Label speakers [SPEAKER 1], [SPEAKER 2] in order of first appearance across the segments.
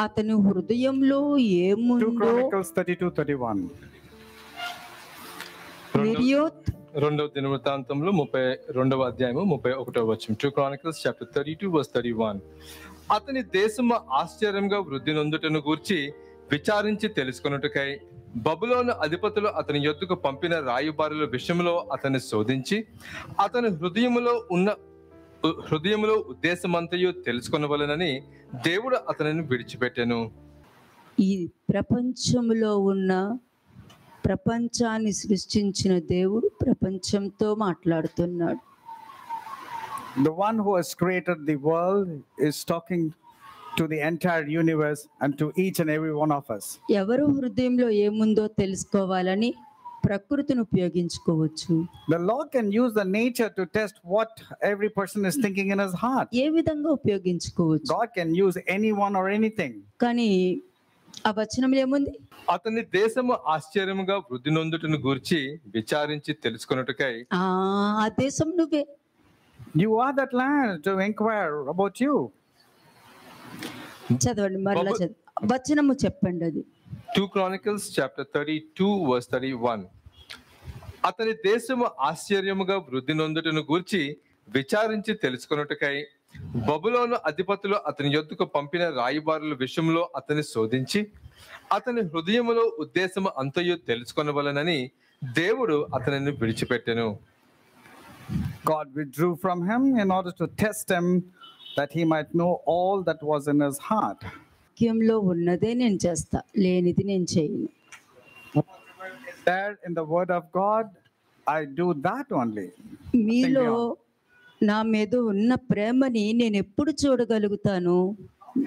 [SPEAKER 1] అతని హృదయంలో
[SPEAKER 2] 2
[SPEAKER 1] ఏముందో
[SPEAKER 2] Chronicles 32:31.
[SPEAKER 1] నెరియోత్
[SPEAKER 3] రెండవ దినవృత్తాంతంలో 32వ అధ్యాయము 31వ వచనం. 2 Chronicles chapter 32 verse 31. అతని దేశము ఆశ్చర్యంగా వృద్ధి నొందుటను గూర్చి విచారించి తెలుసుకొనుటకై బబులోను అధిపతులు అతని యొద్దకు పంపిన రాయుబారుల విషయంలో అతన్ని శోధించి అతని హృదయములో ఉద్దేశమంతయు తెలుసుకొనవలెనని దేవుడు అతనిని విడిచిపెట్టెను.
[SPEAKER 1] ఈ ప్రపంచంలో ఉన్న ప్రపంచాన్ని సృష్టించిన దేవుడు ప్రపంచంతో మాట్లాడుతున్నాడు.
[SPEAKER 2] The one who has created the world is talking to the entire universe and to each and every one of us.
[SPEAKER 1] ఎవరు హృదయంలో ఏముందో తెలుసుకోవాలని ప్రకృతిని ఉపయోగించుకోవచ్చు.
[SPEAKER 2] The Lord can use the nature to test what every person is thinking in his heart.
[SPEAKER 1] ఏ విధంగా ఉపయోగించుకోవచ్చు.
[SPEAKER 2] God can use anyone or anything.
[SPEAKER 1] కానీ ఆ వచనంలో ఏముంది?
[SPEAKER 3] అతని దేశము ఆశ్చర్యముగా వృద్ధి నొందుటను గూర్చి విచారించి తెలుసుకొనుటకై.
[SPEAKER 1] ఆ దేశం నువ్వే.
[SPEAKER 2] You are that land to inquire about you.
[SPEAKER 1] చదవండి మరలా వచనము చెప్పండి. అది
[SPEAKER 3] 2 Chronicles chapter 32 verse 31. అతని దేశము ఆశ్చర్యముగా వృద్ధి నొందుటను గూర్చి విచారించి తెలుసుకొనుటకై బబులోను అధిపతులు అతని యొద్దకు పంపిన రాయబారుల విషయంలో అతన్ని శోధించి అతని హృదయములో ఉద్దేశము అంతయు తెలుసుకొనవలెనని దేవుడు అతనిని విడిచిపెట్టెను.
[SPEAKER 2] God withdrew from him in order to test him that he might know all that was in his heart.
[SPEAKER 1] వాక్యంలో ఉన్నదే నేను చేస్తా, లేనిది నేను చేయను.
[SPEAKER 2] There in the word of God, I do that only.
[SPEAKER 1] మీలో నా మీద ఉన్న ప్రేమని నేను ఎప్పుడు చూడగలుగుతాను?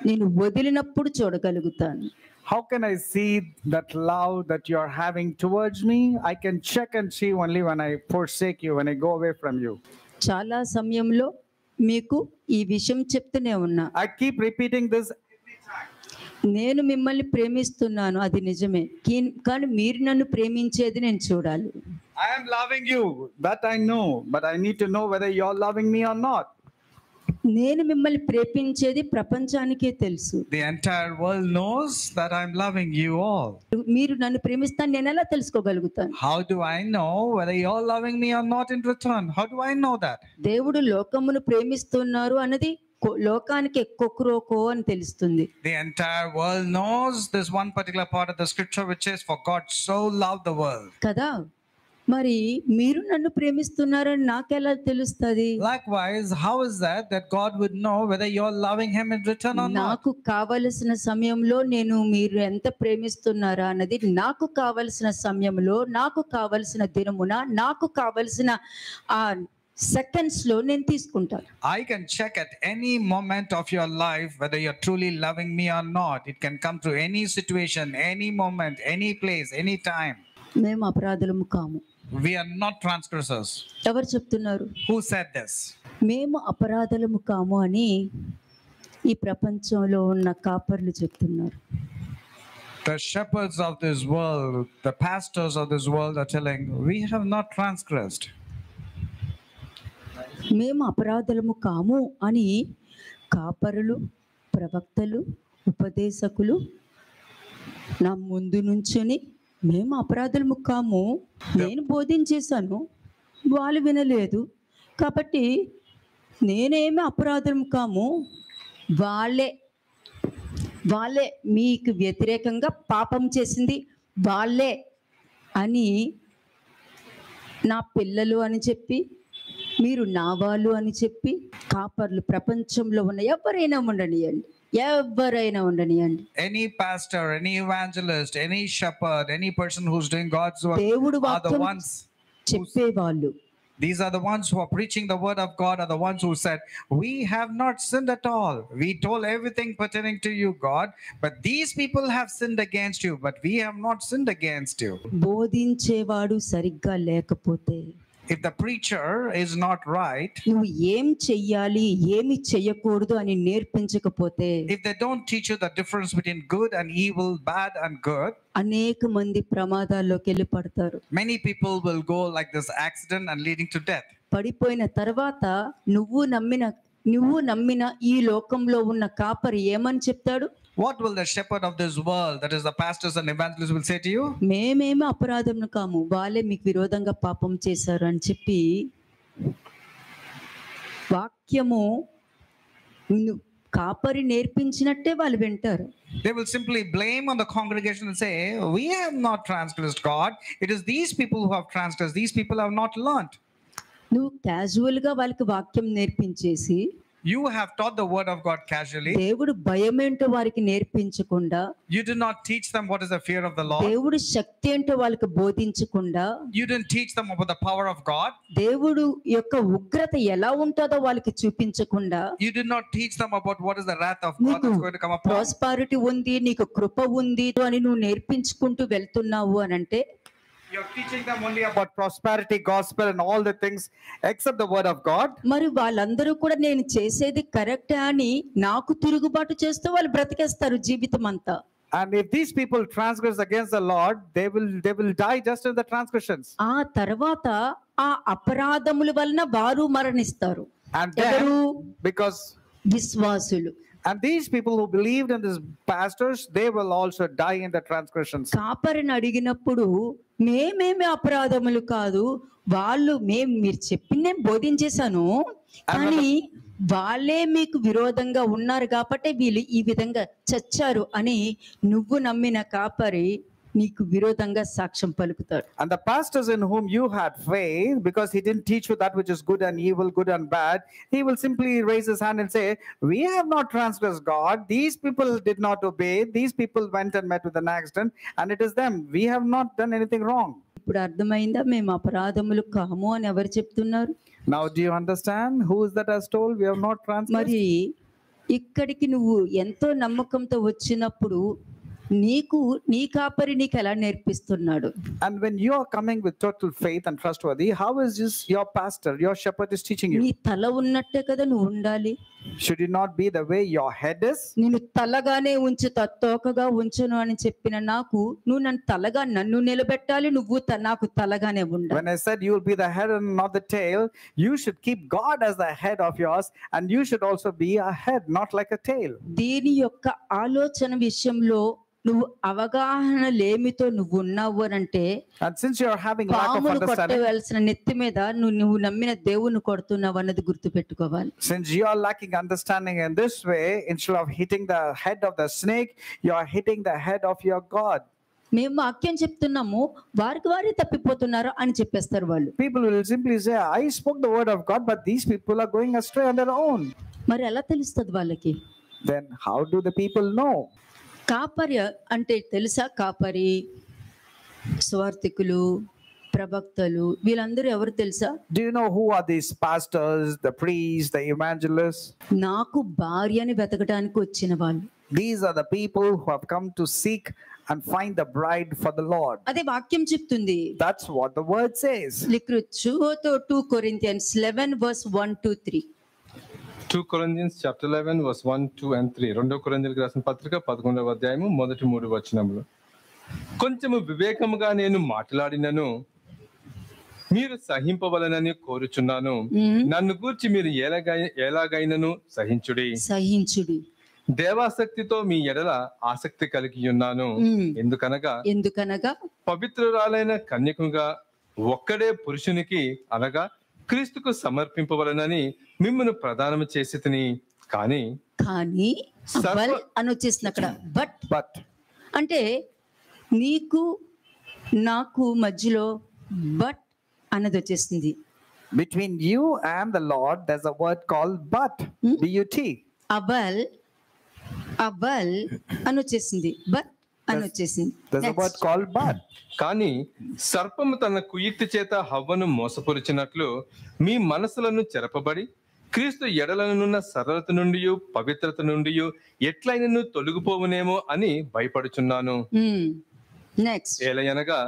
[SPEAKER 1] నేను వదిలినప్పుడు చూడగలుగుతాను.
[SPEAKER 2] How can I see that love that you are having towards me? I can check and see only when I forsake you, when I go away from you.
[SPEAKER 1] చాలా సమయంలో మీకు ఈ విషయం చెప్తూనే ఉన్నా.
[SPEAKER 2] I keep repeating this.
[SPEAKER 1] నేను మిమ్మల్ని ప్రేమిస్తున్నాను, అది నిజమే. కానీ మీరు నన్ను ప్రేమించేది నేను చూడాలి.
[SPEAKER 2] I am loving you, that I know, but I need to know whether you are loving me or not.
[SPEAKER 1] నేను మిమ్మల్ని ప్రేమించేది ప్రపంచానికే తెలుసు.
[SPEAKER 2] The entire world knows that I am loving you all.
[SPEAKER 1] మీరు నన్ను ప్రేమిస్తాను నేను ఎలా తెలుసుకోగలుగుతాను?
[SPEAKER 2] How do I know whether you are loving me or not in return? How do I know that?
[SPEAKER 1] దేవుడు లోకమును ప్రేమిస్తున్నారు అన్నది లోకానికి కొక్రోకో అని తెలుస్తుంది.
[SPEAKER 2] The entire world knows this one particular part of the scripture which says for God so loved the world.
[SPEAKER 1] కదా, మరి మీరు నన్ను ప్రేమిస్తున్నారని నాకెలా తెలుస్తుంది?
[SPEAKER 2] Likewise, how is that God would know whether you are loving him in return or not?
[SPEAKER 1] నాకు కావలసిన సమయంలో నేను మీరు ఎంత ప్రేమిస్తున్నారా అన్నది నాకు కావలసిన సమయంలో, నాకు కావలసిన దినమున, నాకు కావలసిన ఆ సెకండ్స్ లో నేను తీసుకుంటాను.
[SPEAKER 2] I can check at any moment of your life whether you're truly loving me or not. It can come through any situation, any moment, any place, any time.
[SPEAKER 1] మేము అపరాధులము కాము.
[SPEAKER 2] We are not transgressors.
[SPEAKER 1] ఎవరు చెప్తున్నారు?
[SPEAKER 2] Who said this?
[SPEAKER 1] మేము అపరాధులము కాము అని ఈ ప్రపంచంలో ఉన్న కాపర్లు చెప్తున్నారు.
[SPEAKER 2] The shepherds of this world, the pastors of this world are telling, we have not transgressed.
[SPEAKER 1] మేము అపరాధులము కాము అని కాపరులు, ప్రవక్తలు, ఉపదేశకులు నా ముందు నుంచుని మేము అపరాధులము కాము, నేను బోధించేశాను, వాళ్ళు వినలేదు, కాబట్టి నేనేమి అపరాధులము కాము, వాళ్ళే మీకు వ్యతిరేకంగా పాపం చేసింది వాళ్ళే అని, నా పిల్లలు అని చెప్పి, మీరు నా వాళ్ళు అని చెప్పి కాపర్లు ప్రపంచంలో ఉన్న ఎవరైనా ఉండనియండి,
[SPEAKER 2] any pastor, any evangelist, any shepherd, any person who's doing God's work are the ones
[SPEAKER 1] చెప్పేవాళ్ళు.
[SPEAKER 2] These are the ones who are preaching the word of God, are the ones who said, we have not sinned at all. We told everything pertaining to you, God, but these people have sinned against you, but we have not sinned against you.
[SPEAKER 1] బోధించేవాడు సరిగ్గా లేకపోతే,
[SPEAKER 2] if the preacher is not right,
[SPEAKER 1] నువ్వు ఏం చెయ్యాలి ఏమి చెయ్యకూడదు అని నేర్పించకపోతే,
[SPEAKER 2] if they don't teach you the difference between good and evil, bad and good,
[SPEAKER 1] అనేక మంది ప్రమాదాల్లోకి వెళ్ళి పడతారు.
[SPEAKER 2] many people will go like this accident and leading to death.
[SPEAKER 1] పడిపోయిన తర్వాత నువ్వు నమ్మిన ఈ లోకంలో ఉన్న కాపరి ఏమని చెప్తాడు?
[SPEAKER 2] What will the shepherd of this world, that is the pastors and evangelists, will say to you?
[SPEAKER 1] మేమేమి అపరాధమును కాము, వాళ్ళే మీకు విరోధంగా పాపం చేశారు అని చెప్పి వాక్యము కాపరి నేర్పించినట్టే వాళ్ళు వింటారు.
[SPEAKER 2] They will simply blame on the congregation and say, we have not transgressed God. It is these people who have transgressed. These people have not learned.
[SPEAKER 1] నువ్వు క్యాజువల్గా వాళ్ళకి వాక్యం నేర్పించేసి
[SPEAKER 2] You have taught the word of God casually.
[SPEAKER 1] దేవుడు భయం ఏంటో వారికి నేర్పించకుండా,
[SPEAKER 2] You did not teach them what is the fear of the Lord.
[SPEAKER 1] దేవుడు శక్తి ఏంటో వాళ్ళకి బోధించకుండా,
[SPEAKER 2] You didn't teach them about the power of God.
[SPEAKER 1] దేవుడు యొక్క ఉగ్రత ఎలా ఉంటుందో వాళ్ళకి చూపించకుండా,
[SPEAKER 2] You did not teach them about what is the wrath of God that's going to come upon.
[SPEAKER 1] Prosperity ఉంది, నీకు కృప ఉంది అని నువ్వు నేర్పించుకుంటూ వెళ్తున్నావు అని అంటే
[SPEAKER 2] You're teaching them only about prosperity, gospel and all the things except the word of God.
[SPEAKER 1] మరి వాళ్ళందరూ కూడా నేను చేసేది కరెక్ట్ అని నాకు తిరుగుబాటు చేస్తూ వాళ్ళు బ్రతికేస్తారు జీవితం అంతా.
[SPEAKER 2] And if these people transgress against the Lord, they will die just in the transgressions.
[SPEAKER 1] ఆ తర్వాత ఆ అపరాధముల వలన వారు మరణిస్తారు.
[SPEAKER 2] And then, because
[SPEAKER 1] విశ్వాసులు,
[SPEAKER 2] and these people who believed in these pastors, they will also die in the transgressions.
[SPEAKER 1] కాపరిని అడిగినప్పుడు మేమేమి అపరాధములు కాదు, వాళ్ళు మీరు చెప్పి నేను బోధించేశాను కానీ వాళ్ళే మీకు విరోధంగా ఉన్నారు కాబట్టి వీళ్ళు ఈ విధంగా చచ్చారు అని నువ్వు నమ్మిన కాపరి నీకు విరోధంగా సాక్ష్యం పలుకుతాడు.
[SPEAKER 2] And the pastors in whom you had faith, because he didn't teach you that which is good and evil, good and bad, he will simply raise his hand and say, we have not transgressed God. These people did not obey. These people went and met with an accident, and it is them. We have not done anything wrong.
[SPEAKER 1] ఇప్పుడు అర్థమైందా మేము అపరాధములు కాము అని ఎవరు చెప్తున్నారు?
[SPEAKER 2] Now do you understand who is that has told we have not transgressed?
[SPEAKER 1] మరి ఇక్కడికి నువ్వు ఎంతో నమ్మకంతో వచ్చినప్పుడు నీకు నీ కాపరి నీకు ఎలా నేర్పిస్తున్నాడు?
[SPEAKER 2] And when you are coming with total faith and trustworthy, how is this your pastor, your shepherd is teaching you?
[SPEAKER 1] నీ తల ఉన్నట్టే కదా నువ్వు ఉండాలి.
[SPEAKER 2] Should it not be the way your head is?
[SPEAKER 1] నేను తలగానే ఉంచు తోకగా ఉంచును అని చెప్పిన నాకు నువ్వు నన్ను నిలబెట్టాలి, నువ్వు నాకు తలగానే ఉండాలి.
[SPEAKER 2] When I said you will be the head and not the tail, you should keep God as the head of yours, and you should also be a head, not like a tail.
[SPEAKER 1] దీని యొక్క ఆలోచన విషయంలో నువ్వు అవగాహన లేమితో నువ్వు ఉన్నావు అంటే,
[SPEAKER 2] and since you are having lack of understanding,
[SPEAKER 1] కొట్టవలసిన నెత్తి మీద నువ్వు నమ్మిన దేవుని కొడుతున్నావు అన్నది గుర్తుపెట్టుకోవాలి.
[SPEAKER 2] Since you are lacking understanding in this way, instead of hitting the head of the snake, you are hitting the head of your God.
[SPEAKER 1] మేము వాక్యం చెప్తున్నాము, వారే తప్పిపోతున్నారు అని చెప్పేస్తారు వాళ్ళు.
[SPEAKER 2] People will simply say, I spoke the word of God, but these people are going astray on their own.
[SPEAKER 1] మరి ఎలా తెలుస్తుంది వాళ్ళకి?
[SPEAKER 2] Then how do the people know?
[SPEAKER 1] కాపరి అంటే తెలుసా? కాపరి, స్వార్థికులు, ప్రవక్తలు, వీళ్ళందరూ ఎవరు తెలుసా?
[SPEAKER 2] Do you know who are these pastors, the priests, the evangelists?
[SPEAKER 1] నాకు భార్యని వెతకడానికి వచ్చిన వాళ్ళు.
[SPEAKER 2] These are the people who have come to seek and find the bride for the Lord.
[SPEAKER 1] అదే వాక్యం చెప్తుంది.
[SPEAKER 2] That's what the word says.
[SPEAKER 1] లిఖించు 2 Corinthians 11 verse 1 to 3.
[SPEAKER 3] 2 Corinthians chapter 11 verse 1, 2 and 3. 2 కొరింథీయులకు రాసిన పత్రిక 11వ అధ్యాయము మొదటి 3 వచనములు. కొంచెము వివేకముగా నేను మాట్లాడినను మీరు సహింపవలనని కోరుచున్నాను. నన్ను గూర్చి మీరు ఎలాగైనను సహించుడి. దేవాసక్తితో మీ ఎడల ఆసక్తి కలిగి ఉన్నాను. ఎందుకనగా పవిత్రురాలైన కన్యకగా ఒక్కడే పురుషునికి అనగా క్రీస్తుకు సమర్పింపవలనని మిమ్మును ప్రదానము చేసి తిని. కానీ
[SPEAKER 1] అని వచ్చేసింది అక్కడ. బట్ అంటే నీకు నాకు మధ్యలో బట్ అన్నది వచ్చేసింది.
[SPEAKER 2] Between you and the Lord there's a word called but. but.
[SPEAKER 1] Able అని వచ్చేసింది. బట్ అని వచ్చేసింది.
[SPEAKER 2] There's a word called but.
[SPEAKER 3] కానీ సర్పము తన కుయుక్తి చేత హవ్వను మోసపరిచినట్లు మీ మనసులను చెరపబడి క్రీస్తు ఎడలనున్న సరళత నుండి పవిత్రత నుండి ఎట్లయినను తొలగిపోవునేమో అని భయపడుచున్నాను.
[SPEAKER 1] నెక్స్ట్
[SPEAKER 3] ఏలయనగా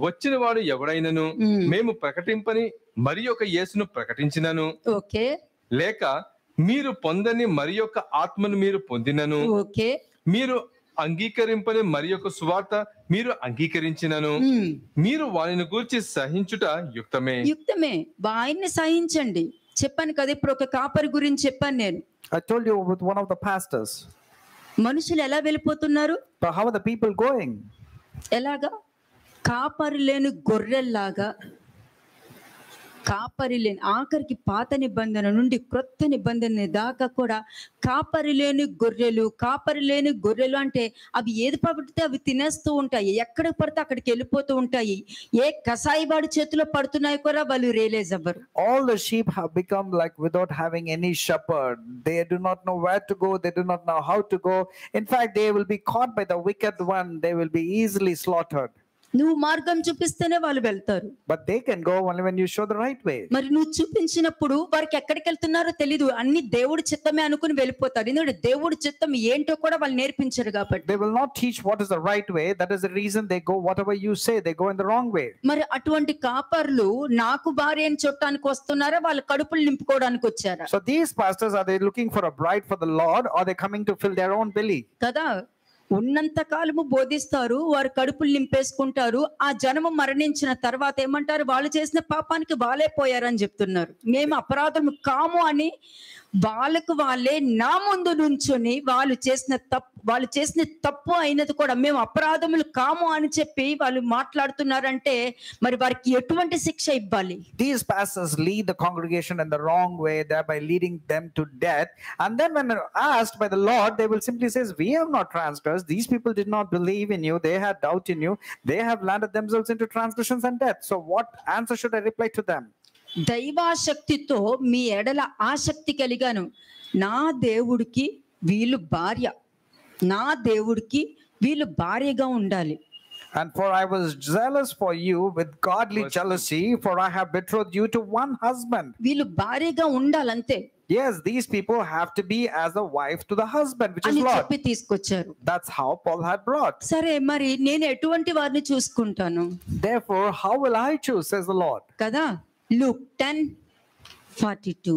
[SPEAKER 3] వచ్చిన వాడు ఎవడైనను మేము ప్రకటింపని మరి ఒక యేసును ప్రకటించినను, లేక మీరు పొందని మరి ఒక ఆత్మను మీరు పొందినను, మీరు అంగీకరింపని మరి ఒక సువార్త మీరు అంగీకరించినను, మీరు వారిని గూర్చి సహించుట యుక్తమే.
[SPEAKER 1] ఆయన్ని సహించండి. చెప్పాను కదా ఇప్పుడు ఒక కాపరి గురించి చెప్పాను నేను.
[SPEAKER 2] I told you with one of the pastors.
[SPEAKER 1] మనుషులు ఎలా వెళ్ళిపోతున్నారు?
[SPEAKER 4] But how are the people going?
[SPEAKER 1] ఎలాగా? కాపరి లేని గొర్రెల్లాగా, కాపరి లేని, ఆఖరికి పాత నిబంధన నుండి క్రొత్త నిబంధన దాకా కూడా కాపరి లేని గొర్రెలు అంటే అవి ఏది పడితే అవి తినేస్తూ ఉంటాయి, ఎక్కడికి పడితే అక్కడికి వెళ్ళిపోతూ ఉంటాయి. ఏ కసాయివాడి చేతిలో పడుతున్నాయి కూడా వాళ్ళు రియలైజ్ అవ్వరు.
[SPEAKER 4] All the sheep have become like without having any shepherd. They do not know where to go. They do not know how to go. In fact, they will be caught by the wicked one. They will be easily slaughtered.
[SPEAKER 1] నువ్వు మార్గం చూపిస్తేనే వాళ్ళు వెళ్తారు.
[SPEAKER 4] But they can go only when you show the right way.
[SPEAKER 1] మరి నువ్వు చూపించినప్పుడు వారికి ఎక్కడికి వెళ్తున్నారో తెలీదు, అన్ని దేవుడి చిత్తమే అనుకుని వెళ్ళిపోతారు. ఎందుకంటే దేవుడి చిత్తం ఏంటో కూడా వాళ్ళు నేర్పించరు కాబట్టి.
[SPEAKER 4] They will not teach what is the right way. That is the reason they go whatever you say. They go in the wrong way.
[SPEAKER 1] మరి అటువంటి కాపర్లు నాకు భార్య అని చూడటానికి వస్తున్నారా, వాళ్ళ కడుపులు నింపుకోవడానికి వచ్చారా?
[SPEAKER 4] So these pastors, are they looking for a bride for the Lord, or are they coming to fill their own belly?
[SPEAKER 1] కదా, ఉన్నంత కాలము బోధిస్తారు, వారు కడుపులు నింపేసుకుంటారు. ఆ జనము మరణించిన తర్వాత ఏమంటారు? వాళ్ళు చేసిన పాపానికి వాళ్ళే పోయారని చెప్తున్నారు. మేము అపరాధము కాము అని వాళ్ళకు వాళ్ళే నా ముందు నుంచుని వాళ్ళు చేసిన తప్పు అయినది కూడా మేము అపరాధములు కాము అని చెప్పి వాళ్ళు మాట్లాడుతున్నారంటే మరి వారికి ఎటువంటి శిక్ష ఇవ్వాలి?
[SPEAKER 4] These pastors lead the congregation in the wrong way, thereby leading them to death. And then when asked by the Lord, they will simply say, we have not transgressed. These people did not believe in you. They had doubt in you. They have landed themselves into transgressions and death. So what answer should I reply to them?
[SPEAKER 1] దైవాశక్తితో మీ ఎడల ఆసక్తి కలిగాను. నా దేవుడికి వీళ్ళు భార్యగా ఉండాలి.
[SPEAKER 4] And for I was zealous for you with godly jealousy, for I have betrothed you to one husband.
[SPEAKER 1] వీళ్ళు భార్యగా ఉండాలంతే.
[SPEAKER 4] Yes, these people have to be as a wife to the husband, which is
[SPEAKER 1] అని
[SPEAKER 4] Lord.
[SPEAKER 1] చెప్పి తీసుకొచ్చారు.
[SPEAKER 4] That's how Paul had brought.
[SPEAKER 1] సరే, మరి నేను ఎటువంటి వారిని చూసుకుంటాను?
[SPEAKER 4] Therefore, how will I choose, says the Lord.
[SPEAKER 1] కదా, Luke 10:42.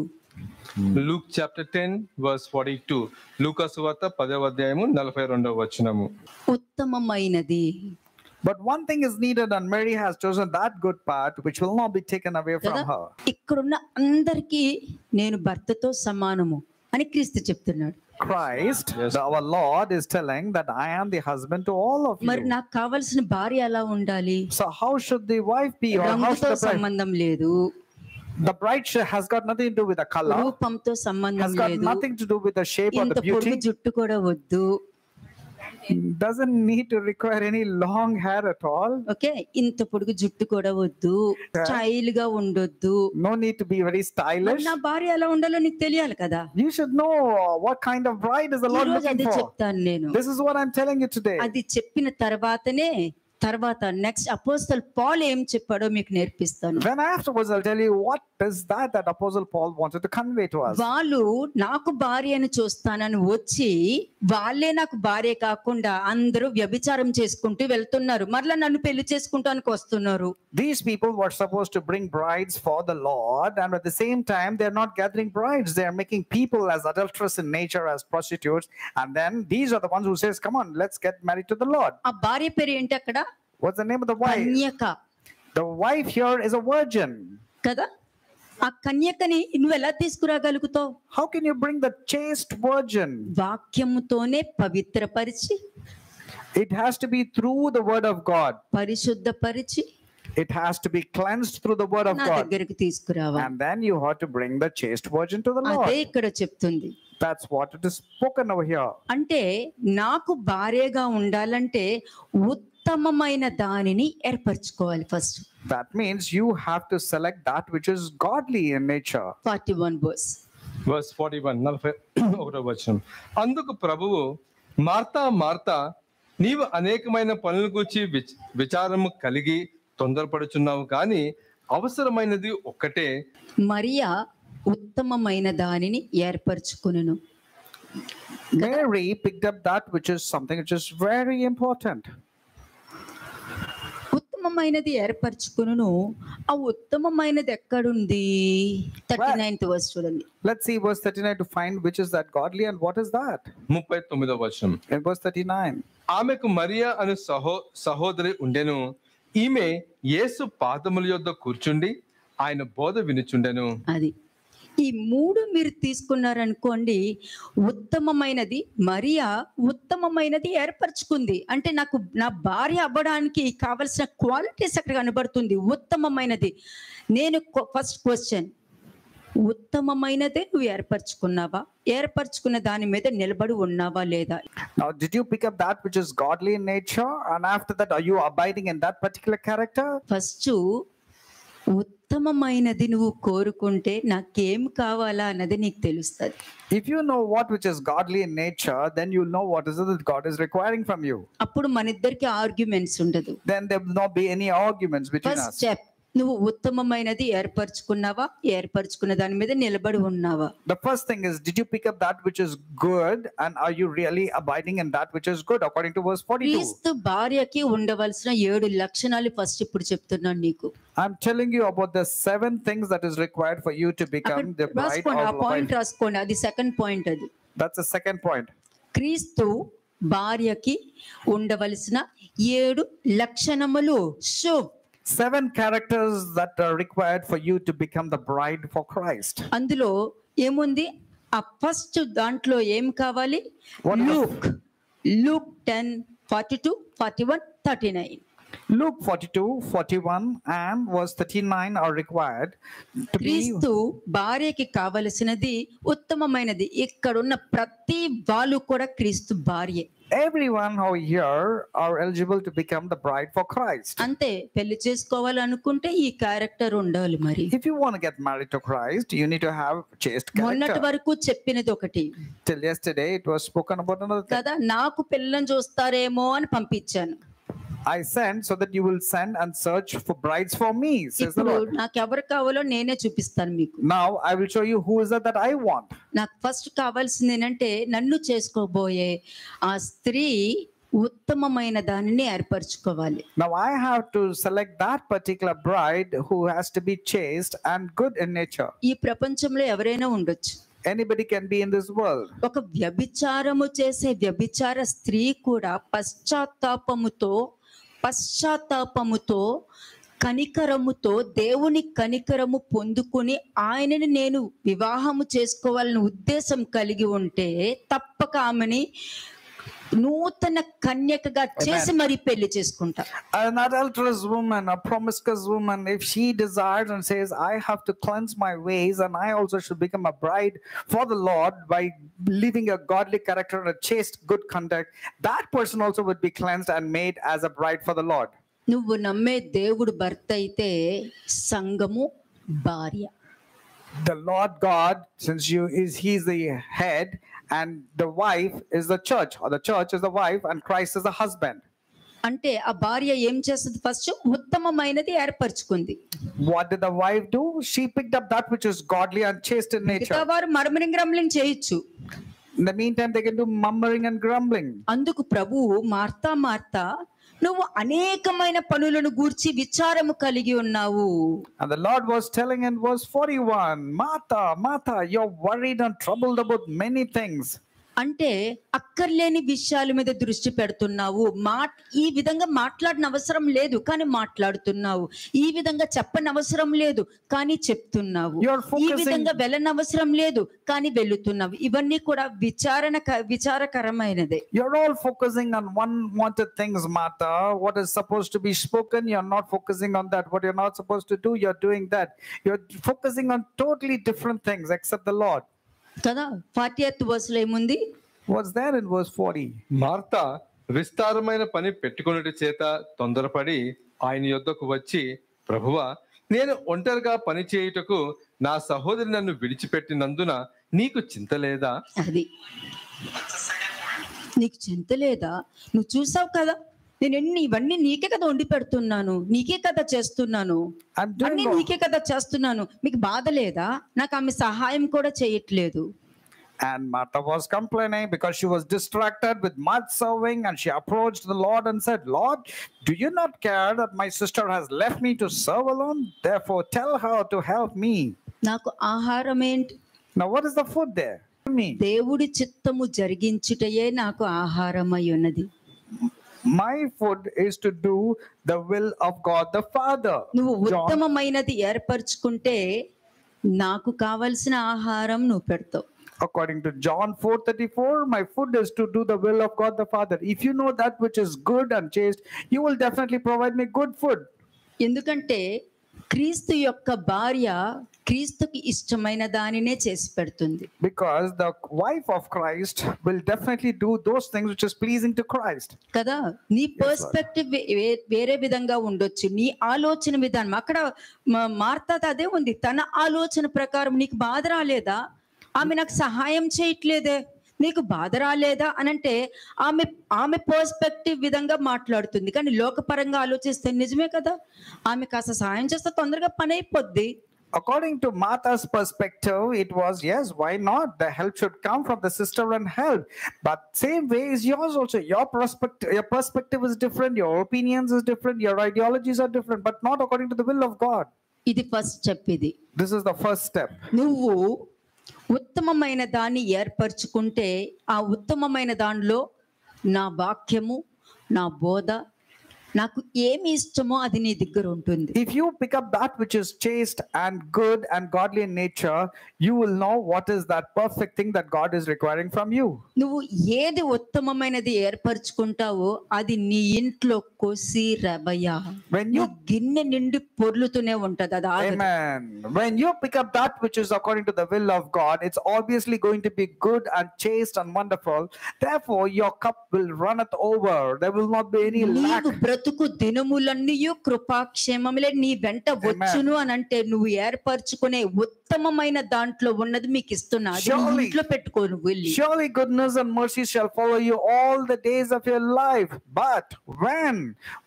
[SPEAKER 3] Luke chapter 10 verse 42. లూకా సువార్త 10వ అధ్యాయము 42వ వచనము.
[SPEAKER 1] ఉత్తమమైనది.
[SPEAKER 4] But one thing is needed, and Mary has chosen that good part which will not be taken away from her.
[SPEAKER 1] ఇక్కడున్న అందరికీ నేను భర్తతో సమానము అని క్రీస్తు చెప్తున్నాడు.
[SPEAKER 4] Christ, our Lord, is telling that I am the husband to all of you.
[SPEAKER 1] మరి నాకు కావాల్సిన భార్య ఎలా ఉండాలి?
[SPEAKER 4] So how should the wife be, or how
[SPEAKER 1] రంగుతో
[SPEAKER 4] should the bride?
[SPEAKER 1] సంబంధం లేదు.
[SPEAKER 4] The bride has got nothing to do with the color,
[SPEAKER 1] రూపంతో సంబంధం
[SPEAKER 4] has got
[SPEAKER 1] లేదు.
[SPEAKER 4] nothing to do with the shape or
[SPEAKER 1] ఇంత
[SPEAKER 4] the
[SPEAKER 1] పొడుగు
[SPEAKER 4] beauty.
[SPEAKER 1] జుట్టు కూడా వద్దు.
[SPEAKER 4] Doesn't need to require any long hair at all.
[SPEAKER 1] Okay, ఇంత పొడుగు జుట్టు కూడా వద్దు, స్టైల్ గా ఉండొద్దు.
[SPEAKER 4] No need to be very stylish.
[SPEAKER 1] నా భార్య ఎలా ఉండాలో నీకు తెలియాలి కదా.
[SPEAKER 4] You should know what kind of bride is the Lord
[SPEAKER 1] ఈ రోజు
[SPEAKER 4] looking
[SPEAKER 1] అది
[SPEAKER 4] for.
[SPEAKER 1] చెప్తాను నేను.
[SPEAKER 4] This is what I'm telling you today.
[SPEAKER 1] అది చెప్పిన తర్వాత నెక్స్ట్ అపోస్తల్ పాల్ ఏం చెప్పాడో మీకు నేర్పిస్తాను.
[SPEAKER 4] Then afterwards I'll tell you what is that Apostle Paul wanted to convey to us.
[SPEAKER 1] వాళ్ళు నాకు భార్యను చూస్తానని వచ్చి వాళ్ళే నాకు భార్య కాకుండా అందరూ వ్యభిచారం చేసుకుంటూ వెళ్తున్నారు. మరలా నన్ను పెళ్లి చేసుకుంటానికి వస్తున్నారు.
[SPEAKER 4] These people were supposed to bring brides for the Lord, and at the same time they're not gathering brides. They are making people as adulterous in nature, as prostitutes, and then these are the ones who says, come on, let's get married to the Lord.
[SPEAKER 1] ఆ భార్య పేరు ఏంటి అక్కడ?
[SPEAKER 4] What's the name of the wife?
[SPEAKER 1] Kanyaka.
[SPEAKER 4] The wife here is a virgin.
[SPEAKER 1] కదా, ఆ కన్యకని నువ్వు ఎలా తీసుకురాగలుగుతావు?
[SPEAKER 4] How can you bring the chaste virgin?
[SPEAKER 1] వాక్యముతోనే పవిత్రపరిచి,
[SPEAKER 4] It has to be through the word of God.
[SPEAKER 1] పరిశుద్ధపరిచి,
[SPEAKER 4] It has to be cleansed through the word of
[SPEAKER 1] నా
[SPEAKER 4] God.
[SPEAKER 1] దగ్గరికి తీసుకురావాలి.
[SPEAKER 4] And then you have to bring the chaste virgin to the
[SPEAKER 1] అదే
[SPEAKER 4] Lord.
[SPEAKER 1] ఇక్కడ చెప్తుంది.
[SPEAKER 4] That's what it is spoken over here.
[SPEAKER 1] అంటే నాకు భార్యగా ఉండాలంటే ఉత్తమమైన దానిని ఏర్పరచుకోవాలి first.
[SPEAKER 4] That means you have to select that which is godly in nature.
[SPEAKER 1] 41 verse.
[SPEAKER 3] verse 41 41వ వచనం. అందుకు ప్రభువు, మార్తా నీవు అనేకమైన పనుల గురించి విచారము కలిగి తొందరపడుచున్నావు, కానీ అవసరమైనది ఒక్కటే.
[SPEAKER 1] మరియా ఉత్తమమైన దానిని ఏర్పరచుకును.
[SPEAKER 4] Mary picked up that which is something which is very important.
[SPEAKER 1] ఉత్తమమైనది ఏర్పరచుకును. ఆ ఉత్తమమైనది ఎక్కడుంది? 39th verse చూడండి.
[SPEAKER 4] Let's see verse 39 to find which is that godly and what is that.
[SPEAKER 3] 39వ వచనం.
[SPEAKER 4] In verse 39.
[SPEAKER 3] ఆమెకు మరియా అను సహోదరి ఉండెను. ఈమె యేసు పాదముల యొద్ద కూర్చుండి ఆయన బోధ వినుచుండెను.
[SPEAKER 1] అది ఈ మూడు మీరు తీసుకున్నారనుకోండి, ఉత్తమమైనది మరియా ఉత్తమమైనది ఏర్పరచుకుంది. అంటే నాకు నా భార్య అవ్వడానికి కావలసిన క్వాలిటీస్ అక్కడ కనబడుతుంది. ఉత్తమమైనది. నేను ఫస్ట్ క్వశ్చన్, ఉత్తమమైనదే నువ్వు ఏర్పరచుకున్నావా? ఏర్పరచుకున్న దాని మీద నిలబడి ఉన్నావా లేదా?
[SPEAKER 4] Now, did you pick up that which is godly in nature? And after that, are you abiding in that particular character?
[SPEAKER 1] First ఉత్తమమైనది నువ్వు కోరుకుంటే నాకేం కావాలా అన్నది నీకు తెలుస్తుంది.
[SPEAKER 4] If you know what which is godly in nature, then you'll know what is it that God is requiring from you.
[SPEAKER 1] అప్పుడు మన ఇద్దరికి ఆర్గ్యుమెంట్స్ ఉండదు.
[SPEAKER 4] Then there will not be any arguments between
[SPEAKER 1] first
[SPEAKER 4] us.
[SPEAKER 1] Step, నువ్వు ఉత్తమమైనది ఏర్పరచుకున్నావా? ఏర్పరచుకున్న దాని మీద నిలబడి ఉన్నావా?
[SPEAKER 4] The first thing is, did you pick up that which is good, and are you really abiding in that which is good, according to verse 42?
[SPEAKER 1] క్రీస్తు భార్యకి ఉండవలసిన 7 లక్షణాలు ఫస్ట్ ఇప్పుడు చెప్తున్నాను నీకు.
[SPEAKER 4] I'm telling you about the 7 things that is required for you to become the bride
[SPEAKER 1] రాసుకోండి, ఆ
[SPEAKER 4] of
[SPEAKER 1] point
[SPEAKER 4] wife.
[SPEAKER 1] రాసుకోండి. అది సెకండ్ పాయింట్. అది
[SPEAKER 4] That's the second point.
[SPEAKER 1] క్రీస్తు భార్యకి ఉండవలసిన 7 లక్షణములు. Shubh
[SPEAKER 4] 7 characters that are required for you to become the bride for Christ.
[SPEAKER 1] అందులో ఏముంది? ఆ ఫస్ట్ దాంట్లో ఏం కావాలి?
[SPEAKER 4] What is-
[SPEAKER 1] Luke 10:42, 41, 39.
[SPEAKER 4] Luke 42, 41 and verse 39 are required to be.
[SPEAKER 1] క్రీస్తు భార్యకి కావలసినది ఉత్తమమైనది. ఇక్కడున్న ప్రతి వాళ్ళు కూడా క్రీస్తు భార్యే.
[SPEAKER 4] Everyone over here are eligible to become the bride for Christ.
[SPEAKER 1] అంతే. పెళ్లి చేసుకోవాలనుకుంటే ఈ క్యారెక్టర్ ఉండాలి. మరి
[SPEAKER 4] If you want to get married to Christ, you need to have chaste
[SPEAKER 1] మొన్నటి
[SPEAKER 4] character.
[SPEAKER 1] వరకు చెప్పినది ఒకటి
[SPEAKER 4] Till yesterday, it was spoken about another thing.
[SPEAKER 1] కదా, నాకు పిల్లని చూస్తారేమో అని పంపించాను.
[SPEAKER 4] I sent so that you will send and search for brides for me, says the
[SPEAKER 1] ఇప్పుడు
[SPEAKER 4] Lord.
[SPEAKER 1] నాకు ఎవరు కావాలో నేనే చూపిస్తాను మీకు.
[SPEAKER 4] Now I will show you who is it that I want.
[SPEAKER 1] నాకు ఫస్ట్ కావాల్సింది ఏంటంటే, నన్ను చేసుకోబోయే ఆ స్త్రీ ఉత్తమమైన దానిని ఏర్పరచుకోవాలి.
[SPEAKER 4] Now I have to select that particular bride who has to be chaste and good in nature.
[SPEAKER 1] ఈ ప్రపంచంలో ఎవరైనా ఉండొచ్చు.
[SPEAKER 4] Anybody can be in this world.
[SPEAKER 1] ఒక వ్యభిచారము చేసే వ్యభిచార స్త్రీ కూడా పశ్చాత్తాపముతో కనికరముతో దేవుని కనికరము పొందుకుని ఆయనని నేను వివాహము చేసుకోవాలని ఉద్దేశం కలిగి ఉంటే తప్పక ఆమెని నూతన కన్యకగా చేసి మరి పెళ్లి చేసుకుంటా.
[SPEAKER 4] An adulterous woman, a promiscuous woman, if she desires and says, I have to cleanse my ways and I also should become a bride for the Lord by living a godly character and a chaste good conduct, that person also would be cleansed and made as a bride for the Lord.
[SPEAKER 1] నువ్వు నమ్మే దేవుడు భర్త అయితే సంఘము భార్య.
[SPEAKER 4] The Lord God, since he's the head, and the wife is the church, or the church is the wife and Christ is the husband.
[SPEAKER 1] అంటే ఆ భార్య ఏం చేస్తుంది? ఫస్ట్ ఉత్తమమైనది ఏర్పరచుకుంది.
[SPEAKER 4] What did the wife do? She picked up that which is godly and chaste in nature.
[SPEAKER 1] వారు murmuring grumbling చేయొచ్చు.
[SPEAKER 4] In the meantime, they can do murmuring and grumbling.
[SPEAKER 1] అందుకు ప్రభువు, మార్తా నువ్వు అనేకమైన పనులను గూర్చి విచారము కలిగి ఉన్నావు.
[SPEAKER 4] And the Lord was telling in verse 41, Martha, you're worried and troubled about many things.
[SPEAKER 1] అంటే అక్కర్లేని విషయాల మీద దృష్టి పెడుతున్నావు. ఈ విధంగా మాట్లాడిన అవసరం లేదు కానీ మాట్లాడుతున్నావు. ఈ విధంగా చెప్పని అవసరం లేదు కానీ చెప్తున్నావు. ఈ విధంగా వెళ్ళని అవసరం లేదు కానీ వెళుతున్నావు. ఇవన్నీ కూడా విచారకరమైనదే.
[SPEAKER 4] You're all focusing on unwanted things, Martha. What is supposed to be spoken, you're not focusing on that. What you're not supposed to do, you're doing that. You're focusing on totally different things except the Lord.
[SPEAKER 1] కదా. 40th verse ఏముంది?
[SPEAKER 4] What's there in verse 40?
[SPEAKER 3] Martha విస్తారమైన పని పెట్టుకొనుట చేత తొందరపడి ఆయన యొద్దకు వచ్చి, ప్రభువా, నేను ఒంటరిగా పని చేయుటకు నా సహోదరి నన్ను విడిచిపెట్టినందున నీకు చింత లేదా?
[SPEAKER 1] అది నీకు చింత లేదా? నువ్వు చూసావు కదా, నేను ఇవన్నీ నీకే కదా వండి పెడుతున్నాను, నీకే కదా చేస్తున్నాను, అన్ని నీకే కదా చేస్తున్నాను. మీకు బాధ లేదా? నాకు ఆమె సహాయం కూడా చేయట్లేదు.
[SPEAKER 4] And Martha was complaining because she was distracted with much serving, and she approached the Lord and said, Lord, do you not care that my sister has left me to serve alone? Therefore tell her to help me.
[SPEAKER 1] నాకు ఆహారం ఏంటి?
[SPEAKER 4] Now what is the food there?
[SPEAKER 1] దేవుడి చిత్తము జరిగించుటయే నాకు ఆహారమై ఉన్నది.
[SPEAKER 4] My food is to do the will of God the Father.
[SPEAKER 1] నువ్వు ఉత్తమమైనది ఏర్పరచుకుంటే నాకు కావలసిన ఆహారం నువ్వు పెడతావు.
[SPEAKER 4] According to John 4:34, my food is to do the will of God the Father. If you know that which is good and chaste, you will definitely provide me good food.
[SPEAKER 1] ఎందుకంటే క్రీస్తు యొక్క భార్య క్రీస్తుకి ఇష్టమైన దానినే చేసి పెడుతుంది.
[SPEAKER 4] Because the wife of Christ will definitely do those things which is pleasing to Christ.
[SPEAKER 1] కదా, నీ పర్స్పెక్టివ్ వేరే విధంగా ఉండొచ్చు, నీ ఆలోచన విధానం. అక్కడ మార్తా అదే ఉంది, తన ఆలోచన ప్రకారం నీకు బాధ రాలేదా, ఆమె నాకు సహాయం చేయట్లేదే, నీకు బాధ రాలేదా అని అంటే ఆమె పర్స్పెక్టివ్ విధంగా మాట్లాడుతుంది. కానీ లోకపరంగా ఆలోచిస్తే నిజమే కదా, ఆమె కాస్త సహాయం చేస్తే తొందరగా పని అయిపోద్ది.
[SPEAKER 4] According to Martha's perspective, it was, yes, why not? The help should come from the sister and help. But same way is yours also. Your perspective is different, your opinions is different, your ideologies are different, but not according to the will of God.
[SPEAKER 1] ఇది first step. ఇది
[SPEAKER 4] This is the first step.
[SPEAKER 1] నువ్వు ఉత్తమమైన దాన్ని ఏర్పరచుకుంటే ఆ ఉత్తమమైన దానిలో నా వాక్యము, నా బోధ, నాకు ఏమి ఇష్టమో అది నీ దగ్గర ఉంటుంది.
[SPEAKER 4] If you pick up that which is chaste and good and godly in nature, you will know what is that perfect thing that God is requiring from you.
[SPEAKER 1] నువ్వు ఏది ఉత్తమమైనది ఏర్పరచుకుంటావో అది నీ ఇంట్లో కొసి రబయ గిన్నె నిండి పొర్లుతూనే ఉంటది. అది ఆగదు.
[SPEAKER 4] Amen. When you pick up that which is according to the will of God, it's obviously going to be good and chaste and wonderful. Therefore, your cup will runneth over. There will not be any lack.
[SPEAKER 1] బ్రతుకు దినములన్నీ కృపాక్షేమములే నీ వెంట వచ్చును అని అంటే నువ్వు ఏర్పరచుకునే ఉత్తమమైన దాంట్లో ఉన్నది మీకు ఇస్తున్నా, ఇంట్లో పెట్టుకోను వెళ్ళి.
[SPEAKER 4] Surely goodness and mercy shall follow you all the days of your life. But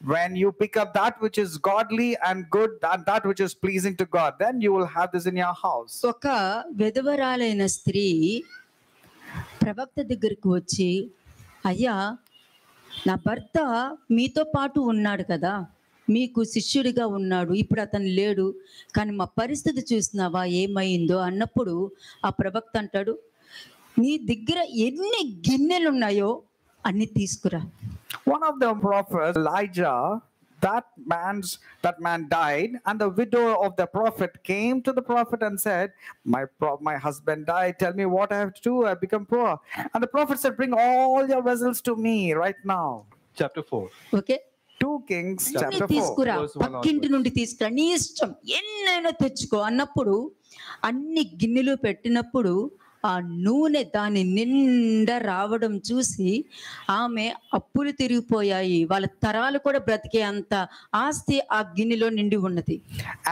[SPEAKER 4] when you pick up that which is godly and good and that which is pleasing to God, then you will have this in your house.
[SPEAKER 1] ఒక విధవరాలైన స్త్రీ ప్రవక్త దగ్గరికి వచ్చి, అయ్యా నా భర్త మీతో పాటు ఉన్నాడు కదా, మీకు శిష్యుడిగా ఉన్నాడు, ఇప్పుడు అతను లేడు, కానీ మా పరిస్థితి చూసినావా ఏమైందో అన్నప్పుడు ఆ ప్రవక్త అంటాడు, నీ దగ్గర ఎన్ని గిన్నెలు ఉన్నాయో అన్ని తీసుకురా.
[SPEAKER 4] One of the prophets, Elijah, that man died, and the widow of the prophet came to the prophet and said, my husband died, tell me what I have to do, I have become poor. And the prophet said, bring all your vessels to me right now.
[SPEAKER 3] Chapter 4.
[SPEAKER 1] Okay,
[SPEAKER 4] 2 Kings chapter 4.
[SPEAKER 1] తీసుకురా, పక్కింటి నుండి తీసుకురా, నీ ఇష్టం ఎన్నైనా తెచ్చుకో అన్నప్పుడు అన్ని గిన్నెలు పెట్టినప్పుడు ఆ నూనె దాని నిండా రావడం చూసి ఆమె అప్పులు తిరిగిపోయాయి, వాళ్ళ తరాలు కూడా బ్రతికే అంత ఆస్తి ఆ గిన్నెలో నిండి ఉన్నది.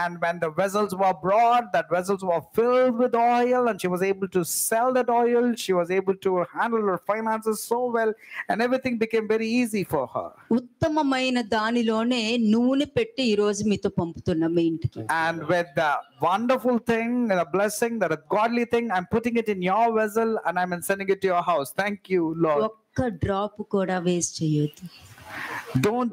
[SPEAKER 4] And when the vessels were brought, that vessels were filled with oil, and she was able to sell that oil. She was able to handle her finances so well, and everything became very easy for her.
[SPEAKER 1] ఉత్తమమైన దానిలోనే నూనె పెట్టి ఈ రోజు మీతో పంపుతున్నా మీ ఇంటికి.
[SPEAKER 4] And with the wonderful thing, the blessing, that a godly thing, I'm putting it in your vessel and I'm sending it to your house. Thank you, Lord.
[SPEAKER 1] ఒక్క డ్రాప్ కూడా వేస్ట్ చేయొద్దు.
[SPEAKER 4] Don't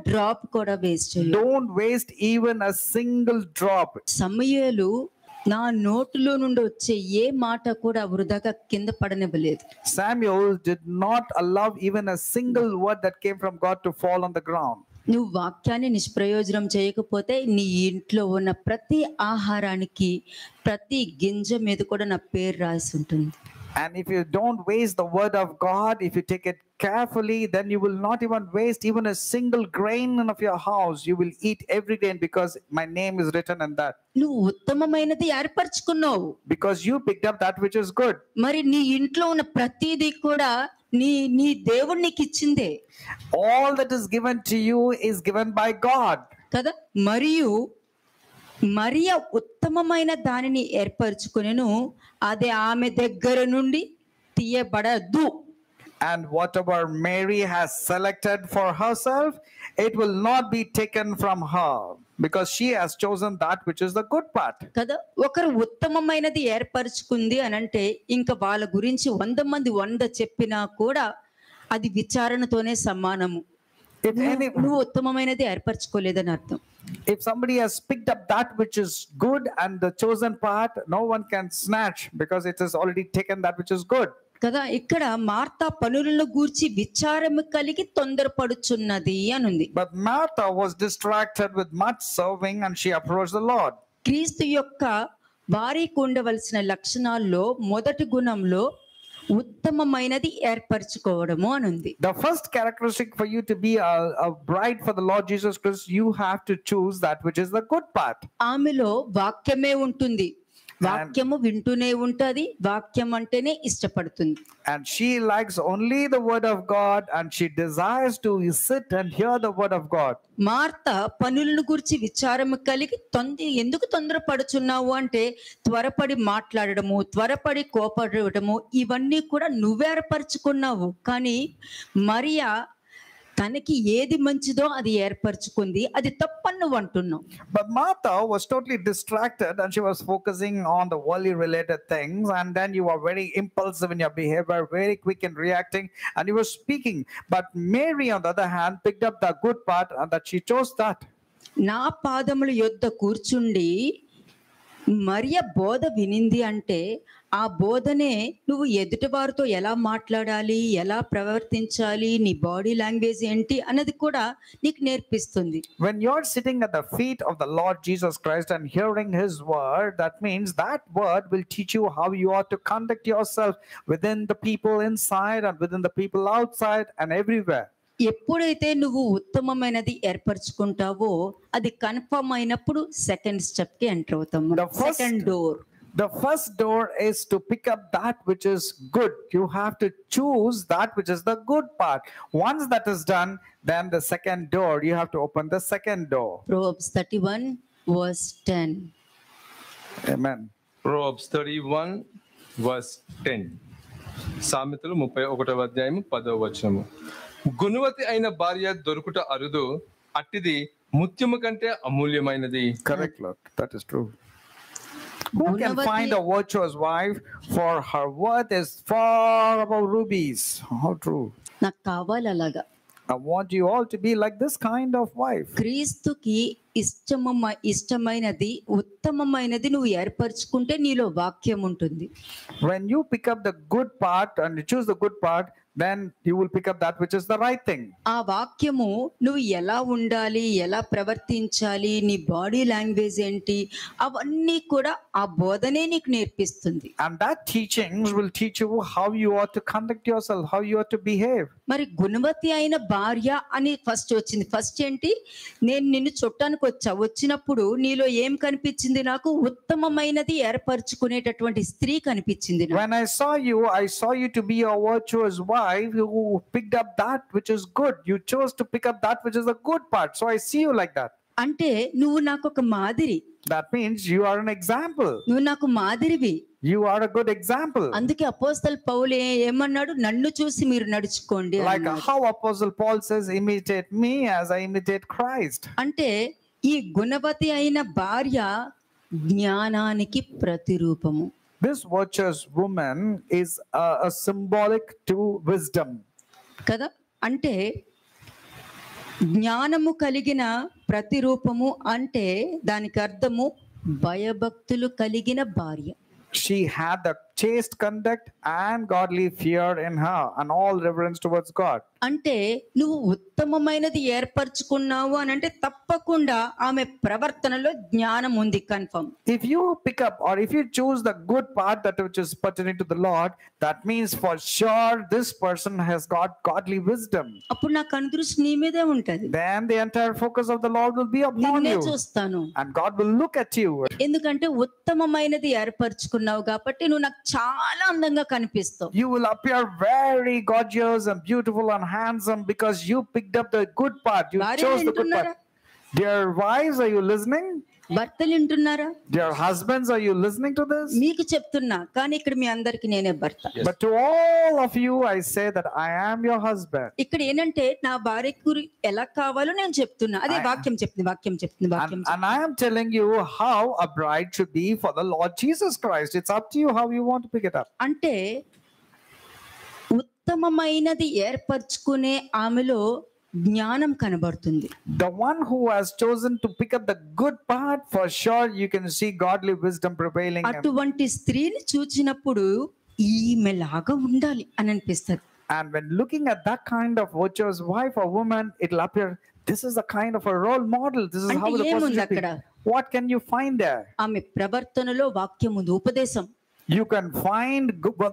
[SPEAKER 1] డ్రాప్ కూడా waste చేయొద్దు.
[SPEAKER 4] Don't waste even a single drop.
[SPEAKER 1] సమూయేలు నా నోటిలో నుండి వచ్చే ఏ మాట కూడా వృధాగా కింద పడనివ్వలేదు.
[SPEAKER 4] Samuel did not allow even a single word that came from God to fall on the ground.
[SPEAKER 1] నువ్వు వాక్యాన్ని నిష్ప్రయోజనం చేయకపోతే నీ ఇంట్లో ఉన్న ప్రతి ఆహారానికి ప్రతి గింజ మీద కూడా నా పేరు రాసి ఉంటుంది.
[SPEAKER 4] And if you don't waste the word of God, if you take it carefully, then you will not even waste even a single grain of your house. You will eat every day because my name is written in that.
[SPEAKER 1] నువ్వు ఉత్తమమైనది ఏర్పరచుకున్నావు,
[SPEAKER 4] because you picked up that which is good.
[SPEAKER 1] మరి నీ ఇంట్లో ఉన్న ప్రతిదీ కూడా నీ దేవుడు నీకు ఇచ్చిందే.
[SPEAKER 4] All that is given to you is given by God.
[SPEAKER 1] కదా, మరియు మరియ ఉత్తమమైన దానిని ఏర్పరచుకునేను, అది ఆమె దగ్గర నుండి తీయబడదు.
[SPEAKER 4] And whatever Mary has selected for herself, it will not be taken from her, because she has chosen that which is the good part.
[SPEAKER 1] కదా, ఒకరు ఉత్తమమైనది ఏర్పరచుకుంది అని అంటే ఇంకా వాళ్ళ గురించి 100 మంది 100 చెప్పినా కూడా అది విచారణతోనే సమానము. నువ్వు ఉత్తమమైనది ఏర్పరచుకోలేదని అర్థం.
[SPEAKER 4] If somebody has picked up that which is good and the chosen part, no one can snatch, because it has already taken that which is good.
[SPEAKER 1] కదా, ఇక్కడ మార్తా పనులను గూర్చి విచారము కలిగి తొందరపడుచున్నది అనుంది.
[SPEAKER 4] But Martha was distracted with much serving and she approached the Lord.
[SPEAKER 1] క్రీస్తు యొక్క భార్యకు ఉండవలసిన లక్షణాల్లో మొదటి గుణంలో ఉత్తమమైనది ఏర్పరచుకోవడము అని ఉంది.
[SPEAKER 4] The first characteristic for you to be a bride for the Lord Jesus Christ, you have to choose that which is the good part.
[SPEAKER 1] ఆమెలో వాక్యమే ఉంటుంది, వాక్యము వింటూనే ఉంటది, వాక్యం అంటేనే ఇష్టపడుతుంది.
[SPEAKER 4] And she likes only the word of God, and she desires to sit and hear the word of God.
[SPEAKER 1] Martha పనులను గురించి విచారము కలిగి ఎందుకు తొందరపడుచున్నావు అంటే త్వరపడి మాట్లాడడము, త్వరపడి కోపడము ఇవన్నీ కూడా నువ్వేర్పరచుకున్నావు. కానీ మరియా తనకి ఏది మంచిదో అది ఏర్పరచుకుంది, అది తప్పని నువ్వు అంటున్నావు.
[SPEAKER 4] But Martha was totally distracted and she was focusing on the worldly related things, and then you are very impulsive in your behavior, very quick in reacting, and you were speaking. But Mary on the other hand picked up the good part and that she chose that.
[SPEAKER 1] నా పాదముల యొద్ద కూర్చుండి మరియ బోధ వినింది అంటే ఆ బోధనే నువ్వు ఎదుటి వారితో ఎలా మాట్లాడాలి, ఎలా ప్రవర్తించాలి, నీ బాడీ లాంగ్వేజ్ ఏంటి అన్నది కూడా నీకు నేర్పిస్తుంది.
[SPEAKER 4] When you're sitting at the feet of the Lord Jesus Christ and hearing his word, that means that word will teach you how you ought to conduct yourself within the people inside and within the people outside and everywhere.
[SPEAKER 1] ఎప్పుడైతే నువ్వు ఉత్తమమైనది ఏర్పరచుకుంటావో అది confirm అయినప్పుడు second step కి enter అవుతాము. Second door.
[SPEAKER 4] The first door is to pick up that which is good. You have to choose that which is the good part. Once that is done, then the second door, you have to open the second door.
[SPEAKER 1] Proverbs 31 verse 10.
[SPEAKER 4] Amen.
[SPEAKER 3] Proverbs 31 verse 10. సామెతలు 31వ అధ్యాయం 10వ వచనము. గుణవతి అయిన భార్య దొరుకుట అరుదు, అట్టిది ముత్యము కంటే అమూల్యమైనది.
[SPEAKER 4] Correct, Lord. That is true. Who can find a virtuous wife? For her worth is far above rubies. How true.
[SPEAKER 1] నాకు కావాలి అలాగా.
[SPEAKER 4] I want you all to be like this kind of wife.
[SPEAKER 1] క్రీస్తుకి ఇష్టమైనది ఉత్తమమైనది నువ్వు ఏర్పరచుకుంటే నీలో వాక్యం ఉంటుంది.
[SPEAKER 4] When you pick up the good part and you choose the good part, then you will pick up that which is the right thing.
[SPEAKER 1] ఆ వాక్యము నువ్వు ఎలా ఉండాలి, ఎలా ప్రవర్తించాలి, నీ బాడీ లాంగ్వేజ్ ఏంటి అవన్నీ కూడా ఆ బోధనే నీకు నేర్పిస్తుంది.
[SPEAKER 4] And that teachings will teach you how you ought to conduct yourself, how you ought to behave.
[SPEAKER 1] మరి గుణవతి అయిన భార్య అని ఫస్ట్ వచ్చింది. ఫస్ట్ ఏంటి? నేను నిన్ను చుట్టానికి వచ్చినప్పుడు నీలో ఏం కనిపించింది? నాకు ఉత్తమమైనది ఏర్పరచుకునేటటువంటి స్త్రీ కనిపించింది.
[SPEAKER 4] When I saw you to be a virtuous wife who picked up that which is good. You chose to pick up that which is the good part. So I see you like that.
[SPEAKER 1] అంటే నువ్వు నాకు ఒక మాదిరి.
[SPEAKER 4] That means you are an example.
[SPEAKER 1] నువ్వు నాకు మాదిరివి.
[SPEAKER 4] You are a good example.
[SPEAKER 1] అందుకే అపోస్తలు పౌలు ఏమన్నాడు? నన్ను చూసి మీరు నడుచుకోండి.
[SPEAKER 4] Like how Apostle Paul says, imitate me as I imitate Christ.
[SPEAKER 1] అంటే ఈ గుణవతి అయిన భార్య జ్ఞానానికి ప్రతిరూపము.
[SPEAKER 4] This virtuous woman is a symbolic to wisdom.
[SPEAKER 1] కదా? అంటే జ్ఞానము కలిగిన ప్రతిరూపము అంటే దానికి అర్థము భయభక్తులు కలిగిన భార్య.
[SPEAKER 4] She had the chaste conduct and godly fear in her and all reverence towards God.
[SPEAKER 1] అంటే నువ్వు ఉత్తమమైనది ఏర్పరచుకున్నావు అని అంటే తప్పకుండా ఆమె ప్రవర్తనలో జ్ఞానం ఉంది, confirm.
[SPEAKER 4] If you pick up or if you choose the good part that which is pertaining to the Lord, that means for sure this person has got godly wisdom.
[SPEAKER 1] అప్పుడు నా కనుదృష్టి నీ మీదే ఉంటది.
[SPEAKER 4] Then the entire focus of the Lord will be upon
[SPEAKER 1] నిన్నే
[SPEAKER 4] you.
[SPEAKER 1] చూస్తాను.
[SPEAKER 4] And God will look at you.
[SPEAKER 1] ఎందుకంటే ఉత్తమమైనది ఏర్పరచుకున్నావు కాబట్టి నువ్వు నాకు చాలా అందంగా కనిపిస్తావు.
[SPEAKER 4] You will appear very gorgeous and beautiful and handsome because you picked up the good part. You chose the good part. Dear wives, are you listening?
[SPEAKER 1] భర్తలు వింటున్నారా?
[SPEAKER 4] Dear husbands, are you listening to this?
[SPEAKER 1] మీకు చెప్తున్నా, కానీ ఇక్కడ మీ అందరికి నేనే భర్త.
[SPEAKER 4] But to all of you I say that I am your husband.
[SPEAKER 1] ఇక్కడ ఏంటంటే నా భార్యకు ఎలా కావాలో నేను చెప్తున్నా. అదే వాక్యం చెప్తుంది.
[SPEAKER 4] And I am telling you how a bride should be for the Lord Jesus Christ. It's up to you how you want to pick it up.
[SPEAKER 1] అంటే ఉత్తమమైనది ఏర్పరచుకునే ఆమెలో జ్ఞానం కనబడుతుంది.
[SPEAKER 4] The one who has chosen to pick up the good part, for sure you can see godly wisdom prevailing.
[SPEAKER 1] అటువంటి స్త్రీని చూచినప్పుడు ఈమెలాగా ఉండాలి అని అనిపిస్తుంది.
[SPEAKER 4] And when looking at that kind of virtuous wife or woman, it'll appear this is a kind of a role model. This is how the person should be. What can you find there?
[SPEAKER 1] ఆమె ప్రవర్తనలో వాక్యం ఉంది, ఉపదేశం.
[SPEAKER 4] You can find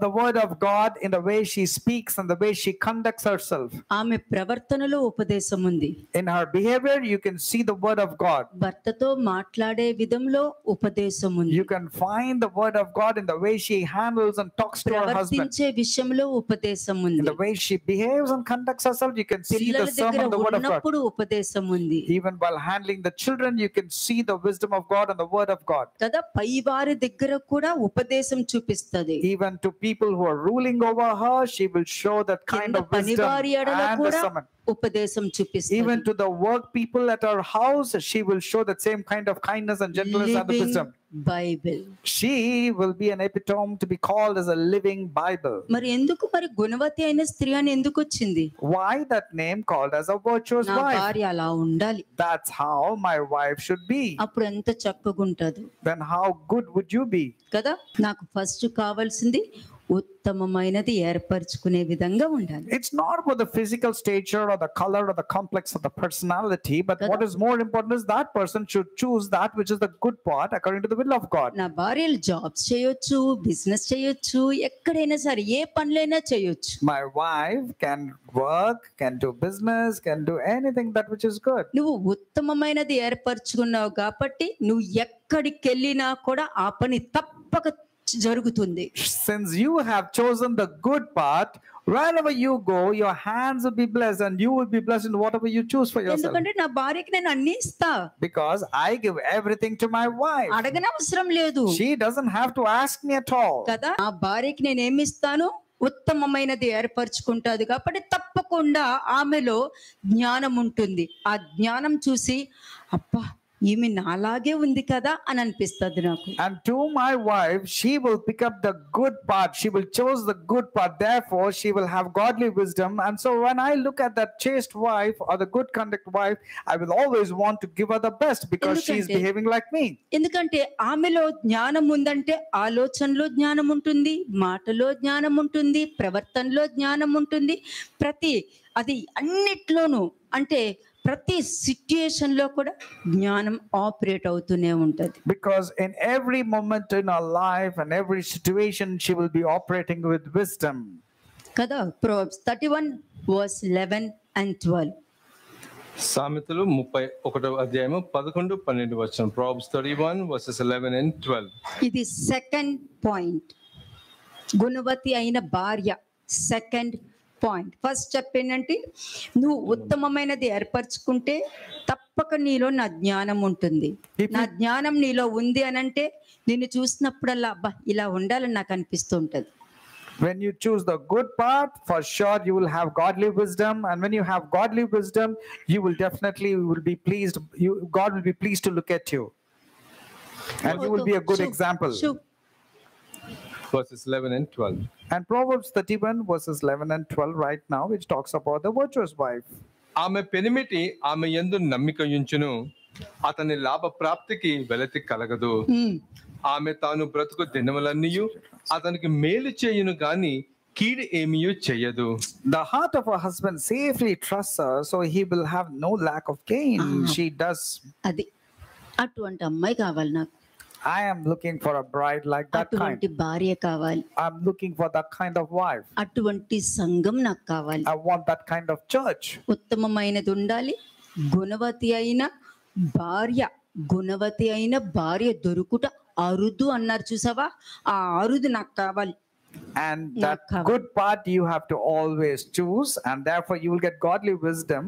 [SPEAKER 4] the word of God in the way she speaks and the way she conducts herself.
[SPEAKER 1] ఆమె ప్రవర్తనలో ఉపదేశం ఉంది.
[SPEAKER 4] In her behavior, you can see the word of God.
[SPEAKER 1] భర్తతో మాట్లాడే విధంలో ఉపదేశం ఉంది.
[SPEAKER 4] You can find the word of God in the way she handles and talks to her husband.
[SPEAKER 1] ప్రవర్తించే విషయంలో ఉపదేశం
[SPEAKER 4] In
[SPEAKER 1] ఉంది.
[SPEAKER 4] the way she behaves and conducts herself, you can see the
[SPEAKER 1] పిల్లల దగ్గర
[SPEAKER 4] sermon, the word of God.
[SPEAKER 1] ఉన్నప్పుడు ఉపదేశం ఉంది
[SPEAKER 4] Even while handling the children, you can see the wisdom of God and the word of God.
[SPEAKER 1] కదా. పై వారి దగ్గర కూడా ఉపదేశం చూపిస్తది.
[SPEAKER 4] Even to people who are ruling over her, she will show that kind
[SPEAKER 1] కింద
[SPEAKER 4] of wisdom
[SPEAKER 1] పనివారి ఎడల
[SPEAKER 4] and the
[SPEAKER 1] కూడా
[SPEAKER 4] sermon.
[SPEAKER 1] ఉపదేశం చూపిస్తది.
[SPEAKER 4] Even to the work people at her house, she will show that same kind of kindness and gentleness and the
[SPEAKER 1] living
[SPEAKER 4] wisdom.
[SPEAKER 1] Bible.
[SPEAKER 4] She will be an epitome to be called as a living Bible.
[SPEAKER 1] మరి ఎందుకు మరి గుణవతి అయిన స్త్రీ అని ఎందుకు వచ్చింది?
[SPEAKER 4] Why that name called as a virtuous
[SPEAKER 1] నా
[SPEAKER 4] wife?
[SPEAKER 1] భార్య అలా ఉండాలి,
[SPEAKER 4] That's how my wife should be.
[SPEAKER 1] అప్పుడు ఎంత చక్కగా ఉంటది
[SPEAKER 4] Then how good would you be?
[SPEAKER 1] కదా. నాకు ఫస్ట్ కావాల్సింది ఉత్తమమైనది ఏర్పరచుకునే విధంగా ఉండాలి.
[SPEAKER 4] It's not about the physical stature or the color or the complex of the personality, but what is more important is that person should choose that which is the good part according to the will of God.
[SPEAKER 1] నా భార్యలు jobs చేయొచ్చు, business చేయొచ్చు, ఎక్కడైనా సరే ఏ పనులైనా చేయొచ్చు.
[SPEAKER 4] My wife can work, can do business, can do anything that which is good.
[SPEAKER 1] నువ్వు ఉత్తమమైనది ఏర్పరచుకున్నావు కాబట్టి నువ్వు ఎక్కడికి వెళ్ళినా కూడా ఆ పని తప్పక జరుగుతుంది.
[SPEAKER 4] Since you have chosen the good part, wherever you go, your hands will be blessed and you will be blessed in whatever you choose for yourself.
[SPEAKER 1] ఎందుకంటే నా భార్యకి నేను అన్ని ఇస్తా,
[SPEAKER 4] Because I give everything to my wife.
[SPEAKER 1] అడగనవసరం లేదు
[SPEAKER 4] She doesn't have to ask me at all.
[SPEAKER 1] కదా. నా భార్యకి నేను ఏమి ఇస్తాను? ఉత్తమమైనది ఏర్పరచుకుంటాది కాబట్టి తప్పకుండా ఆమెలో జ్ఞానం ఉంటుంది. ఆ జ్ఞానం చూసి అబ్బా ఈమె నాలాగే ఉంది కదా అని అనిపిస్తుంది నాకు.
[SPEAKER 4] And to my wife, she will pick up the good part. She will choose the good part. Therefore, she will have godly wisdom. And so when I look at that chaste wife or the good conduct wife, I will always want to give her the best because she is behaving like me.
[SPEAKER 1] ఎందుకంటే ఆమెలో జ్ఞానం ఉందంటే ఆలోచనలో జ్ఞానం ఉంటుంది, మాటలో జ్ఞానం ఉంటుంది, ప్రవర్తనలో జ్ఞానం ఉంటుంది. అది అన్నిట్లోనూ అంటే ప్రతి సిట్యుయేషన్ లో కూడా జ్ఞానం ఆపరేట్ అవుతూనే ఉంటది.
[SPEAKER 4] Because in every moment in our life and every situation, she will be operating with wisdom.
[SPEAKER 1] కదా. Proverbs 31 verse 11 and 12.
[SPEAKER 3] సామెతలు 31వ అధ్యాయము 11, 12 వచనం. Proverbs 31 verses 11 and 12.
[SPEAKER 1] ఇది సెకండ్ పాయింట్. గుణవతి అయిన భార్య సెకండ్ పాయింట్. ఫస్ట్ చెప్పేంటంటే నువ్వు ఉత్తమమైనది ఏర్పరచుకుంటే తప్పక నీలో నా జ్ఞానం ఉంటుంది. నా జ్ఞానం నీలో ఉంది అని అంటే నిన్ను చూసినప్పుడల్లా అబ్బా ఇలా ఉండాలని నాకు అనిపిస్తూ ఉంటది.
[SPEAKER 4] When you choose the good part, for sure you will have godly wisdom, and when you have godly wisdom, you will definitely be pleased. God will be pleased to look at you, and you will be a good example.
[SPEAKER 3] Verses 11 and 12.
[SPEAKER 4] And Proverbs 31 verses 11 and 12 right now, which talks about the virtuous wife.
[SPEAKER 3] ఆమె పెనిమిటి ఆమె యందు నమ్మిక ఉంచును, అతని లాభ ప్రాప్తికి వెలతి కలగదు. ఆమె తాను బ్రతుకు దినములన్నీయు అతనికి మేలు చేయును గాని కీడు ఏమీయు చేయదు.
[SPEAKER 4] The heart of her husband safely trusts her, so he will have no lack of gain. She does.
[SPEAKER 1] అది అటువంటి అమ్మాయి కావాలి నాకు.
[SPEAKER 4] I am looking for a bride like that kind.
[SPEAKER 1] అటువంటి భార్య కావాలి.
[SPEAKER 4] I'm looking for that kind of wife.
[SPEAKER 1] అటువంటి సంఘం నాకు కావాలి.
[SPEAKER 4] I want that kind of church.
[SPEAKER 1] ఉత్తమమైనది ఉండాలి. గుణవతి అయిన భార్య దొరుకుట అరుదు అన్నారు చూసావా, ఆ అరుదు నాకు కావాలి.
[SPEAKER 4] And that good part you have to always choose, and therefore you will get godly wisdom.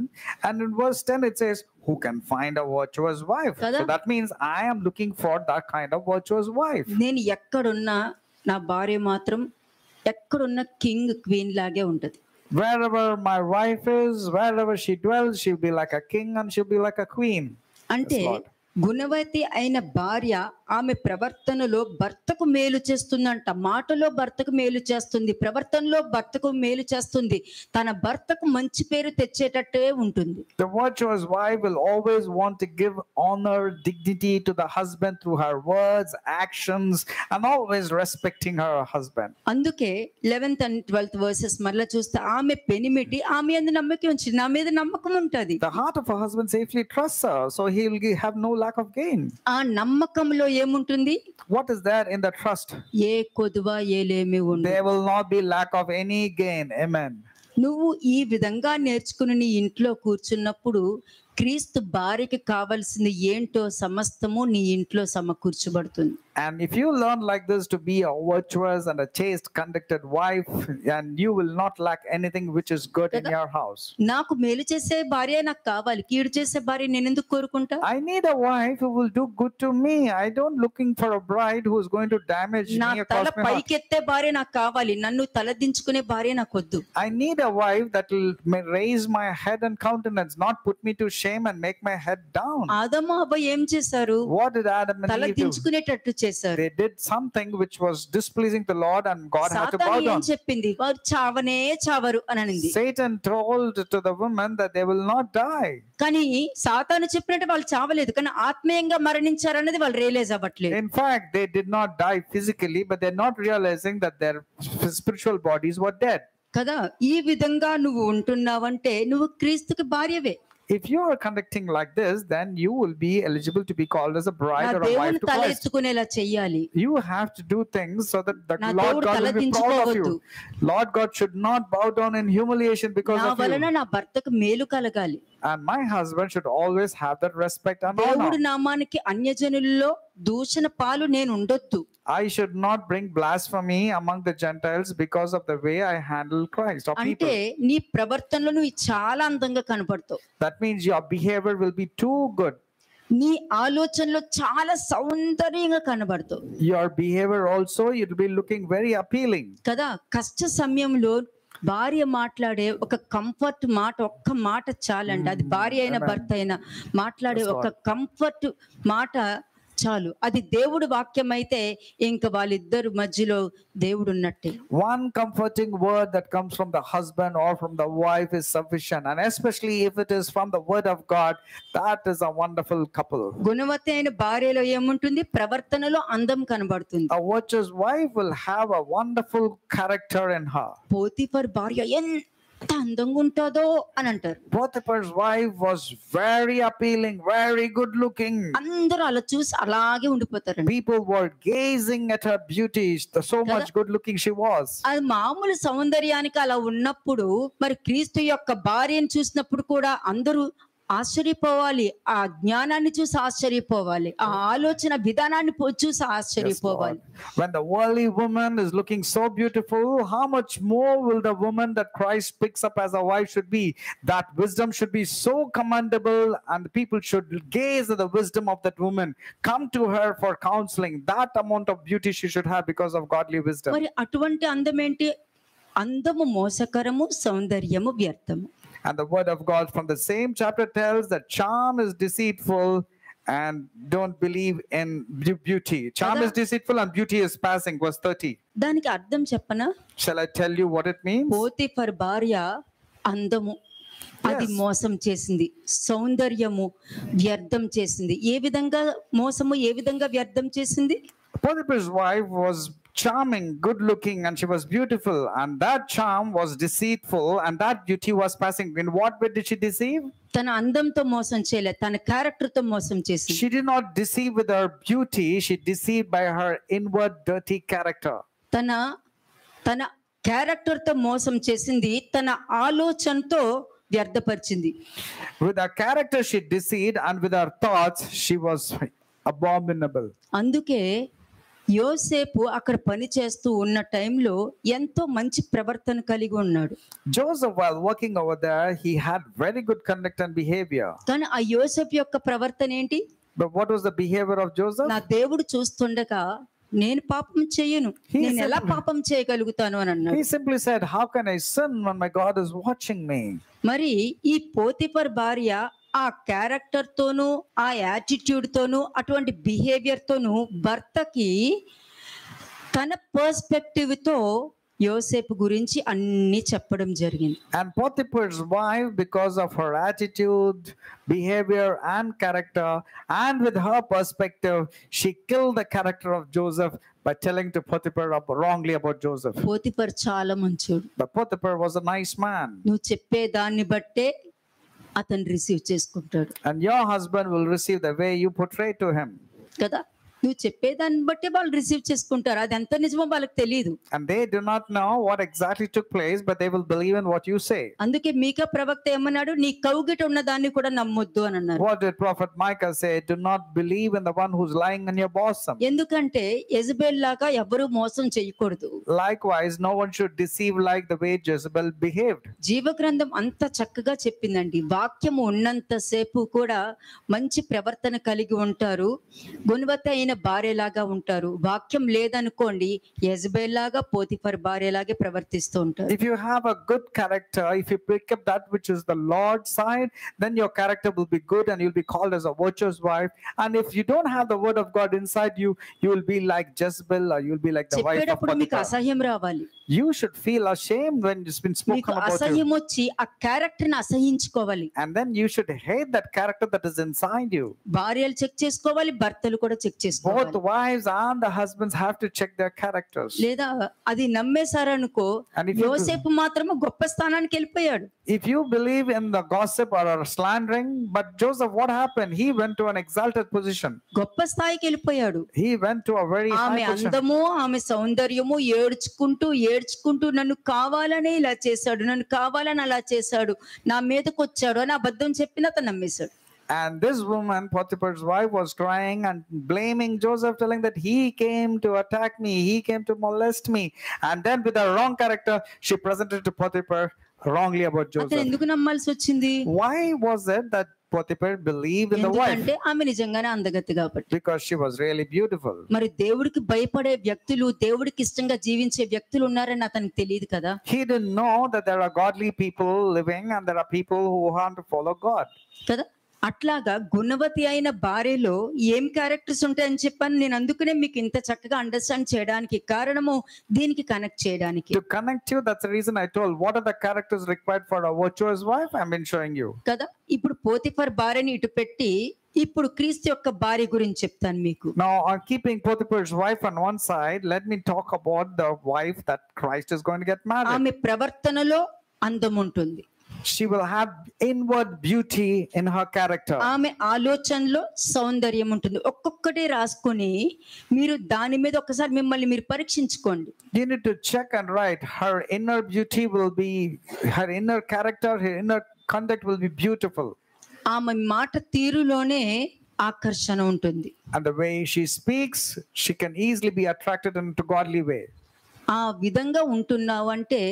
[SPEAKER 4] And in verse 10 it says, who can find a virtuous wife? So that means I am looking for that kind of virtuous wife.
[SPEAKER 1] నేను ఎక్కడున్నా నా భార్య మాత్రం ఎక్కడున్న king queen లాగే ఉంటది.
[SPEAKER 4] Wherever my wife is, wherever she dwells, she'll be like a king and she'll be like a queen.
[SPEAKER 1] అంటే గుణవతి అయిన భార్య ఆమె ప్రవర్తనలో భర్తకు మేలు చేస్తుందంట. మాటలో భర్తకు మేలు చేస్తుంది, ప్రవర్తనలో భర్తకు మేలు చేస్తుంది, తన భర్తకు మంచి పేరు తెచ్చేటట్టే ఉంటుంది.
[SPEAKER 4] The virtuous wife will always want to give honor, dignity to the husband through her words, actions, and always respecting her husband.
[SPEAKER 1] అందుకే 11th and 12th verses మరలా చూస్తే ఆమె పెనిమిటి ఆమె యందు నమ్మకం ఉంచి నా మీద నమ్మకం ఉంటది.
[SPEAKER 4] The heart of her husband safely trusts her, so he will have no lack of gain.
[SPEAKER 1] ఆ నమ్మకంలో ఏముంటుంది?
[SPEAKER 4] What is there in the trust?
[SPEAKER 1] ఏ కొదువ ఏలేమి ఉండదు.
[SPEAKER 4] There will not be lack of any gain. Amen.
[SPEAKER 1] నువ్వు ఈ విధంగా నేర్చుకుని నీ ఇంట్లో కూర్చున్నప్పుడు క్రీస్తు భార్యకి కావాల్సింది ఏంటో సమస్తము నీ ఇంట్లో సమకూర్చబడుతుంది.
[SPEAKER 4] And if you learn like this to be a virtuous and a chaste conducted wife, and you will not lack anything which is good in your house.
[SPEAKER 1] నాకు మేలు చేసే భార్య నాకు కావాలి, కీడు చేసే భార్య నేను ఎందుకు కోరుకుంటా?
[SPEAKER 4] I need a wife who will do good to me. I don't looking for a bride who is going to damage
[SPEAKER 1] నా
[SPEAKER 4] me or
[SPEAKER 1] తల
[SPEAKER 4] cause me harm.
[SPEAKER 1] పైకెత్తే భార్య నాకు కావాలి, నన్ను తలదించుకునే భార్య నాకు వద్దు.
[SPEAKER 4] I need a wife that will raise my head and countenance, not put me to shame and make my head down.
[SPEAKER 1] ఆదము హవ్వ ఏం చేశారు?
[SPEAKER 4] What did Adam and Eve do?
[SPEAKER 1] తలదించుకునేటట్టు చేశారు.
[SPEAKER 4] They did something which was displeasing to the Lord, and God had to bow
[SPEAKER 1] సాతాను ఏం
[SPEAKER 4] down.
[SPEAKER 1] చెప్పింది? వారు చావనే చావరు అని అనింది.
[SPEAKER 4] Satan told to the woman that they will not die.
[SPEAKER 1] కానీ సాతాను చెప్పినట్టు వాళ్ళు చావలేదు, కానీ ఆత్మీయంగా మరణించారన్నది వాళ్ళు రియలైజ్ అవ్వట్లేదు.
[SPEAKER 4] In fact, they did not die physically, but they're not realizing that their spiritual bodies were dead.
[SPEAKER 1] కదా, ఈ విధంగా నువ్వు ఉంటున్నావంటే నువ్వు క్రీస్తుకి భార్యవే.
[SPEAKER 4] If you are conducting like this, then you will be eligible to be called as a
[SPEAKER 1] నా
[SPEAKER 4] bride or a wife
[SPEAKER 1] దేవుని
[SPEAKER 4] to
[SPEAKER 1] తల
[SPEAKER 4] Christ.
[SPEAKER 1] ఎత్తుకునేలా చెయ్యాలి.
[SPEAKER 4] You have to do things so that the
[SPEAKER 1] నా
[SPEAKER 4] Lord
[SPEAKER 1] దేవుడు
[SPEAKER 4] God will be proud of
[SPEAKER 1] తలదించుకోవద్దు.
[SPEAKER 4] you. Lord God should not bow down in humiliation because
[SPEAKER 1] నా
[SPEAKER 4] of
[SPEAKER 1] వలన
[SPEAKER 4] you.
[SPEAKER 1] నా భర్తకు మేలు కలగాలి.
[SPEAKER 4] And my husband should always have that respect and
[SPEAKER 1] దేవుడు
[SPEAKER 4] honor.
[SPEAKER 1] నామానికి అన్యజనుల్లో దూషణ పాలు నేను ఉండొద్దు.
[SPEAKER 4] I should not bring blasphemy among the Gentiles because of the way I handle Christ or
[SPEAKER 1] అంటే
[SPEAKER 4] people.
[SPEAKER 1] నీ ప్రవర్తనలో నువ్వు చాలా అందంగా కనపడతావు.
[SPEAKER 4] That means your behavior will be too good.
[SPEAKER 1] నీ ఆలోచనలో చాలా సౌందర్యంగా కనబడతావు
[SPEAKER 4] Your behavior also, you'll be looking very appealing.
[SPEAKER 1] కదా. కష్ట సమయంలో భార్య మాట్లాడే ఒక కంఫర్ట్ మాట, ఒక్క మాట చాలండి. అది భార్య అయినా భర్త అయినా మాట్లాడే ఒక కంఫర్ట్ మాట చాలు. అది దేవుడు వాక్యం అయితే ఇంకా వాళ్ళిద్దరు మధ్యలో దేవుడు ఉన్నట్టే.
[SPEAKER 4] One comforting word that comes from the husband or from the wife is sufficient, and especially if it is from the word of God, that is a wonderful couple.
[SPEAKER 1] గుణవతి అయిన భార్యలో ఏముంటుంది? ప్రవర్తనలో అందం కనబడుతుంది.
[SPEAKER 4] A virtuous wife will have a wonderful character in her.
[SPEAKER 1] Potiphar భార్య ఎంత అందంగా ఉంటుందో అని అంటారు.
[SPEAKER 4] Potiphar's wife was very appealing, very good looking.
[SPEAKER 1] అందరూ అలా చూసి అలాగే ఉండిపోతారండి.
[SPEAKER 4] People were gazing at her beauty, so much good looking she was.
[SPEAKER 1] అది మామూలు సౌందర్యానికి అలా ఉన్నప్పుడు మరి క్రీస్తు యొక్క భార్యను చూసినప్పుడు కూడా అందరూ ఆశ్చర్యపోవాలి. ఆ జ్ఞానాన్ని చూసి ఆశ్చర్యపోవాలి. ఆ ఆలోచన విధానాన్ని చూసి ఆశ్చర్యపోవాలి.
[SPEAKER 4] When the worldly woman is looking so beautiful, how much more will the woman that Christ picks up as a wife should be? That wisdom should be so commendable, and people should gaze at the wisdom of that woman, come to her for counseling. That amount of beauty she should have because of godly wisdom.
[SPEAKER 1] మరి అటువంటి అందం ఏంటి? అందము మోసకరము, సౌందర్యము వ్యర్థము.
[SPEAKER 4] And the word of God from the same chapter tells that charm is deceitful, and don't believe in beauty. Charm is deceitful and beauty is passing. Verse 30.
[SPEAKER 1] దానికి అర్థం చెప్పనా?
[SPEAKER 4] Shall I tell you what it means?
[SPEAKER 1] Potiphar భార్య అందము అది మోసం చేసింది, సౌందర్యము వ్యర్థం చేసింది. ఏ విధంగా మోసము, ఏ విధంగా వ్యర్థం చేసింది?
[SPEAKER 4] Potiphar's wife was charming, good looking, and she was beautiful, and that charm was deceitful, and that beauty was passing. In what way did she deceive?
[SPEAKER 1] తన అందంతో మోసం చేయలేదు, తన క్యారెక్టర్ తో మోసం చేసింది.
[SPEAKER 4] She did not deceive with her beauty, she deceived by her inward dirty character.
[SPEAKER 1] తన character తో మోసం చేసింది, తన ఆలోచనతో వ్యర్థపరిచింది.
[SPEAKER 4] With her character she deceived, and with her thoughts she was abominable.
[SPEAKER 1] అందుకే యోసేపు అక్కడ పని చేస్తూ ఉన్న టైంలో ఎంతో మంచి ప్రవర్తన కలిగి ఉన్నాడు.
[SPEAKER 4] Joseph, while working over there, he had very good conduct and behavior.
[SPEAKER 1] కానీ ఆ యోసేపు యొక్క ప్రవర్తన ఏంటి?
[SPEAKER 4] But what was the behavior of Joseph?
[SPEAKER 1] నా దేవుడు చూస్తుండగా నేను పాపం చేయను, నేను ఎలా పాపం చేయగలుగుతాను అని అన్నాడు.
[SPEAKER 4] He simply said, how can I sin when my God is watching me?
[SPEAKER 1] మరి ఈ పోతిఫర్ భార్య ఆ క్యారెక్టర్ తోను, ఆ యాటిట్యూడ్ తోను, అటువంటి బిహేవియర్ తోను భర్తకి తన పర్స్పెక్టివ్ తో యోసేపు గురించి అన్ని చెప్పడం జరిగింది.
[SPEAKER 4] And Potiphar's wife, because of her attitude, behavior, and character, and with her perspective, she killed the character of Joseph by telling to Potiphar wrongly about Joseph.
[SPEAKER 1] Potiphar చాలా మంచోడు.
[SPEAKER 4] But Potiphar was a nice man.
[SPEAKER 1] నువ్వు చెప్పే దాన్ని బట్టే అతను receive చేసుకుంటాడు
[SPEAKER 4] and your husband will receive the way you portray to him.
[SPEAKER 1] కదా. నువ్వు చెప్పేదాన్ని బట్టి వాళ్ళు రిసీవ్ చేసుకుంటారు. అది ఎంత నిజమో వాళ్ళకి తెలియదు.
[SPEAKER 4] And they do not know what exactly took place, but they will believe in what you say.
[SPEAKER 1] అందుకే మీకా ప్రవక్త ఏమన్నాడు, నీ కౌగిట ఉన్న దాన్ని కూడా నమ్మొద్దు అని అన్నారు.
[SPEAKER 4] What did prophet Micah say? Do not believe in the one who's lying in your bosom.
[SPEAKER 1] ఎందుకంటే యెజబెల్ లాగా ఎవరు మోసం చేయకూడదు.
[SPEAKER 4] Likewise, no one should deceive like the way Jezebel behaved.
[SPEAKER 1] జీవగ్రంథం అంత చక్కగా చెప్పిందండి. వాక్యము ఉన్నంత సేపు కూడా మంచి ప్రవర్తన కలిగి ఉంటారు, గుణవత్త అయిన భార్యలాగా ఉంటారు. వాక్యం లేదనుకోండి, యెజబెల్ లాగా పోతిఫర్ భార్యలాగే ప్రవర్తిస్తూ ఉంటారు.
[SPEAKER 4] If you have a good character, if you pick up that which is the Lord's side, then your character will be good and you'll be called as a virtuous wife. And if you don't have the word of God inside you, you will be like Jezebel, or you'll be like the wife of
[SPEAKER 1] చెప్పేటప్పుడు మీకు
[SPEAKER 4] Potiphar.
[SPEAKER 1] అసహ్యం రావాలి.
[SPEAKER 4] You should feel ashamed when it's been spoken
[SPEAKER 1] మీకు
[SPEAKER 4] about you.
[SPEAKER 1] అసహ్యం వచ్చి ఆ character ని అసహించుకోవాలి.
[SPEAKER 4] And then you should hate that character that is inside you.
[SPEAKER 1] భార్యలు చెక్ చేసుకోవాలి, భర్తలు కూడా చెక్ చేసుకోవాలి.
[SPEAKER 4] Both the wives and the husbands have to check their characters.
[SPEAKER 1] లేదా అది నమ్మేశారనుకో,
[SPEAKER 4] And if you
[SPEAKER 1] యోసేపు మాత్రమే గొప్ప స్థానానికి వెళ్ళిపోయాడు.
[SPEAKER 4] If you believe in the gossip or slandering, but Joseph, what happened? He went to an exalted position.
[SPEAKER 1] గొప్ప స్థాయికి వెళ్ళిపోయాడు.
[SPEAKER 4] He went to a very
[SPEAKER 1] ఆమె
[SPEAKER 4] high position.
[SPEAKER 1] అందము, ఆమె సౌందర్యము ఏడ్చుకుంటూ నన్ను కావాలనే ఇలా చేశాడు, నన్ను కావాలని అలా చేశాడు, నా మీదకి వచ్చాడు అని అబద్ధం చెప్పిన అతను నమ్మేశాడు.
[SPEAKER 4] And this woman, Potiphar's wife, was crying and blaming Joseph, telling that he came to attack me, he came to molest me. And then with a wrong character, she presented to Potiphar wrongly about
[SPEAKER 1] అతను
[SPEAKER 4] Joseph.
[SPEAKER 1] ఎందుకు నమ్మాల్సి వచ్చింది?
[SPEAKER 4] Why was it that Potiphar believed in the wife?
[SPEAKER 1] ఎందుకంటే ఆమె నిజంగానే అందగత్తి కాబట్టి.
[SPEAKER 4] Because she was really beautiful.
[SPEAKER 1] మరి దేవుడికి భయపడే వ్యక్తులు, దేవుడికి ఇష్టంగా జీవించే వ్యక్తులు ఉన్నారని అతనికి తెలియదు కదా.
[SPEAKER 4] He didn't know that there are godly people living and there are people who want to follow God.
[SPEAKER 1] కదా. అట్లాగా గుణవతి అయిన భార్యలో ఏం క్యారెక్టర్స్ ఉంటాయని చెప్పాను నేను. అందుకనే మీకు ఇంత చక్కగా అండర్స్టాండ్ చేయడానికి కారణము, దీనికి కనెక్ట్ చేయడానికి.
[SPEAKER 4] To connect you, that's the reason I told what are the characters required for a virtuous wife. I've been showing you.
[SPEAKER 1] కదా. ఇప్పుడు పోతిఫర్ భార్యని ఇటు పెట్టి ఇప్పుడు క్రీస్తు యొక్క భార్య గురించి చెప్తాను మీకు.
[SPEAKER 4] Now, on keeping Potiphar's wife on one side, let me talk about the wife that Christ is going to get married.
[SPEAKER 1] ఆమె ప్రవర్తనలో అందం ఉంటుంది.
[SPEAKER 4] She will have inward beauty in her character.
[SPEAKER 1] ఆమె ఆలోచనలో సౌందర్యం ఉంటుంది. ఒక్కొక్కటి రాసుకొని మీరు దాని మీద ఒకసారి మిమ్మల్ని మీరు పరీక్షించుకోండి.
[SPEAKER 4] You need to check and write. Her inner beauty will be, her inner character, her inner conduct will be beautiful.
[SPEAKER 1] ఆమె మాట తీరులోనే ఆకర్షణ ఉంటుంది.
[SPEAKER 4] And the way she speaks, she can easily be attracted into godly way.
[SPEAKER 1] ఆ విధంగా ఉంటున్నావు అంటే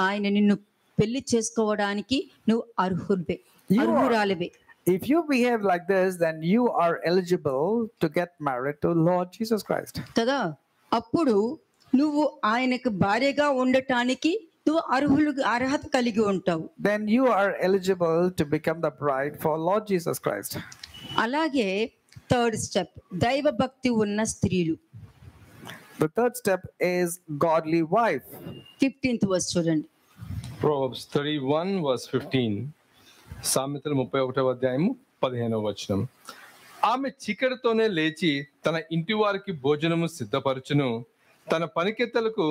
[SPEAKER 1] ఆయన నిన్ను పెళ్లి చేసుకోవడానికి నువ్వు అర్హురాలివే.
[SPEAKER 4] If you behave like this, then you are eligible to get married to Lord Jesus Christ.
[SPEAKER 1] కదా. అప్పుడు నువ్వు ఆయనకు భార్యగా ఉండటానికి నువ్వు అర్హత కలిగి ఉంటావు.
[SPEAKER 4] Then you are eligible to become the bride for Lord Jesus Christ.
[SPEAKER 1] అలాగే థర్డ్ స్టెప్, దైవ భక్తి ఉన్న స్త్రీలు.
[SPEAKER 4] The third step is godly wife.
[SPEAKER 1] 15th verse చూడండి.
[SPEAKER 3] Proverbs 31 verse 15. సామెతలు 31వ అధ్యాయము 15వ వచనం. ఆమె చీకటితోనే లేచి తన ఇంటి వారికి భోజనము సిద్ధపరచును, తన పనికెత్తలకు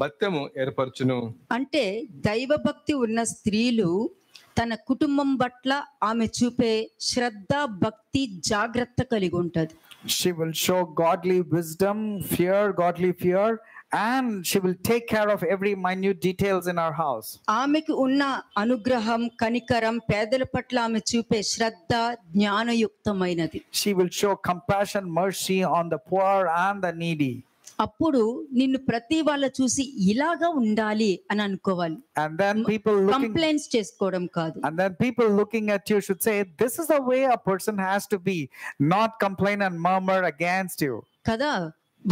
[SPEAKER 3] భత్యము ఏర్పరచును.
[SPEAKER 1] అంటే దైవ భక్తి ఉన్న స్త్రీలు తన కుటుంబం పట్ల ఆమె చూపే శ్రద్ధ, భక్తి, జాగ్రత్త కలిగి ఉంటది.
[SPEAKER 4] She will show godly wisdom, godly fear, and she will take care of every minute details in our house.
[SPEAKER 1] ఆమెకు ఉన్న అనుగ్రహం, కనికరం, పేదల పట్ల ఆమె చూపే శ్రద్ధ జ్ఞానయుక్తమైనది.
[SPEAKER 4] She will show compassion, mercy on the poor and the needy.
[SPEAKER 1] అప్పుడు నిన్ను ప్రతి వాళ్ళ చూసి ఇలాగా ఉండాలి అని అనుకోవాలి.
[SPEAKER 4] And then people looking,
[SPEAKER 1] complaints చేసుకోవడం కాదు.
[SPEAKER 4] and then people looking at you should say, this is the way a person has to be, not complain and murmur against you.
[SPEAKER 1] కదా.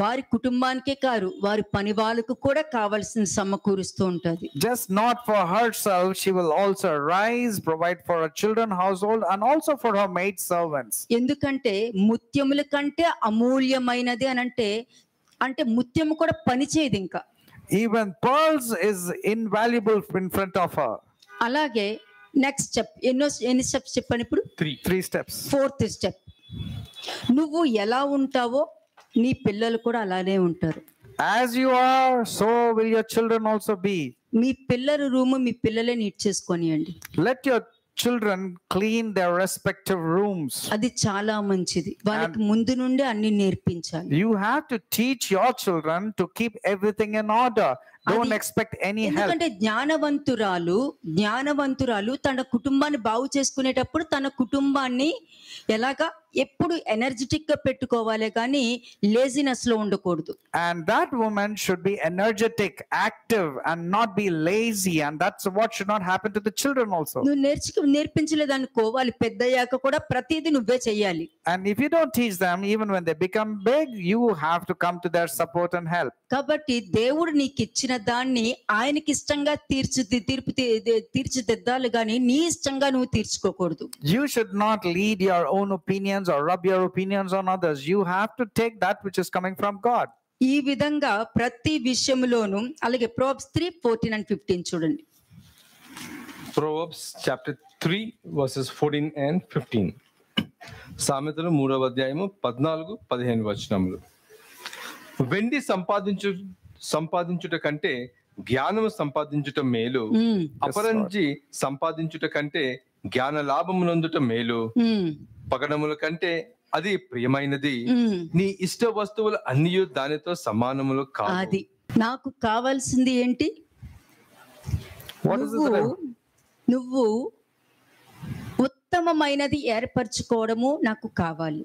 [SPEAKER 1] వారి కుటుంబానికే కాదు, వారి పని వాళ్ళకు కూడా కావాల్సిన సమకూరుస్తూ ఉంటది.
[SPEAKER 4] Just not for herself, she will also rise, provide for her children, household, and also for her maid servants.
[SPEAKER 1] ఎందుకంటే ముత్యముల కంటే అమూల్యమైనది అని అంటే ముత్యము కూడా పని చేయదు ఇంకా.
[SPEAKER 4] Even pearls is invaluable in front of her.
[SPEAKER 1] అలాగే నెక్స్ట్ స్టెప్, ఎన్ని స్టెప్స్ చెప్పాను ఇప్పుడు?
[SPEAKER 4] 3 steps.
[SPEAKER 1] 4th స్టెప్, నువ్వు ఎలా ఉంటావో నీ పిల్లలు కూడా అలానే ఉంటారు.
[SPEAKER 4] As you are, so will your children also be.
[SPEAKER 1] మీ పిల్లల రూమ్ మీ పిల్లలే neat చేసుకొనియండి.
[SPEAKER 4] Let your children clean their respective rooms.
[SPEAKER 1] అది చాలా మంచిది. వాళ్ళకి ముందు నుండి అన్ని నేర్పించాలి.
[SPEAKER 4] You have to teach your children to keep everything in order. Don't expect any help.
[SPEAKER 1] ఎందుకంటే జ్ఞానవంతురాలు తన కుటుంబాన్ని బాగు చేసుకునేటప్పుడు తన కుటుంబాన్ని ఎలాగా ఎప్పుడు ఎనర్జెటిక్ గా పెట్టుకోవాలి కానీ లేజినెస్ లో ఉండకూడదు.
[SPEAKER 4] And that woman should be energetic, active, and not be lazy, and that's what should not happen to the children also.
[SPEAKER 1] నువ్వు నేర్పించలేదనుకో వాళ్ళు పెద్దయ్యాక కూడా ప్రతిదీ నువ్వే చెయ్యాలి.
[SPEAKER 4] And if you don't teach them, even when they become big, you have to come to their support and help.
[SPEAKER 1] కాబట్టి దేవుడు నీకు ఇచ్చిన దాన్ని ఆయనకి ఇష్టంగా తీర్చిదిద్దాలి కానీ నీ ఇష్టంగా నువ్వు తీర్చుకోకూడదు.
[SPEAKER 4] You should not lead your own opinions or rub your opinions on others. You have to take that which is coming from God.
[SPEAKER 1] ఈ విధంగా ప్రతి విషయంలోనూ అలాగే Proverbs 3:14 and 15 చూడండి.
[SPEAKER 3] Proverbs chapter 3 verses 14 and 15. సామెతలు 3వ అధ్యాయము 14-15 వచనములు. వెండి సంపాదించుట కంటే జ్ఞానము సంపాదించుట మేలు, అపరంజి సంపాదించుట కంటే జ్ఞాన లాభమునందుట మేలు, పగడముల కంటే అది ప్రియమైనది, నీ ఇష్ట వస్తువులు అన్ని దానితో సమానములు కాదు.
[SPEAKER 1] అది నాకు కావాల్సింది ఏంటి? నువ్వు ఉత్తమమైనది ఏర్పరచుకోవడము నాకు కావాలి.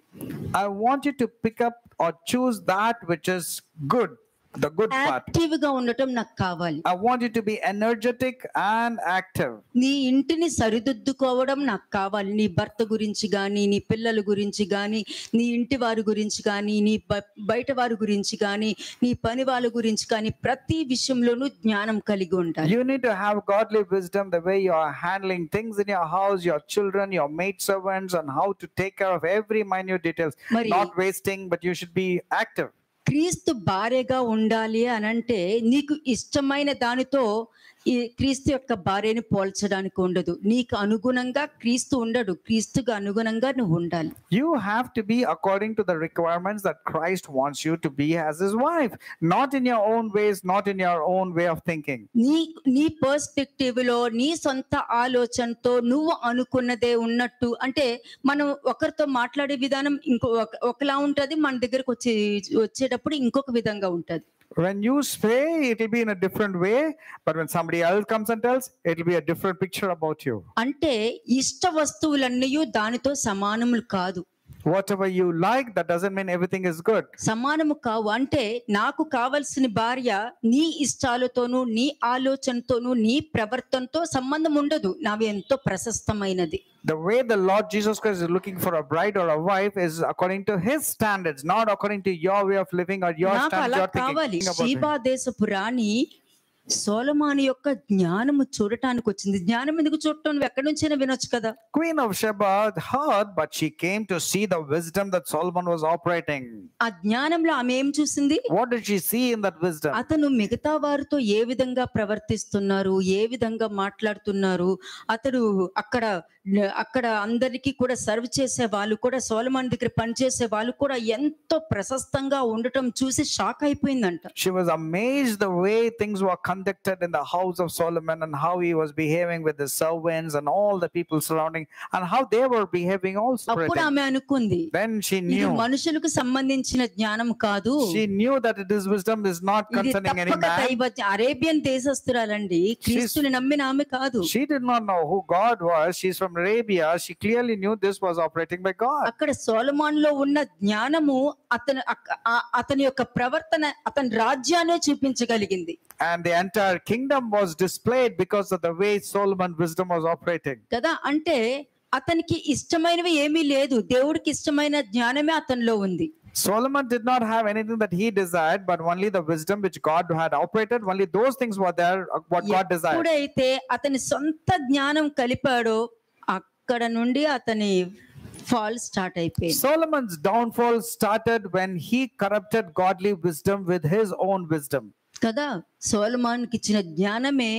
[SPEAKER 4] I want you to pick up or choose that which is good, the good part.
[SPEAKER 1] Active గా ఉండటం నాకు కావాలి.
[SPEAKER 4] I want you to be energetic and active.
[SPEAKER 1] నీ ఇంటిని సరిదిద్దుకోవడం నాకు కావాలి. నీ భర్త గురించి గాని, నీ పిల్లల గురించి గాని, నీ ఇంటి వారి గురించి గాని, నీ బయట వారి గురించి గాని, నీ పని వాళ్ళ గురించి గాని ప్రతి విషయంలోనూ జ్ఞానం కలిగి ఉండాలి.
[SPEAKER 4] You need to have godly wisdom the way you are handling things in your house, your children, your maid servants, and how to take care of every minute details. Not wasting, but you should be active.
[SPEAKER 1] క్రీస్తు భార్యగా ఉండాలి అనంటే నీకు ఇష్టమైన దానితో ఈ క్రీస్తు యొక్క భార్యని పోల్చడానికి ఉండదు. నీకు అనుగుణంగా క్రీస్తు ఉండడు, క్రీస్తుకు అనుగుణంగా నువ్వు ఉండాలి.
[SPEAKER 4] You have to be according to the requirements that Christ wants you to be as his wife, not in your own ways, not in your own way of thinking.
[SPEAKER 1] నీ పర్స్పెక్టివ్ లో నీ సొంత ఆలోచనతో నువ్వు అనుకున్నదే ఉన్నట్టు. అంటే మనం ఒకరితో మాట్లాడే విధానం ఒకలా ఉంటది, మన దగ్గరకు వచ్చేటప్పుడు ఇంకొక విధంగా ఉంటది.
[SPEAKER 4] When you say, it will be in a different way, but when somebody else comes and tells, it will be a different picture about you.
[SPEAKER 1] అంటే ఇష్ట వస్తువులన్నీ దానితో సమానములు కాదు.
[SPEAKER 4] Whatever you like, that doesn't mean everything is good.
[SPEAKER 1] సమానము కావు. అంటే నాకు కావలసిన భార్య నీ ఇష్టాలతోనూ నీ ఆలోచనతోనూ నీ ప్రవర్తనతో సంబంధం ఉండదు. నావి ఎంతో ప్రశస్తమైనది.
[SPEAKER 4] The way the Lord Jesus Christ is looking for a bride or a wife is according to his standards, not according to your way of living or your standards you're thinking about.
[SPEAKER 1] Sheba దేశపు రాణి సొలొమోను యొక్క జ్ఞానము చూడటానికి వచ్చింది. జ్ఞానం ఎందుకు చూడటం? నువ్వు ఎక్కడి నుంచైనా వినొచ్చు కదా.
[SPEAKER 4] Queen of Sheba heard, but she came to see the wisdom that Solomon was operating.
[SPEAKER 1] ఆ జ్ఞానంలో ఆమె ఏం చూసింది?
[SPEAKER 4] What did she see in that wisdom?
[SPEAKER 1] అతను మిగతా వారితో ఏ విధంగా ప్రవర్తిస్తున్నారు, ఏ విధంగా మాట్లాడుతున్నారు, అతడు అక్కడ అందరికీ కూడా సర్వ్ చేసే వాళ్ళు కూడా, సొలొమోను దగ్గర పనిచేసే వాళ్ళు కూడా ఎంతో ప్రశస్తంగా ఉండటం చూసి షాక్ అయిపోయిందంట.
[SPEAKER 4] She was amazed the way things were conducted in the house of Solomon, and how he was behaving with the servants and all the people surrounding, and how they were behaving also.
[SPEAKER 1] అప్పుడు ఆమె అనుకుంది,
[SPEAKER 4] then she knew,
[SPEAKER 1] మనుషులకు సంబంధించిన జ్ఞానం కాదు.
[SPEAKER 4] she knew that this wisdom is not concerning any man.
[SPEAKER 1] Arabian దేశస్తురాలండి, క్రీస్తుని నమ్మిన ఆమె కాదు.
[SPEAKER 4] She did not know who God was. She's from Arabia. She clearly knew this was operating by God.
[SPEAKER 1] అక్కడ సొలొమోనులో ఉన్న జ్ఞానము అతని యొక్క ప్రవర్తన అతని రాజ్యాన్ని చూపించగలిగింది.
[SPEAKER 4] And the entire kingdom was displayed because of the way Solomon's wisdom was operating.
[SPEAKER 1] కదా, అంటే అతనికి ఇష్టమైనవి ఏమీ లేదు, దేవుడికి ఇష్టమైన జ్ఞానమే అతనిలో ఉంది.
[SPEAKER 4] Solomon did not have anything that he desired, but only the wisdom which God had operated. Only those things were there, what God desired.
[SPEAKER 1] ఎప్పుడైతే అతని సొంత జ్ఞానం కలిపాడో అక్కడ నుండి అతని ఫాల్ స్టార్ట్ అయిపోయింది.
[SPEAKER 4] Solomon's downfall started when he corrupted godly wisdom with his own wisdom.
[SPEAKER 1] కదా, సొలొమోనుకి ఇచ్చిన జ్ఞానమే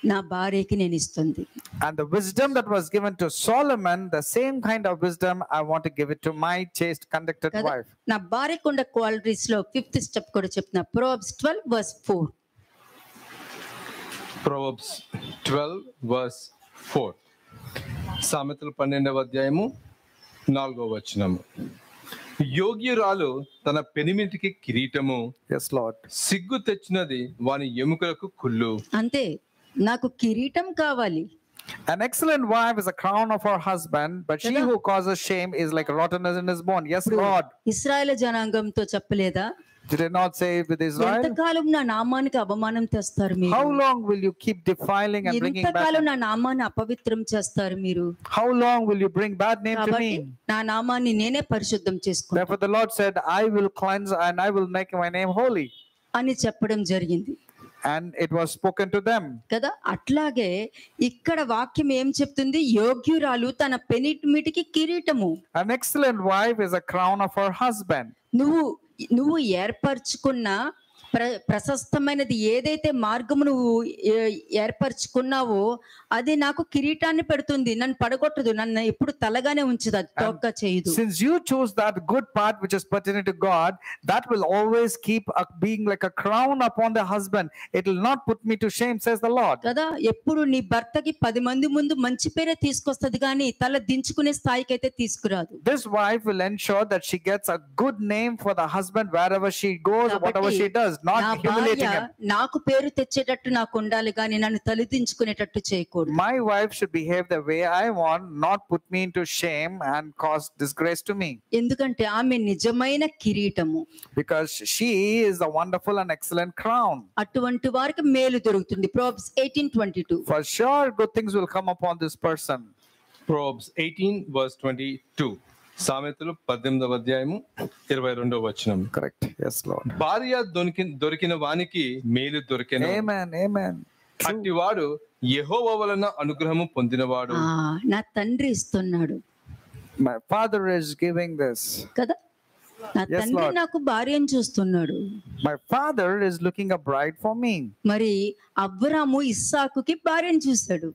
[SPEAKER 1] నా భార్యకి నేను ఇస్తుంది.
[SPEAKER 4] And the wisdom that was given to Solomon, the same kind of wisdom I want to give it to my chaste conducted wife.
[SPEAKER 1] నా భార్యకు ఉన్న క్వాలిటీస్ లో 5th స్టెప్ కూడా చెప్తున్నా. Proverbs 12:4.
[SPEAKER 3] Proverbs 12 verse 4. సామెతలు 12వ అధ్యాయము 4వ వచనము. యోగ్యురాలు తన పెనిమిటికి కిరీటము,
[SPEAKER 4] Yes, Lord.
[SPEAKER 3] సిగ్గు తెచ్చినది వాని ఎముకలకు కుళ్ళు.
[SPEAKER 1] అంతే, నాకు కిరీటం కావాలి.
[SPEAKER 4] An excellent wife is a crown of her husband, but she who causes shame is like rottenness in his bone. Yes, Lord.
[SPEAKER 1] ఇశ్రాయేలు జనాంగంతో చెప్పలేదా?
[SPEAKER 4] Did it not say with Israel?
[SPEAKER 1] ఎంతకాలం నా నామానికి అవమానం తెస్తారు మీరు?
[SPEAKER 4] How long will you keep defiling and bringing
[SPEAKER 1] ఎంతకాలం
[SPEAKER 4] bad?
[SPEAKER 1] నా నామాన్ని అపవిత్రం చేస్తారు మీరు?
[SPEAKER 4] How long will you bring bad name to
[SPEAKER 1] కాబట్టి
[SPEAKER 4] me?
[SPEAKER 1] నా నామాన్ని నేనే పరిశుద్ధం చేసుకుంటా
[SPEAKER 4] Therefore the Lord said, I will cleanse and I will make my name holy.
[SPEAKER 1] అని చెప్పడం జరిగింది
[SPEAKER 4] And it was spoken to them.
[SPEAKER 1] కదా. అట్లాగే ఇక్కడ వాక్యం ఏం చెప్తుంది? యోగ్యురాలు తన పెనిమిటికి కిరీటము.
[SPEAKER 4] An excellent wife is a crown of her husband.
[SPEAKER 1] నువ్వు ఏర్పరచుకున్న ప్రశస్తమైనది ఏదైతే మార్గము నువ్వు ఏర్పరచుకున్నావో అది నాకు కిరీటాన్ని పెడుతుంది, నన్ను పడగొట్టదు, నన్ను ఎప్పుడు తలగానే ఉంచుదు, అది తోక చేయదు.
[SPEAKER 4] Since you chose that good part which is pertaining to God, that will always keep being like a crown upon the husband. It will not put me to shame, says the Lord.
[SPEAKER 1] కదా, ఎప్పుడు నీ భర్తకి 10 మంది ముందు మంచి పేరే తీసుకొస్తది కానీ తల దించుకునే స్థాయికి అయితే తీసుకురాదు.
[SPEAKER 4] This wife will ensure that she gets a good name for the husband wherever she goes, whatever she does, not humiliating him.
[SPEAKER 1] నాకు పేరు తెచ్చేటట్టు నాకు ఉండాలి కానీ నన్ను తలదించుకునేటట్టు చేయకూడదు.
[SPEAKER 4] My wife should behave the way I want, not put me into shame and cause disgrace to me.
[SPEAKER 1] ఎందుకంటే ఆమె నిజమైన కిరీటము.
[SPEAKER 4] Because she is a wonderful and excellent crown.
[SPEAKER 1] అటువంటి వారికి మేలు దొరుకుతుంది. Proverbs 18:22.
[SPEAKER 4] For sure good things will come upon this person.
[SPEAKER 3] Proverbs 18 verse 22. సామెతలు 18వ అధ్యాయము 22వ వచనం.
[SPEAKER 4] Correct. Yes, Lord.
[SPEAKER 3] భార్య దొరికిన వానికి మేలు దొరికెను.
[SPEAKER 4] Amen. Amen.
[SPEAKER 3] అట్టివాడు యెహోవా వలన అనుగ్రహము పొందినవాడు.
[SPEAKER 1] నా తండ్రి ఇస్తున్నాడు.
[SPEAKER 4] My father is giving this.
[SPEAKER 1] కదా, నా తండ్రి నాకు భార్యను చూస్తున్నాడు.
[SPEAKER 4] My father is looking a bride for me.
[SPEAKER 1] మరి అబ్రాము ఇస్సాకుకి భార్యను చూశాడు.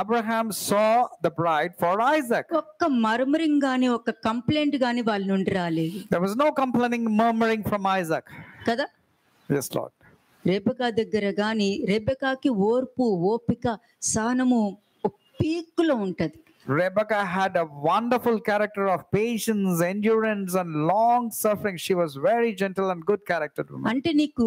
[SPEAKER 4] Abraham saw the bride for Isaac.
[SPEAKER 1] ఒక్క మర్మరింగ్ గాని ఒక్క కంప్లైంట్ గాని వాళ్ళ నుండి రాలేదు.
[SPEAKER 4] There was no complaining, murmuring from Isaac.
[SPEAKER 1] కదా.
[SPEAKER 4] Yes, Lord.
[SPEAKER 1] రెబెకా దగ్గర గాని, రెబెకాకి ఓర్పు, ఓపిక, సహనము పీక్కులో ఉంటది.
[SPEAKER 4] Rebecca had a wonderful character of patience, endurance and long suffering. She was very gentle and good character woman.
[SPEAKER 1] అంటే నీకు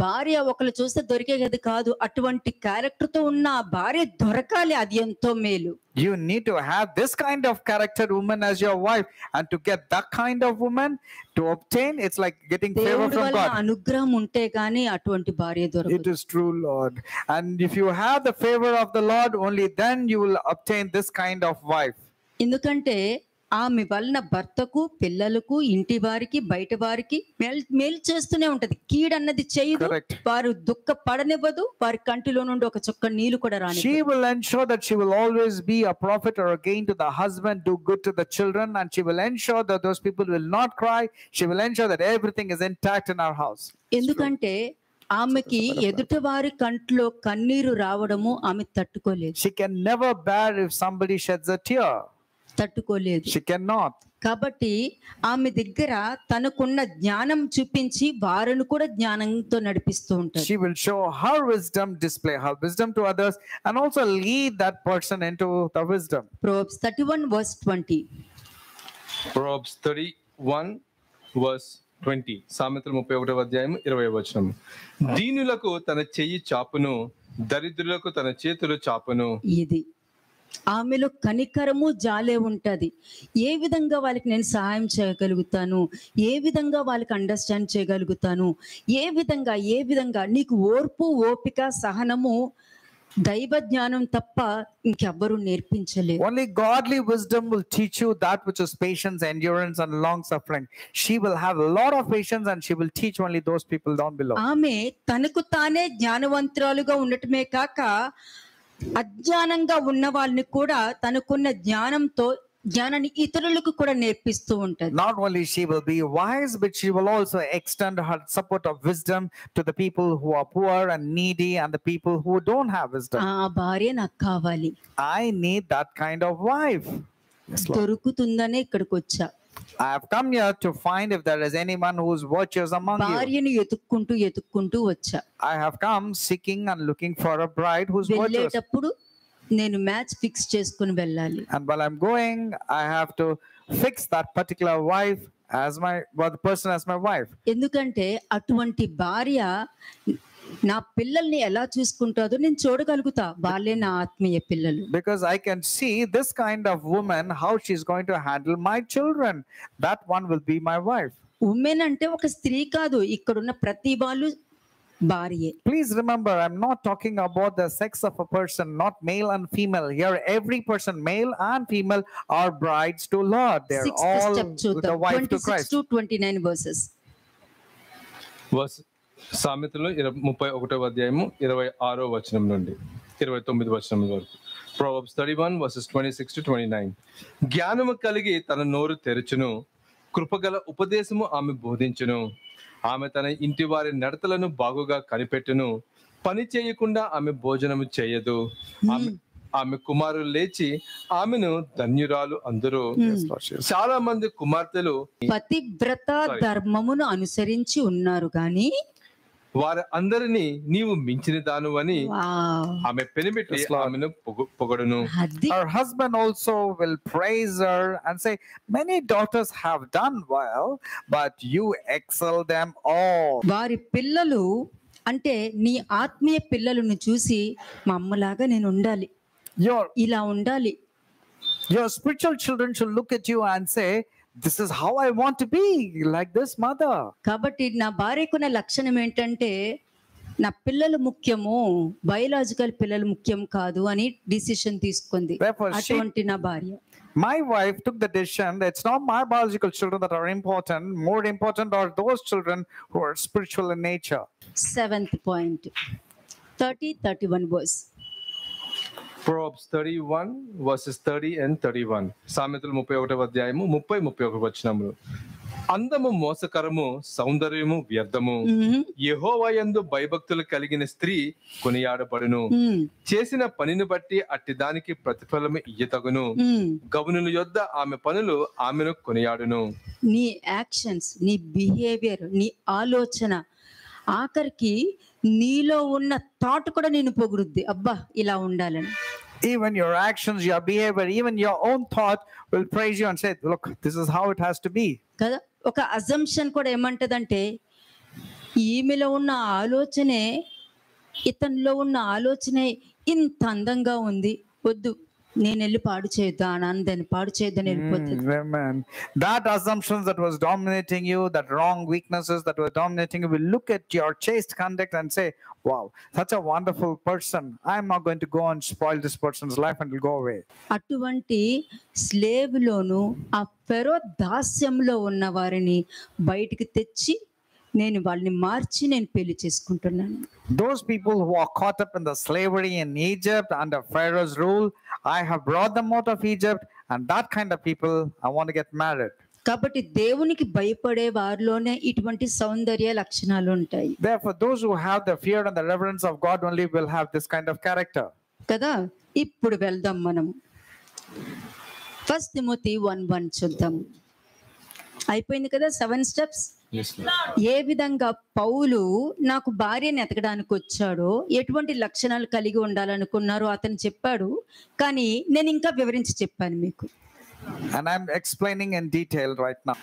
[SPEAKER 1] భార్య ఒకళ్ళు చూస్తే దొరికేది కాదు, అటువంటి క్యారెక్టర్ తో ఉన్న భార్య దొరకాలి, అది ఎంతో మేలు.
[SPEAKER 4] You need to have this kind of character woman as your wife, and to get that kind of woman to obtain, it's like getting favor from God.
[SPEAKER 1] అనుగ్రహం ఉంటే గానీ అటువంటి భార్య దొరకదు.
[SPEAKER 4] It is true, Lord. And if you have the favor of the Lord, only then you will obtain this kind of wife.
[SPEAKER 1] ఎందుకంటే ఆమె వలన భర్తకు, పిల్లలకు, ఇంటి వారికి, బయట వారికి మేలు చేస్తూనే ఉంటది. కీడన్నది చేయదు, వారు దుఃఖపడనివ్వదు, వారి కంటిలో నుండి ఒక చుక్క నీళ్లు కూడా రాని.
[SPEAKER 4] She will ensure that she will always be a profit or a gain to the husband, do good to the children, and she will ensure that those people will not cry. She will ensure that everything is intact in our house.
[SPEAKER 1] ఎందుకంటే ఆమెకి ఎదుటి వారి కంట్లో కన్నీరు రావడము ఆమె తట్టుకోలేదు.
[SPEAKER 4] She can never bear if somebody sheds a tear.
[SPEAKER 1] తట్టుకోలేదు.
[SPEAKER 4] She cannot.
[SPEAKER 1] కాబట్టి ఆమె దగ్గర తనకున్న జ్ఞానం చూపించి వారిని కూడా జ్ఞానంతో నడిపిస్తూ ఉంటారు.
[SPEAKER 4] She will show her wisdom, display her wisdom to others, and also lead that person into the wisdom.
[SPEAKER 1] Proverbs 31 verse 20.
[SPEAKER 3] Proverbs 31 verse 20. సామెతలు 31వ అధ్యాయం 20వ వచనం. దీనులకు తన చెయ్యి చాపును, దరిద్రులకు తన చేతులు చాపును.
[SPEAKER 1] ఇది ఆమెలో కనికరము, జాలే ఉంటది. ఏ విధంగా వాళ్ళకి నేను సహాయం చేయగలుగుతాను, ఏ విధంగా వాళ్ళకి అండర్స్టాండ్ చేయగలుగుతాను, ఏ విధంగా నీకు ఓర్పు, ఓపిక, సహనము దైవ జ్ఞానం తప్ప ఇంకెవ్వరూ నేర్పించలేరు.
[SPEAKER 4] Only godly wisdom will teach you that which is patience, endurance and long suffering. She will have a lot of patience and she will teach only those people down below.
[SPEAKER 1] ఆమె తనకు తానే జ్ఞానవంతురాలుగా ఉండటమే కాక అజ్ఞానంగా ఉన్న వాళ్ళని కూడా తనకున్న జ్ఞానంతో జ్ఞానాన్ని ఇతరులకు కూడా నేర్పిస్తూ ఉంటది.
[SPEAKER 4] Not only she will be wise, but she will also extend her support of wisdom to the people who are poor and needy and the people who don't have wisdom.
[SPEAKER 1] ఆ భార్య నాకు కావాలి.
[SPEAKER 4] I need that kind of wife.
[SPEAKER 1] దొరుకుతుందనే ఇక్కడికి వచ్చా.
[SPEAKER 4] I have come here to find if there is anyone who is virtuous among you.
[SPEAKER 1] భార్యను ఎతుక్కుంటూ వచ్చా.
[SPEAKER 4] I have come seeking and looking for a bride who is virtuous.
[SPEAKER 1] వెళ్ళేటప్పుడు నేను match fix చేసుకుని వెళ్ళాలి.
[SPEAKER 4] And while I'm going, I have to fix that particular wife as the person as my wife.
[SPEAKER 1] ఎందుకంటే అటువంటి భార్య నా పిల్లల్ని ఎలా చూసుకుంటుందో నేను చూడగలుగుతా. వాళ్ళే నా ఆత్మీయ పిల్లలు.
[SPEAKER 4] Because I can see this kind of woman, how she's going to handle my children. That one will be my wife.
[SPEAKER 1] Women అంటే ఒక స్త్రీ కాదు, ఇక్కడున్న ప్రతి వాళ్ళు భార్యే.
[SPEAKER 4] Please remember, I'm not talking about the sex of a person, not male and female. Here, every person, male and female, are brides to Lord. They're
[SPEAKER 1] Sixth
[SPEAKER 4] all
[SPEAKER 1] step చూద్దాం.
[SPEAKER 4] the wife to
[SPEAKER 1] 26
[SPEAKER 4] Christ.
[SPEAKER 1] to 29 verses.
[SPEAKER 3] సామెతలు 31వ అధ్యాయము 26వ వచనం నుండి 29వ వచనం వరకు. Proverbs 31 verses 26 to 29. జ్ఞానము కలిగి తన నోరు తెరచును, కృపగల ఉపదేశము ఆమె బోధించును. ఆమె తన ఇంటి వారి నడతలను బాగుగా కనిపెట్టును, పని చేయకుండా ఆమె భోజనము చేయదు. ఆమె కుమారులు లేచి ఆమెను ధన్యురాలు అందరూ. చాలా మంది కుమార్తెలు
[SPEAKER 1] పతివ్రత ధర్మమును అనుసరించి ఉన్నారు గాని
[SPEAKER 3] వారి అందరినీ నీవు మించిన దాను అని ఆమె పెనిమిటి ఆమెను పొగడును.
[SPEAKER 4] Her husband also will praise her and say, many daughters have done well, but you excel them all.
[SPEAKER 1] వారి పిల్లలు అంటే నీ ఆత్మీయ పిల్లలను చూసి మా అమ్మలాగా నేను ఉండాలి, ఇలా ఉండాలి.
[SPEAKER 4] Your spiritual children should look at you and say, this is how I want to be, like this mother.
[SPEAKER 1] కాబట్టి నా భార్యకున్న లక్షణం ఏంటంటే నా పిల్లలు ముఖ్యము, బయోలాజికల్ పిల్లలు ముఖ్యం కాదు అని డిసిషన్ తీసుకుంది. అటువంటి నా భార్య.
[SPEAKER 4] My wife took the decision that it's not my biological children that are important, more important are those children who are spiritual in nature.
[SPEAKER 1] 7th point, 30-31 verse.
[SPEAKER 3] Proverbs 31 verses 30 and 31. సామెతలు 31వ అధ్యాయము 30-31 వచనములు. అందము మోసకరము, సౌందర్యము వ్యర్థము. యెహోవా యందు భయభక్తులు కలిగిన స్త్రీ కొనియాడబడును. చేసిన పనిని బట్టి అట్టి దానికి ప్రతిఫలము ఇయ్యతగును. గవనుల యొద్ద ఆమె పనులు ఆమెను కొనియాడును.
[SPEAKER 1] నీ యాక్షన్స్, నీ బిహేవియర్, నీ ఆలోచన, ఆఖరికి నీలో ఉన్న థాట్ కూడా నేను పొగుడుద్ది, అబ్బా ఇలా ఉండాలని.
[SPEAKER 4] Even your actions, your behavior, even your own thought will praise you and say, look, this is how it has to be.
[SPEAKER 1] కదా, ఒక అజంప్షన్ కూడా ఏమంటదంటే ఈమెలో ఉన్న ఆలోచనే, ఇతనిలో ఉన్న ఆలోచనే ఇంత అందంగా ఉంది, వద్దు నేను వెళ్ళి పాడు చేయొద్దు, ఆనందాన్ని పాడు చేయొద్దని వెళ్ళిపోతుంది.
[SPEAKER 4] Amen. That assumptions that was dominating you, that wrong weaknesses that were dominating you, will look at your chaste conduct and say, wow, such a wonderful person. I'm not going to go and spoil this person's life and will go away.
[SPEAKER 1] అటువంటి slave లోను ఆ ఫెరో దాస్యంలో ఉన్న వారిని బయటికి తెచ్చి నేను వాళ్ళని మార్చి నేను పెళ్లి చేసుకుంటున్నాను.
[SPEAKER 4] Those people who are caught up in the slavery in Egypt under Pharaoh's rule, I have brought them out of Egypt, and that kind of people I want to get married.
[SPEAKER 1] కాబట్టి దేవునికి భయపడే వారిలోనే ఇటువంటి సౌందర్య లక్షణాలు ఉంటాయి.
[SPEAKER 4] Therefore, those who have the fear and the reverence of God only will have this kind of character.
[SPEAKER 1] కదా, ఇప్పుడు వెళ్దాం మనం 1 Timothy 1:1 చూద్దాం. అయిపోయింది కదా 7 steps. ఏ విధంగా పౌలు నాకు భార్యని ఎతకడానికి వచ్చాడో, ఎటువంటి లక్షణాలు కలిగి ఉండాలనుకున్నారో అతను చెప్పాడు, కానీ నేను ఇంకా వివరించి చెప్పాను మీకు.
[SPEAKER 4] And I'm explaining in detail right now.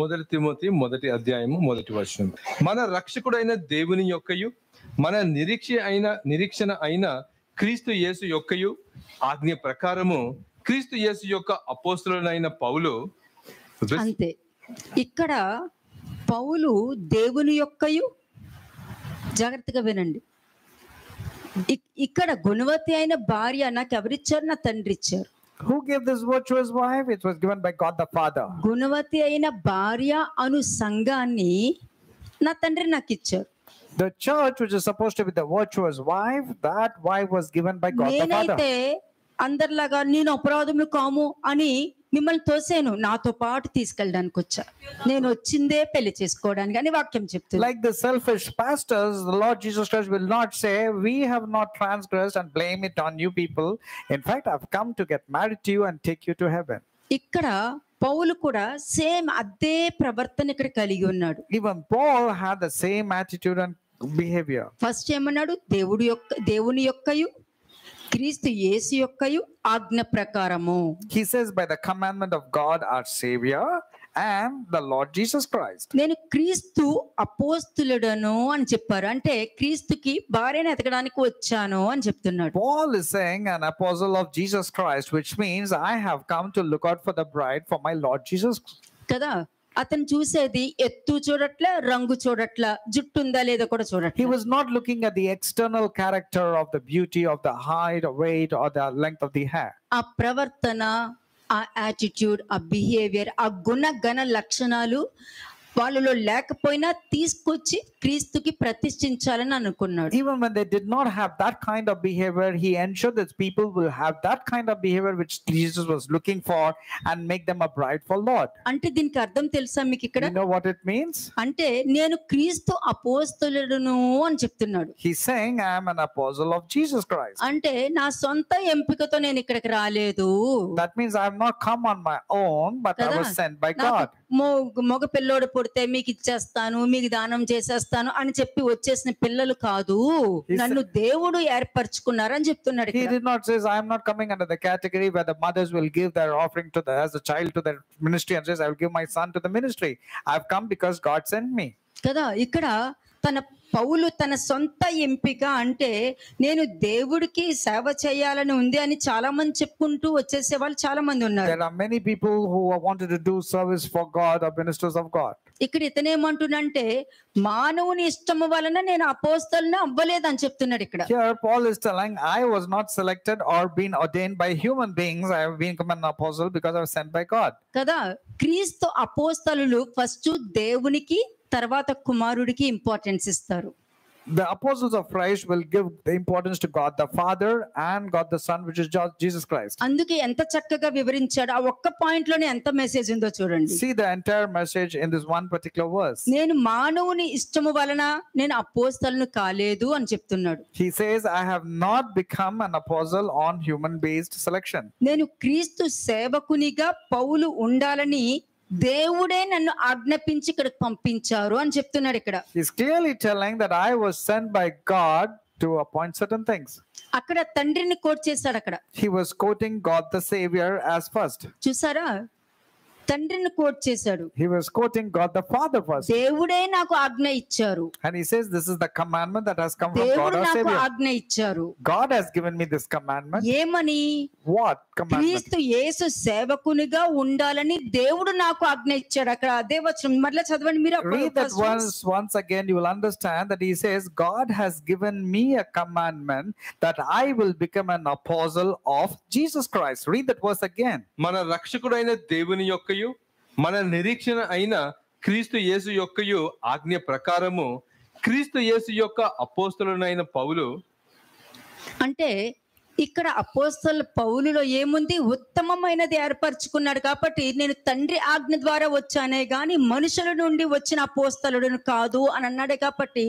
[SPEAKER 3] మొదటి తిమోతి 1వ అధ్యాయము 1వ వచనం. మన రక్షకుడైన దేవుని యొక్కయు మన నిరీక్షణ అయిన క్రీస్తు యేసు యొక్కయు ఆజ్ఞ ప్రకారము క్రీస్తు యేసు యొక్క అపోస్తలుడైన పౌలు.
[SPEAKER 1] అంతే, ఇక్కడ పౌలు దేవుని యొక్కయు, జాగ్రత్తగా వినండి, ఇక్కడ గుణవతి అయిన భార్య నాకు ఎవరిచ్చారు? నా తండ్రి ఇచ్చారు.
[SPEAKER 4] Who gave this virtuous wife? It was given by God the Father.
[SPEAKER 1] గుణవతి అయిన భార్య అను సంఘాన్ని నా తండ్రి నాకు ఇచ్చారు.
[SPEAKER 4] The church, which is supposed to be the virtuous wife, that wife was given by God the Father.
[SPEAKER 1] నేనైతే అందరిలాగా నేను అపరాధములు కాము అని మిమ్మల్ని తోసేను, నాతో పాటు తీసుకెళ్ళడానికి వచ్చా, నేను వచ్చిందే పెళ్లి చేసుకోవడానికి అని వాక్యం చెప్తుంది.
[SPEAKER 4] Like the selfish pastors, the Lord Jesus Christ will not say, we have not transgressed and blame it on you people. In fact, I've come to get married to you and take you to heaven.
[SPEAKER 1] ఇక్కడ పౌలు కూడా same అదే ప్రవర్తన ఇక్కడ కలిగి ఉన్నాడు.
[SPEAKER 4] Even Paul had the same attitude and behavior.
[SPEAKER 1] First ఏమన్నాడు? దేవుని యొక్కయు క్రీస్తు యేసు యొక్కయు ఆజ్ఞ ప్రకారము.
[SPEAKER 4] He says, by the commandment of God our Savior and the Lord Jesus Christ.
[SPEAKER 1] నేను క్రీస్తు అపోస్తులుడను అని చెప్పారు. అంటే క్రీస్తుకి భార్యను ఎతకడానికి వచ్చాను అని చెప్తున్నాడు.
[SPEAKER 4] Paul is saying an apostle of Jesus Christ, which means I have come to look out for the bride for my Lord Jesus.
[SPEAKER 1] కదా, అతను చూసేది ఎత్తు చూడట్లా, రంగు చూడట్లా, జుట్టు ఉందా లేదా కూడా
[SPEAKER 4] He
[SPEAKER 1] చూడట్లా.
[SPEAKER 4] was not looking at the external character of the beauty of the height or weight or the length of the hair.
[SPEAKER 1] ఆ ప్రవర్తన, ఆ యాటిట్యూడ్, ఆ బిహేవియర్, ఆ గుణగణ లక్షణాలు వాళ్ళలో లేకపోయినా తీసుకొచ్చి క్రీస్తుకి ప్రతిష్ఠించాలని అనుకున్నాడు.
[SPEAKER 4] Even when they did not have that kind of behavior, he ensured that people will have that kind of behavior which Jesus was looking for and make them a bride for Lord.
[SPEAKER 1] అంటే దీనికి అర్థం తెలుసా మీకు ఇక్కడ?
[SPEAKER 4] You know what it means?
[SPEAKER 1] అంటే నేను క్రీస్తు అపోస్తలుడును అని చెప్తున్నాడు.
[SPEAKER 4] He's saying, I am an apostle of Jesus Christ.
[SPEAKER 1] అంటే నా సొంత ఎంపికతో నేను ఇక్కడికి రాలేదు.
[SPEAKER 4] That means I have not come on my own, but I was sent by God.
[SPEAKER 1] మగ పిల్లోడు పుడితే మీకు ఇచ్చేస్తాను, మీకు దానం చేసేస్తాను అని చెప్పి వచ్చేసిన పిల్లలు కాదు, నన్ను దేవుడు ఏర్పరచుకున్నారని చెప్తున్నాడు.
[SPEAKER 4] He did not say, I am not coming under the category where the mothers will give their offering to as a child to their ministry and says, I will give my son to the ministry. I have come because God sent me.
[SPEAKER 1] కదా, ఇక్కడ పౌలు తన సొంత ఎంపిక అంటే నేను దేవుడికి సేవ చేయాలని ఉంది అని చాలా మంది చెప్పుకుంటూ వచ్చేసే వాళ్ళు చాలా మంది ఉన్నారు.
[SPEAKER 4] There are many people who wanted to do service for God or ministers of God.
[SPEAKER 1] ఇక్కడ ఇతనేమంటున్నంటే మానవుని ఇష్టము వలన నేను అపోస్తలుని అవ్వలేదని చెప్తున్నాడు ఇక్కడ.
[SPEAKER 4] Here Paul is telling, I was not selected or been ordained by human beings. I have become an apostle because I was sent by God.
[SPEAKER 1] కదా, క్రీస్తు అపోస్తలులు ఫస్ట్ దేవునికి తర్వాత కుమారుడికి ఇంపార్టెన్స్ ఇస్తారు.
[SPEAKER 4] The apostles of Christ will give the importance to God the Father and God the Son, which is Jesus Christ.
[SPEAKER 1] అందుకే ఎంత చక్కగా వివరించాడు. ఆ ఒక్క పాయింట్ లోనే ఎంత మెసేజ్ ఉందో చూడండి.
[SPEAKER 4] See the entire message in this one particular verse.
[SPEAKER 1] నేను మానవుని ఇష్టము వలన నేను అపోస్తలుని కాలేదు అని చెప్తున్నాడు.
[SPEAKER 4] He says, I have not become an apostle on human based selection.
[SPEAKER 1] నేను క్రీస్తు సేవకునిగా పౌలు ఉండాలని దేవుడే నన్ను ఆజ్ఞాపించి ఇక్కడికి పంపించారు అని చెప్తున్నాడు ఇక్కడ.
[SPEAKER 4] He's clearly telling that I was sent by God to appoint certain things.
[SPEAKER 1] అక్కడ తండ్రిని కోట్ చేశాడు. అక్కడ
[SPEAKER 4] He was quoting God the Savior as first.
[SPEAKER 1] చూసారా, తండ్రిని కోట్ చేశాడు.
[SPEAKER 4] He was quoting God the Father first.
[SPEAKER 1] దేవుడే నాకు ఆజ్ఞ ఇచ్చారు.
[SPEAKER 4] And he says, this is the commandment that has come from God
[SPEAKER 1] దేవుడు
[SPEAKER 4] our
[SPEAKER 1] నాకు
[SPEAKER 4] Savior.
[SPEAKER 1] ఆజ్ఞ ఇచ్చారు.
[SPEAKER 4] God has given me this commandment.
[SPEAKER 1] ఏమని?
[SPEAKER 4] What commandment?
[SPEAKER 1] క్రీస్తు యేసు సేవకునిగా ఉండాలని దేవుడు నాకు ఆజ్ఞ ఇచ్చాడు. అక్కడ అదే వచనం మళ్ళీ చదవండి మీరు.
[SPEAKER 4] Read that once again. You will understand that he says, God has given me a commandment that I will become an apostle of Jesus Christ. Read that verse again.
[SPEAKER 3] మన రక్షకుడైన దేవుని యొక్కయు మన నిరీక్షణ అయిన క్రీస్తు యేసు యొక్కయు ఆజ్ఞ ప్రకారము క్రీస్తు యేసు యొక్క అపోస్తలుడైన పౌలు.
[SPEAKER 1] అంటే ఇక్కడ అపోస్తలు పౌలులో ఏముంది? ఉత్తమమైనది ఏర్పరచుకున్నాడు. కాబట్టి నేను తండ్రి ఆజ్ఞ ద్వారా వచ్చానే గాని మనుషుల నుండి వచ్చిన అపోస్తలుడును కాదు అని అన్నాడే. కాబట్టి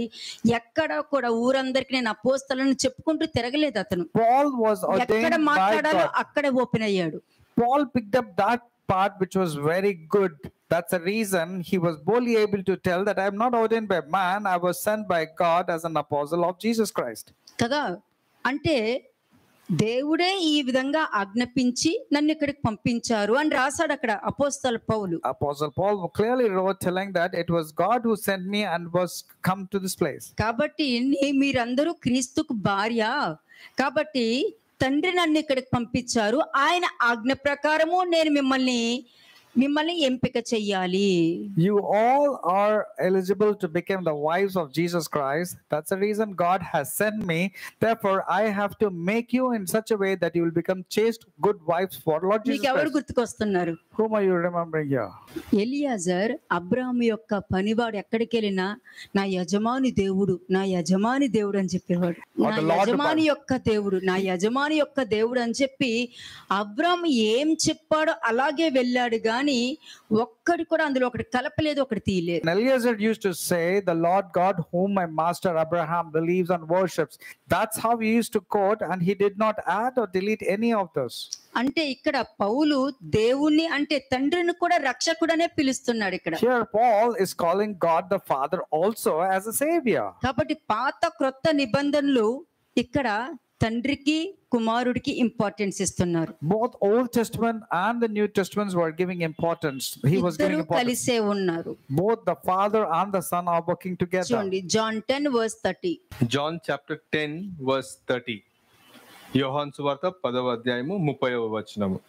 [SPEAKER 1] ఎక్కడ కూడా ఊరందరికి నేను అపోస్తలను చెప్పుకుంటూ తిరగలేదు అతను.
[SPEAKER 4] Paul was ordained
[SPEAKER 1] ఎక్కడ
[SPEAKER 4] by
[SPEAKER 1] మాట్లాడాలో
[SPEAKER 4] God.
[SPEAKER 1] అక్కడే ఓపెన్ అయ్యాడు.
[SPEAKER 4] Paul picked up that part which was very good. That's the reason he was boldly able to tell that I am not ordained by man. I was sent by God as an apostle of Jesus Christ.
[SPEAKER 1] కదా, అంటే దేవుడే ఈ విధంగా ఆజ్ఞాపించి నన్ను ఇక్కడికి పంపించారు అని రాశాడు అక్కడ అపోస్తల పౌలు.
[SPEAKER 4] Apostle Paul clearly wrote telling that it was God who sent me and was come to this place.
[SPEAKER 1] కాబట్టి మీరందరూ క్రీస్తుకు భార్య కాబట్టి తండ్రి నన్ను ఇక్కడికి పంపించారు. ఆయన ఆజ్ఞ ప్రకారము నేను మిమ్మల్ని ఎంపిక చెయ్యాలి.
[SPEAKER 4] You all are eligible to become the wives of Jesus Christ. That's the reason God has sent me. Therefore, I have to make you in such a way that you will become chaste, good wives for Lord Jesus
[SPEAKER 1] మీకు ఎవరు
[SPEAKER 4] Christ.
[SPEAKER 1] గుర్తుకొస్తున్నారు?
[SPEAKER 4] Whom are you remembering here?
[SPEAKER 1] Eliezer Abraham యొక్క పనివాడు ఎక్కడికి వెళ్ళినా నా యజమాని దేవుడు, నా యజమాని దేవుడు అని చెప్పేవాడు. నా యజమాని యొక్క దేవుడు, నా యజమాని యొక్క దేవుడు అని చెప్పి అబ్రాహాము ఏం చెప్పాడో అలాగే వెళ్ళాడు. కానీ ఒక్కడి కూడా అందులో ఒకటి కలపలేదు, ఒకటి తీయలేదు.
[SPEAKER 4] Eliezer used to say, the Lord God whom my master Abraham believes and worships. That's how he used to quote, and he did not add or delete any of those.
[SPEAKER 1] అంటే ఇక్కడ పౌలు దేవుణ్ణి అంటే తండ్రిని కూడా రక్షకుడనే పిలుస్తున్నాడు ఇక్కడ.
[SPEAKER 4] Here Paul is calling God the Father also as a savior.
[SPEAKER 1] కాబట్టి పాత క్రొత్త నిబంధనలు ఇక్కడ తండ్రికి కుమారుడికి ఇంపార్టెన్స్ ఇస్తున్నారు.
[SPEAKER 4] Both Old Testament and the New Testaments were giving importance. He was
[SPEAKER 1] ఇద్దరు
[SPEAKER 4] giving importance.
[SPEAKER 1] కలిసే ఉన్నారు.
[SPEAKER 4] Both the Father and the Son are working together.
[SPEAKER 1] చూడండి John 10:30.
[SPEAKER 3] John chapter 10 verse 30. యోహాను సువార్త 10వ అధ్యాయము 30వ వచనము.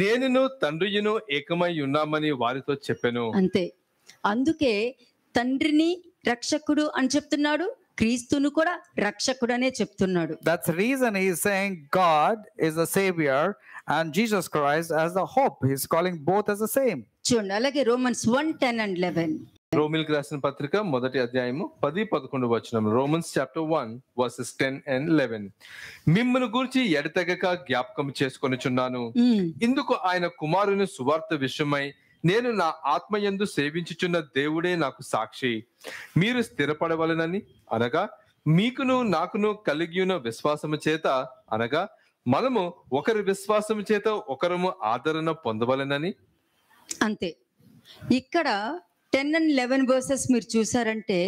[SPEAKER 3] నేనును తండ్రియును ఏకమై ఉన్నామని వారితో చెప్పెను.
[SPEAKER 1] అంతే. అందుకే తండ్రిని రక్షకుడు అని చెప్తున్నాడు, క్రీస్తును కూడా రక్షకుడు అనే చెప్తున్నాడు.
[SPEAKER 4] That's the reason he is saying God is the Savior and Jesus Christ as the hope. He's calling both as the same.
[SPEAKER 1] చూడండి అలాగే రోమన్స్ 1:10-11.
[SPEAKER 3] రోమిల్కి రాసిన పత్రిక మొదటి అధ్యాయము 10-11 వచనం. Romans chapter 1 versus 10 and 11. మిమ్మును గూర్చి ఎడతెగక జ్ఞాపకం చేసుకొనుచున్నాను. ఇందుకు ఆయన కుమారుని సువార్త విషయమై నేను నా ఆత్మయందు సేవించుచున్న దేవుడే నాకు సాక్షి. మీరు స్థిరపడవలెనని, అనగా మీకును నాకును కలిగి ఉన్న విశ్వాసము చేత, అనగా మనము ఒకరి విశ్వాసము చేత ఒకరము ఆదరణ పొందవలెనని.
[SPEAKER 1] అంతే. ఇక్కడ 10 and 11 వర్సెస్ మీరు చూసారంటే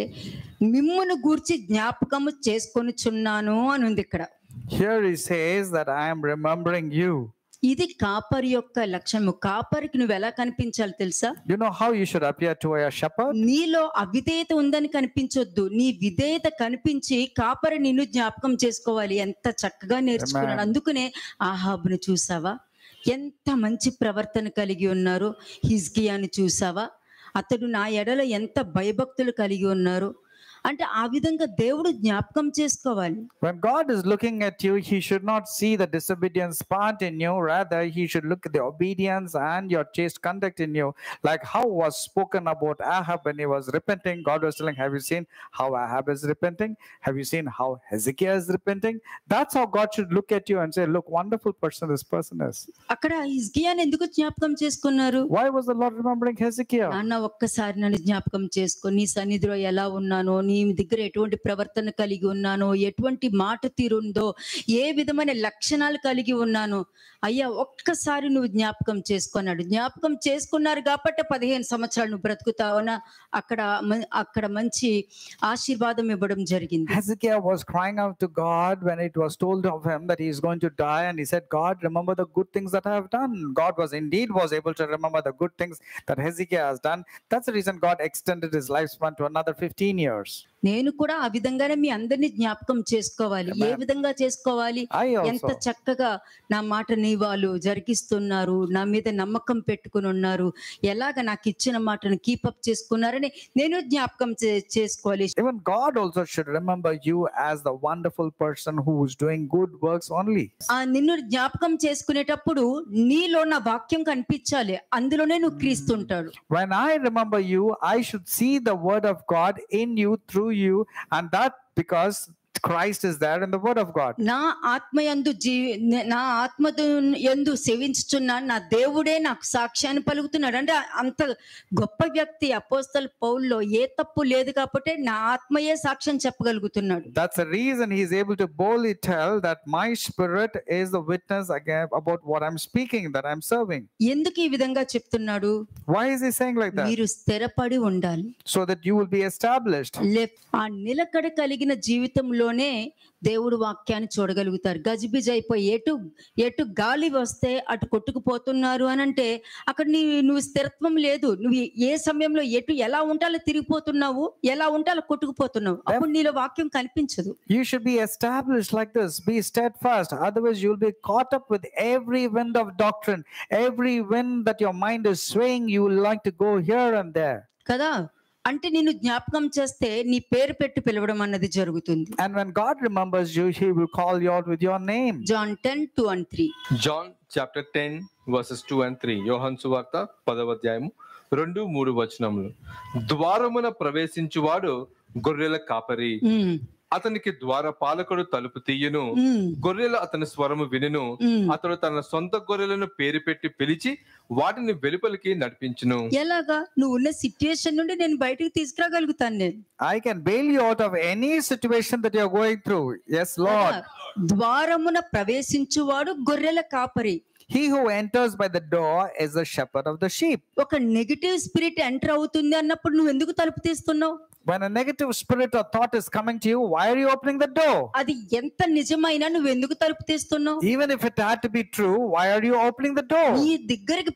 [SPEAKER 1] మిమ్మును గూర్చి జ్ఞాపకము చేసుకొనుచున్నాను అని ఉంది ఇక్కడ.
[SPEAKER 4] Here he says that I am remembering you.
[SPEAKER 1] ఇది కాపరి యొక్క లక్ష్యము. కాపరికి నువ్వు ఎలా కనిపించాలి తెలుసా?
[SPEAKER 4] You know how you should appear to a shepherd?
[SPEAKER 1] నీలో అవిధేయత ఉందని కనిపించొద్దు, నీ విధేయత కనిపించి కాపరి నిన్ను జ్ఞాపకం చేసుకోవాలి. ఎంత చక్కగా నేర్చుకున్నాడు. అందుకనే ఆహాబును చూసావా, ఎంత మంచి ప్రవర్తన కలిగి ఉన్నారు. హిజ్కియాని చూసావా, అతడు నా ఎడల ఎంత భయభక్తులు కలిగి ఉన్నారు. అంటే ఆ విధంగా దేవుడు జ్ఞాపకం చేసుకోవాలి.
[SPEAKER 4] When God is looking at you, he should not see the disobedience part in you, rather he should look at the obedience and your chaste conduct in you. Like how was spoken about Ahab when he was repenting. God was telling, have you seen how Ahab is repenting? Have you seen how Hezekiah is repenting? That's how God should look at you and say, look, wonderful person this person is.
[SPEAKER 1] అక్కడ హిజ్కియాని ఎందుకు జ్ఞాపకం చేసుకున్నారు?
[SPEAKER 4] Why was the Lord remembering Hezekiah?
[SPEAKER 1] నాన్న ఒక్కసారి నన్ను జ్ఞాపకం చేసుకో, నీ సన్నిధిలో ఎలా ఉన్నానో, నీ దగ్గర ఎటువంటి ప్రవర్తన కలిగి ఉన్నానో, ఎటువంటి మాట తీరుందో, ఏ విధమైన లక్షణాలు కలిగి ఉన్నానో అయ్యా ఒక్కసారి నువ్వు జ్ఞాపకం చేసుకున్నాడు. జ్ఞాపకం చేసుకున్నారు కాబట్టి 15 సంవత్సరాలు నువ్వు బ్రతుకుతావనా అక్కడ మంచి ఆశీర్వాదం ఇవ్వడం జరిగింది.
[SPEAKER 4] Hezekiah was crying out to God when it was told of him that he is going to die, and he said, God, remember the good things that I have done. God was able to remember the good things that Hezekiah has done. That's the reason God extended his lifespan to another 15 years.
[SPEAKER 1] నేను కూడా ఆ విధంగానే మీ అందరినీ జ్ఞాపకం చేసుకోవాలి. ఏ విధంగా చేసుకోవాలి? ఎంత చక్కగా నా మాట వాళ్ళు జరిగిస్తున్నారు, నా మీద నమ్మకం పెట్టుకుని ఉన్నారు, ఎలాగ నాకు ఇచ్చిన మాటను కీపప్ చేసుకున్నారని నేను జ్ఞాపకం చేసుకోవాలి.
[SPEAKER 4] Even God also should remember you as the wonderful person who is doing good works only.
[SPEAKER 1] నిన్ను జ్ఞాపకం చేసుకునేటప్పుడు నీలో నా వాక్యం కనిపించాలి, అందులోనే నువ్వు క్రీస్తు ఉంటాడు.
[SPEAKER 4] When I remember you, I should see the word of God in you, through you, and that because Christ is there in the word of God.
[SPEAKER 1] నా ఆత్మ యందు సేవించుచున్నాను, నా దేవుడే నాకు సాక్ష్యాన్ని పలుకుతున్నాడు. అంటే అంత గొప్ప వ్యక్తి అపోస్తలు పౌల్లో ఏ తప్పు లేదు కాబట్టి నా ఆత్మయే సాక్ష్యం చెప్పగలుగుతున్నాడు.
[SPEAKER 4] That's the reason he is able to boldly tell that my spirit is the witness again about what I'm speaking, that I'm serving.
[SPEAKER 1] ఎందుకు ఈ విధంగా చెప్తున్నాడు?
[SPEAKER 4] Why is he saying like that?
[SPEAKER 1] మీరు స్థిరపడి ఉండాలి,
[SPEAKER 4] so that you will be established.
[SPEAKER 1] ఆ నిలకడ కలిగిన జీవితంలో దేవుడు వాక్యాన్ని చూడగలుగుతారు. గజిబిజి అయిపోయి ఎటు గాలి వస్తే అటు కొట్టుకుపోతున్నారు అని అంటే అక్కడ నువ్వు స్థిరత్వం లేదు. నువ్వు ఏ సమయంలో ఎలా ఉంటాలో తిరిగిపోతున్నావు, ఎలా ఉంటాలో కొట్టుకుపోతున్నావు. అప్పుడు నీలో వాక్యం కనిపించదు.
[SPEAKER 4] You should be established like this. Be steadfast. Otherwise you will be caught up with every wind of doctrine. Every wind that your mind is swaying, you will like to go here and there.
[SPEAKER 1] కదా, అంటే నిన్ను జ్ఞాపకం చేస్తే నీ పేరు పెట్టి పిలవడం అన్నది జరుగుతుంది.
[SPEAKER 4] And when God remembers you, he will call you out with your name.
[SPEAKER 1] John 10:2-3.
[SPEAKER 3] John chapter 10 verses 2 and 3. యోహాను సువార్త 10వ అధ్యాయము 2-3 వచనములు. ద్వారమున ప్రవేశించువాడు గొర్రెల కాపరి, అతనికి ద్వారపాలకుడు తలుపు తీయును, గొర్రెలు అతని స్వరము వినును, అతడు తన సొంత గొర్రెలను పేరు పెట్టి పిలిచి వాటిని వెలుపలికి నడిపించును.
[SPEAKER 1] ఎలాగా? నువ్వు ఉన్న సిట్యుయేషన్ నుండి నేను బయటికి తీసుకురాగలుగుతాను. నేను
[SPEAKER 4] I can bail you out of any situation that you are going through. Yes, Lord.
[SPEAKER 1] ద్వారమున ప్రవేశించువాడు గొర్రెల కాపరి.
[SPEAKER 4] He who enters by the door is the shepherd of the sheep.
[SPEAKER 1] ఒక నెగటివ్ స్పిరిట్ ఎంటర్ అవుతుంది అన్నప్పుడు నువ్వు ఎందుకు తలుపు తీస్తున్నావు?
[SPEAKER 4] When a negative spirit or thought is coming to you, why are you opening the door?
[SPEAKER 1] అది ఎంత నిజమైనా నువ్వు ఎందుకు తలుపు తీస్తున్నావు?
[SPEAKER 4] Even if it had to be true, why are you opening the door?
[SPEAKER 1] నీ దగ్గరికి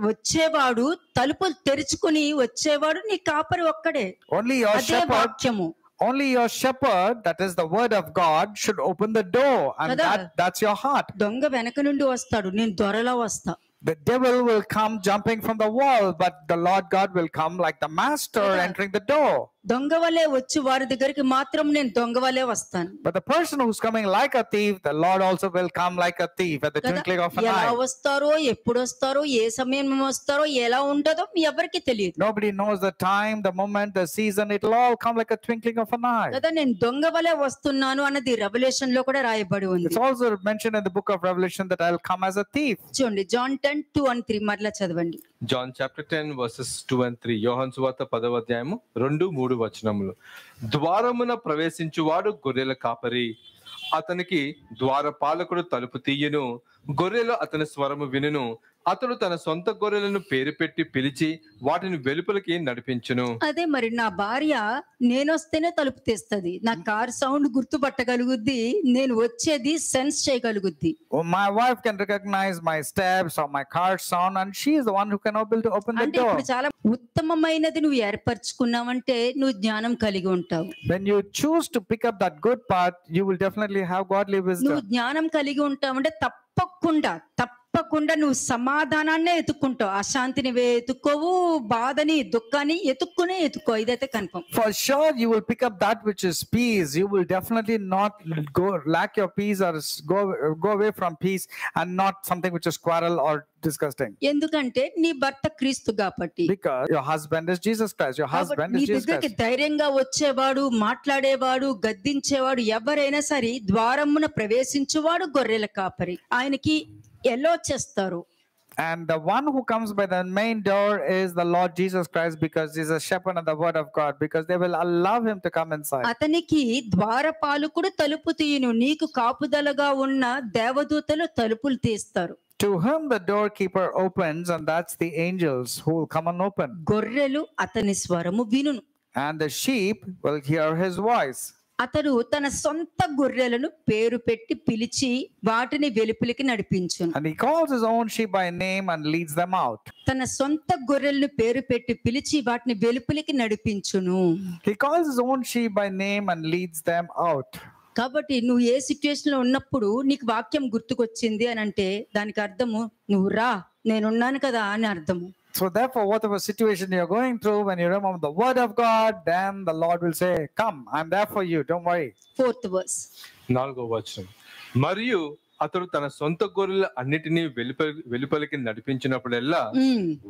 [SPEAKER 1] వచ్చేవాడు తలుపులు తెరుచుకుని వచ్చేవాడు నీ కాపరి ఒక్కడే.
[SPEAKER 4] Only your
[SPEAKER 1] అదే
[SPEAKER 4] shepherd,
[SPEAKER 1] వాక్యము.
[SPEAKER 4] only your shepherd, that is the word of God, should open the door, and
[SPEAKER 1] కదా.
[SPEAKER 4] that's your heart.
[SPEAKER 1] దొంగ వెనక నుండి వస్తాడు, నేను దొరలా వస్తా.
[SPEAKER 4] The devil will come jumping from the wall, but the Lord God will come like the master
[SPEAKER 1] కదా.
[SPEAKER 4] entering the door.
[SPEAKER 1] దొంగ వలే వచ్చి వారి దగ్గరికి మాత్రం నేను దొంగ వలే వస్తాను.
[SPEAKER 4] But the person who's coming like a thief, the Lord also will come like a thief at the
[SPEAKER 1] కదా.
[SPEAKER 4] twinkling of an
[SPEAKER 1] ఎలా
[SPEAKER 4] eye.
[SPEAKER 1] వస్తారో, ఎప్పుడు వస్తారో, ఏ సమయం వస్తారో, ఎలా ఉంటుందో ఎవరికి తెలియదు.
[SPEAKER 4] Nobody knows the time, the moment, the season. It'll all come like a twinkling of an eye.
[SPEAKER 1] కదా, నేను దొంగ వలే వస్తున్నాను అన్నది రెవల్యూషన్ లో కూడా రాయబడి ఉంది.
[SPEAKER 4] It's also mentioned in the book of Revelation that I'll come as a thief.
[SPEAKER 1] చూడండి, John 10:2-3 మరలా చదవండి.
[SPEAKER 3] John chapter 10 verses 2 and 3. యోహాను సువార్త 10వ అధ్యాయము 2-3 వచనములు. ద్వారమున ప్రవేశించువాడు గొర్రెల కాపరి, అతనికి ద్వారపాలకుడు తలుపు తీయును, గొర్రెలు అతని స్వరము వినును, అతడు తన సొంత గొర్రెలను పేరు పెట్టి పిలిచి వాటిని వెలుపలికి నడిపించును.
[SPEAKER 1] అదే మరి నా భార్య నేనొస్తేనే తలుపు తీస్తుంది, నా కార్ సౌండ్ గుర్తుపట్టగలుగుద్ది, నేను వచ్చేది sense చేయగలుగుద్ది.
[SPEAKER 4] Oh, my wife can recognize my steps or my car sound, and she is the one who can open the
[SPEAKER 1] అంటే
[SPEAKER 4] door.
[SPEAKER 1] ఇప్పుడు చాలా ఉత్తమమైనది నువ్వు ఏర్పరచుకున్నావంటే నువ్వు జ్ఞానం కలిగి ఉంటావు.
[SPEAKER 4] When you choose to pick up that good part, you will definitely have godly
[SPEAKER 1] నువ్వు
[SPEAKER 4] wisdom.
[SPEAKER 1] జ్ఞానం కలిగి ఉంటావంటే తప్పకుండా నువ్వు సమాధానాన్నే ఎత్తుక్కుంటావు, అశాంతిని ఎత్తుక్కోవు, బాధని దుఃఖాన్ని ఎత్తుక్కో. ఇదైతే confirm.
[SPEAKER 4] For sure, you will pick up that which is peace. You will definitely not lack your peace or go away from peace, and not something which is quarrel or disgusting.
[SPEAKER 1] ఎందుకంటే నీ భర్త క్రీస్తు కాబట్టి.
[SPEAKER 4] Because your husband is Jesus Christ. Your husband
[SPEAKER 1] నీ
[SPEAKER 4] is Jesus
[SPEAKER 1] దగ్గరికి
[SPEAKER 4] Christ.
[SPEAKER 1] ధైర్యంగా వచ్చేవాడు, మాట్లాడేవాడు, గద్దించేవాడు ఎవరైనా సరే ద్వారమున ప్రవేశించువాడు గొర్రెల కాపరి. ఆయనకి ఎల్లో చేస్తారు.
[SPEAKER 4] And the one who comes by the main door is the Lord Jesus Christ, because he's a shepherd of the word of God, because they will allow him to come inside.
[SPEAKER 1] అతనికి ద్వారపాలకుడు తలుపు తీయును, నీకు కాపుదలగా ఉన్న దేవదూతలు తలుపులు తీస్తారు.
[SPEAKER 4] To whom the doorkeeper opens, and that's the angels who will come and open.
[SPEAKER 1] గొర్రెలు అతని స్వరము వినును.
[SPEAKER 4] And the sheep will hear his voice.
[SPEAKER 1] అతడు తన సొంత గొర్రెలను పేరు పెట్టి పిలిచి వాటిని వెలుపలికి నడిపించును.
[SPEAKER 4] And he calls his own sheep by name and leads them out.
[SPEAKER 1] తన సొంత గొర్రెలను పేరు పెట్టి పిలిచి వాటిని వెలుపలికి నడిపించును.
[SPEAKER 4] He calls his own sheep by name and leads them out.
[SPEAKER 1] కాబట్టి నువ్వు ఏ సిచ్యువేషన్ లో ఉన్నప్పుడు నీకు వాక్యం గుర్తుకొచ్చింది అని అంటే దానికి అర్థము నువ్వు రా, నేనున్నాను కదా అని అర్థము.
[SPEAKER 4] So therefore, whatever situation you're going through, when you remember the word of God, then the Lord will say, come, I'm there for you, don't worry.
[SPEAKER 1] 4th verse.
[SPEAKER 3] 4వ వచనం. మరియు అతడు తన సొంత గొర్రెల అన్నిటినీ వెలుపలికి నడిపించినప్పుడెల్లా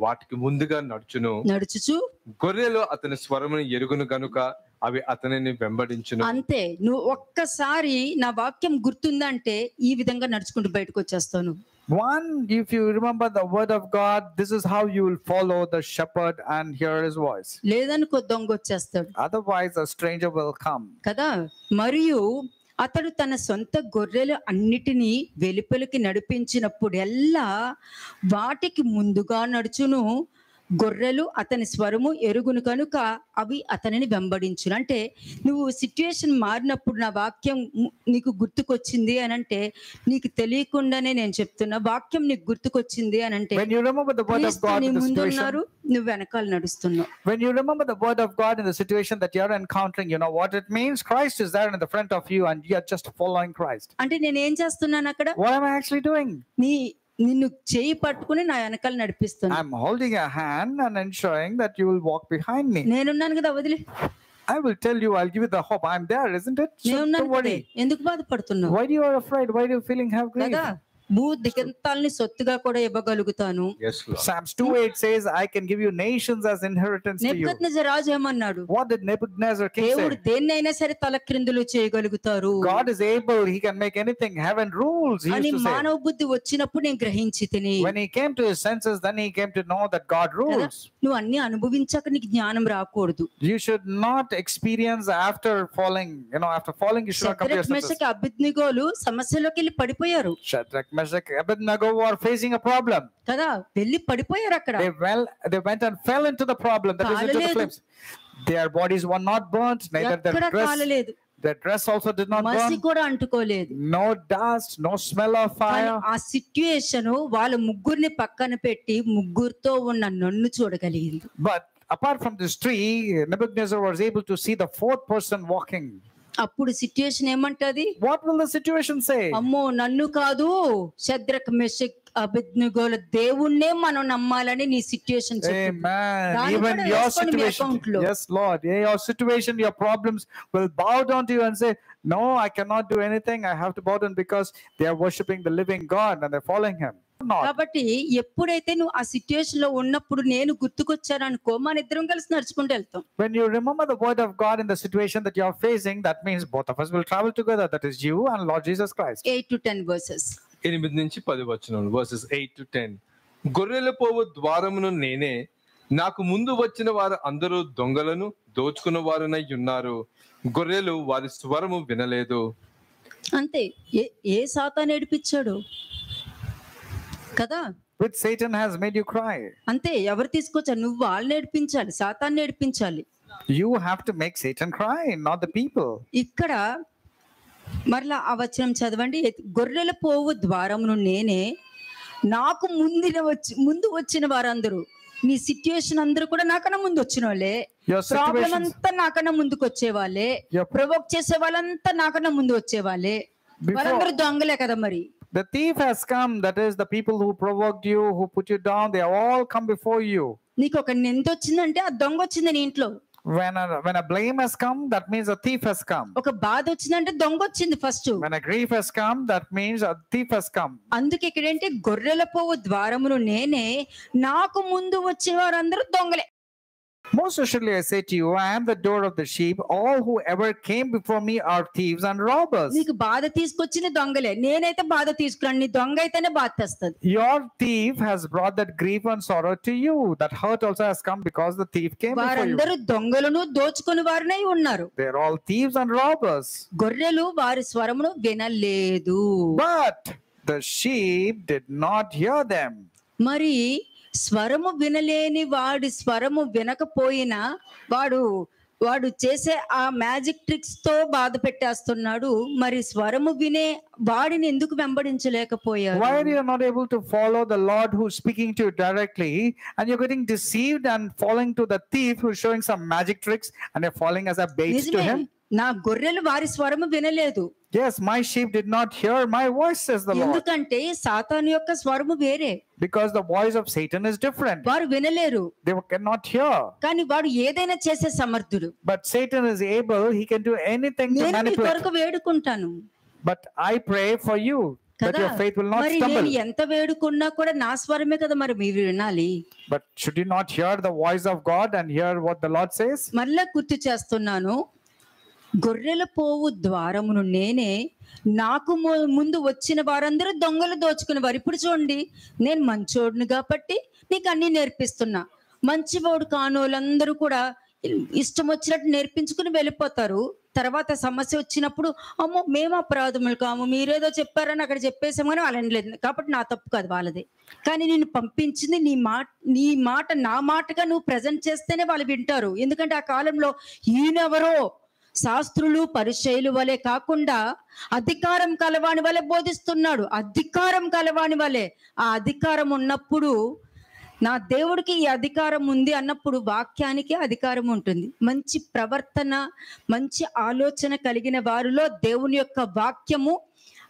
[SPEAKER 3] వాటికి ముందుగా
[SPEAKER 1] నడుచుచు
[SPEAKER 3] గొర్రెలు అతని స్వరమును ఎరుగును గనుక అవి అతనిని వెంబడించును.
[SPEAKER 1] అంతే, నువ్వు ఒక్కసారి నా వాక్యం గుర్తుందంటే ఈ విధంగా నడుచుకుంటూ బయటకు వచ్చేస్తాను.
[SPEAKER 4] One, if you remember the word of God, this is how you will follow the shepherd and hear his voice.
[SPEAKER 1] లేదనుకో దొంగ వచ్చేస్తాడు.
[SPEAKER 4] Otherwise, a stranger will come.
[SPEAKER 1] కదా. మరియు అతడు తన సొంత గొర్రెలు అన్నిటినీ వెలుపలికి నడిపించినప్పుడెల్లా వాటికి ముందుగా నడుచును, గొర్రెలు అతని స్వరము ఎరుగును కనుక అవి అతనిని వెంబడించును. అంటే నువ్వు సిచ్యుయేషన్ మారినప్పుడు నా వాక్యం నీకు గుర్తుకొచ్చింది అని అంటే నీకు తెలియకుండానే నేను చెప్తున్నా, వాక్యం నీకు గుర్తుకొచ్చింది అని అంటే
[SPEAKER 4] When you remember the word of God in the situation,
[SPEAKER 1] నువ్వు వెనకాల నడుస్తున్నావు.
[SPEAKER 4] when you remember the word of God in the situation that you're encountering, you know what it means. Christ is there in the front of you, and you're just following Christ.
[SPEAKER 1] అంటే నేను ఏం చేస్తున్నాను అక్కడ?
[SPEAKER 4] What am I actually doing?
[SPEAKER 1] నిన్ను చేయి పట్టుకుని నా వెనకాల నడిపిస్తున్నా.
[SPEAKER 4] I'm holding a hand and ensuring that you will walk behind me.
[SPEAKER 1] నేనున్నాను కదా, వదిలే.
[SPEAKER 4] I will tell you, I'll give you the hope. I'm there, isn't it? So don't worry.
[SPEAKER 1] ఎందుకు బాధపడుతున్నావు?
[SPEAKER 4] Why do you are afraid? Why do you feeling have grief?
[SPEAKER 1] కదా, భూదిగంతాల్ని సొత్తుగా కూడా ఇవ్వగలుగుతాను.
[SPEAKER 4] Psalms 2:8 says, I can give you nations as inheritance to you.
[SPEAKER 1] Nebuchadnezzar రాజు ఏమన్నాడు?
[SPEAKER 4] What did Nebuchadnezzar king say?
[SPEAKER 1] దేవుడు దేన్నైనా సరే తలక్రిందులు చేయగలుగుతారు.
[SPEAKER 4] God is able, he can make anything. Heaven rules, he
[SPEAKER 1] అని
[SPEAKER 4] used to say.
[SPEAKER 1] మానవ బుద్ధి వచ్చినప్పుడు నేను గ్రహించితిని.
[SPEAKER 4] When he came to his senses, then he came to know that God rules.
[SPEAKER 1] నువ్వు అన్ని అనుభవించాక నీకు జ్ఞానం రాకూడదు.
[SPEAKER 4] You should not experience after falling. After falling, you should not come to your senses.
[SPEAKER 1] Meshach అబేద్నెగోలు సమస్యలోకి వెళ్ళి పడిపోయారు.
[SPEAKER 4] Shadrach, Meshach, Abednego were facing a problem.
[SPEAKER 1] కదా, వెళ్ళి పడిపోయారు అక్కడ.
[SPEAKER 4] They went and fell into the problem, that is into the flames. Their bodies were not burnt, neither
[SPEAKER 1] ఎక్కడ కాలలేదు,
[SPEAKER 4] their dress also did not
[SPEAKER 1] మసి
[SPEAKER 4] burn.
[SPEAKER 1] కూడా అంటుకోలేదు.
[SPEAKER 4] No dust, no smell of
[SPEAKER 1] కానీ
[SPEAKER 4] fire.
[SPEAKER 1] ఆ situation వాళ్ళ ముగ్గురిని పక్కన పెట్టి ముగ్గురితో ఉన్న నన్ను చూడగలిగింది.
[SPEAKER 4] But apart from this tree, Nebuchadnezzar was able to see the fourth person walking.
[SPEAKER 1] అప్పుడు సిట్యుయేషన్ ఏమంటది?
[SPEAKER 4] What will the situation say?
[SPEAKER 1] అమ్మో నన్ను కాదు, శద్రక్ మెషక్ అబేద్నెగోల దేవుణ్ణే మనం నమ్మాలని నీ సిట్యుయేషన్ చెప్పు.
[SPEAKER 4] Amen.
[SPEAKER 1] దాన్ని
[SPEAKER 4] Even
[SPEAKER 1] కూడా
[SPEAKER 4] your
[SPEAKER 1] వేసుకోండి మీ
[SPEAKER 4] situation,
[SPEAKER 1] account లో.
[SPEAKER 4] yes, Lord, your situation, your problems will bow down to you and say, "No, I cannot do anything. I have to bow down because they are worshiping the living God and they're following Him." Not.
[SPEAKER 1] కాబట్టి ఎప్పుడైతే నువ్వు ఆ situation లో ఉన్నప్పుడు నేను గుర్తుకొచ్చాను అనుకో, మన ఇద్దరం కలిసి నడుచుకుంటూ వెళ్తాం.
[SPEAKER 4] When you remember the word of God in the situation that you are facing, that means both of us will travel together. That is you and Lord Jesus Christ.
[SPEAKER 1] 8 to 10 verses.
[SPEAKER 3] 8 నుంచి 10 వచనాలు, versus 8 to 10. గొర్రెల పోవు ద్వారమును నేనే, నాకు ముందు వచ్చిన వారు అందరూ దొంగలను దోచుకున్న వారునై ఉన్నారు. గొర్రెలు వారి స్వరము వినలేదు.
[SPEAKER 1] అంతే. ఏ సాతాను ఏడిపించాడు కదా?
[SPEAKER 4] Which Satan has made you cry.
[SPEAKER 1] అంతే. ఎవరు తీసుకొచ్చారు? నువ్వు వాళ్ళని ఏడిపించాలి, సాతాన్ని ఏడిపించాలి.
[SPEAKER 4] You have to make Satan cry, not the people.
[SPEAKER 1] ఇక్కడ మరలా ఆ వచనం చదవండి. గొర్రెల పోవు ద్వారమును నేనే, నాకు ముందు వచ్చిన వారందరూ, నీ సిట్యుయేషన్ అందరూ కూడా నాకన్నా ముందు వచ్చిన వాళ్ళే,
[SPEAKER 4] Your
[SPEAKER 1] ప్రాబ్లం
[SPEAKER 4] situations,
[SPEAKER 1] అంతా నాకన్నా ముందుకు వచ్చే వాళ్ళే,
[SPEAKER 4] Your-
[SPEAKER 1] ప్రొవోక్ చేసే వాళ్ళంతా నాకన్నా ముందు వచ్చే వాళ్ళే. వాళ్ళందరూ దొంగలే కదా మరి.
[SPEAKER 4] the thief has come. That is the people who provoked you, who put you down. They have all come before you.
[SPEAKER 1] నీకు ఒక నింద వచ్చిందంటే ఆ దొంగ వచ్చింది నీ ఇంట్లో.
[SPEAKER 4] When a blame has come, that means a thief has come.
[SPEAKER 1] ఒక బాధ వచ్చిందంటే దొంగ వచ్చింది first.
[SPEAKER 4] When a grief has come, that means a thief has come.
[SPEAKER 1] అందుకే ఇక్కడేంటి, గొర్రెల పోవు ద్వారమును నేనే, నాకు ముందు వచ్చే వారందరూ దొంగలే.
[SPEAKER 4] Most assuredly I say to you, I am the door of the sheep. All who ever came before me are thieves and robbers.
[SPEAKER 1] నీకు బాధ తీసుకొచ్చింది దొంగలే. నేనైతే బాధ తీసుకురాను, నీ దొంగ అయితేనే బాధ తెస్తుంది.
[SPEAKER 4] Your thief has brought that grief and sorrow to you. That hurt also has come because the thief came before you.
[SPEAKER 1] వారందరూ దొంగలను దోచుకుని వారినై ఉన్నారు.
[SPEAKER 4] They're all thieves and robbers.
[SPEAKER 1] గొర్రెలు వారి స్వరమును వినలేదు.
[SPEAKER 4] But the sheep did not hear them.
[SPEAKER 1] మరి స్వరము వినలేని వాడి స్వరము వినకపోయినా వాడు చేసే ఆ మ్యాజిక్ ట్రిక్స్ తో బాధ పెట్టేస్తున్నాడు. మరి స్వరము వినే వాడిని ఎందుకు వెంబడించలేకపోయారు?
[SPEAKER 4] Why are you not able to follow the Lord who's speaking to you directly, and you're getting deceived and falling to the thief who's showing some magic tricks, and you're falling as a bait to
[SPEAKER 1] నిజమే,
[SPEAKER 4] him?
[SPEAKER 1] నా గొర్రెలు వారి స్వరము వినలేదు.
[SPEAKER 4] Yes, my sheep did not hear my voice, says the Lord.
[SPEAKER 1] ఎందుకంటే సాతాను యొక్క స్వరము వేరే,
[SPEAKER 4] Because the voice of Satan is different.
[SPEAKER 1] వారు వినలేరు.
[SPEAKER 4] They cannot hear.
[SPEAKER 1] కానీ వాడు ఏదైనా చేసే సమర్థుడు.
[SPEAKER 4] But Satan is able, he can do anything to
[SPEAKER 1] నేను మీ
[SPEAKER 4] manipulate.
[SPEAKER 1] కొరకు వేడుకుంటాను
[SPEAKER 4] But I pray for you that
[SPEAKER 1] కదా.
[SPEAKER 4] your faith will not
[SPEAKER 1] మరి
[SPEAKER 4] stumble.
[SPEAKER 1] నేను ఎంత వేడుకున్నా కూడా నా స్వరమే కదా మరి మీరు వినాలి.
[SPEAKER 4] But should you not hear the voice of God and hear what the Lord says?
[SPEAKER 1] మళ్ళా గుర్తు చేస్తున్నాను, గొర్రెల పోవు ద్వారమును నేనే, నాకు ముందు వచ్చిన వారందరూ దొంగలు దోచుకునే వారు. ఇప్పుడు చూడండి, నేను మంచోడును కాబట్టి నీకు అన్ని నేర్పిస్తున్నా. మంచివాడు కానోళ్ళందరూ కూడా ఇష్టం వచ్చినట్టు నేర్పించుకుని వెళ్ళిపోతారు. తర్వాత సమస్య వచ్చినప్పుడు, అమ్మో మేము అపరాధములు కాము, మీరేదో చెప్పారని అక్కడ చెప్పేసాము కానీ వాళ్ళని లేదు, కాబట్టి నా తప్పు కాదు వాళ్ళది. కానీ నేను పంపించింది నీ మాట నా మాటగా నువ్వు ప్రజెంట్ చేస్తేనే వాళ్ళు వింటారు. ఎందుకంటే ఆ కాలంలో ఈయనెవరో శాస్త్రులు పరిచయులు వలె కాకుండా అధికారం కలవాని వలె బోధిస్తున్నాడు. అధికారం కలవాని వలె. ఆ అధికారం ఉన్నప్పుడు, నా దేవుడికి ఈ అధికారం ఉంది అన్నప్పుడు వాక్యానికి అధికారం ఉంటుంది. మంచి ప్రవర్తన, మంచి ఆలోచన కలిగిన వారిలో దేవుని యొక్క వాక్యము,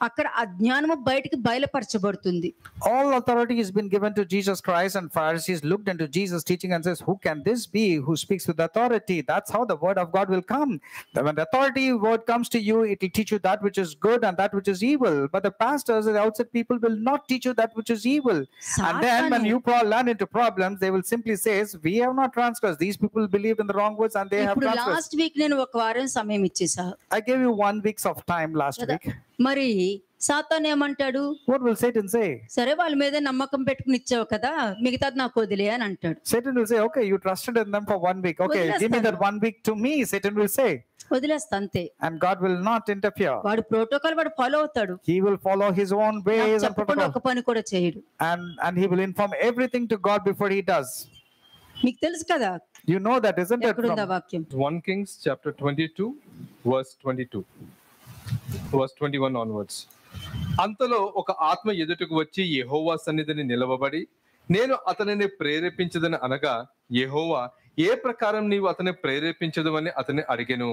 [SPEAKER 1] అక్కడ అజ్ఞానము బయటికి బయలుపరచబడుతుంది.
[SPEAKER 4] All authority has been given to Jesus Christ, and Pharisees looked into Jesus' teaching and says, who can this be who speaks with authority? That's how the word of God will come. When the authority word comes to you, it will teach you that which is good and that which is evil. But the pastors and the outside people will not teach you that which is evil. And then when you run into problems, they will simply say, we have not transgressed. These people believed in the wrong words and they have
[SPEAKER 1] ఇప్పుడు
[SPEAKER 4] transgressed.
[SPEAKER 1] Last week నేను ఒక వారం సమయం ఇచ్చేసా.
[SPEAKER 4] I gave you 1 week of time last week.
[SPEAKER 1] మరి సాతాను ఏమంటాడు?
[SPEAKER 4] What will Satan say?
[SPEAKER 1] సరే వాళ్ళ మీద నమ్మకం పెట్టుకుని ఇచ్చావు కదా, మిగతాది నాకు వదిలే అని అంటాడు.
[SPEAKER 4] Satan will say, okay, you trusted in them for 1 week. Okay, give me that 1 week to me, Satan will say.
[SPEAKER 1] వదిలేస్తా అంతే.
[SPEAKER 4] And God will not interfere.
[SPEAKER 1] వాడు ప్రోటోకాల్ వాడు ఫాలో అవుతాడు.
[SPEAKER 4] He will follow his own ways and
[SPEAKER 1] చెప్పకుండా
[SPEAKER 4] protocol.
[SPEAKER 1] ఒక పని కూడా చేయడు.
[SPEAKER 4] And he will inform everything to God before he does.
[SPEAKER 1] మీకు తెలుసు కదా
[SPEAKER 4] You know that, isn't it?
[SPEAKER 1] ఎక్కడుందా
[SPEAKER 4] From
[SPEAKER 1] వాక్యం?
[SPEAKER 3] 1 Kings chapter 22 verse 22 verse 21 onwards. అంతలో ఒక ఆత్మ ఎదుటకు వచ్చి యెహోవా సన్నిధిని నిలవబడి, నేను అతనిని ప్రేరేపించదని అనగా, యెహోవా ఏ ప్రకారం నీవు అతన్ని ప్రేరేపించదు అని అతన్ని అడిగెను.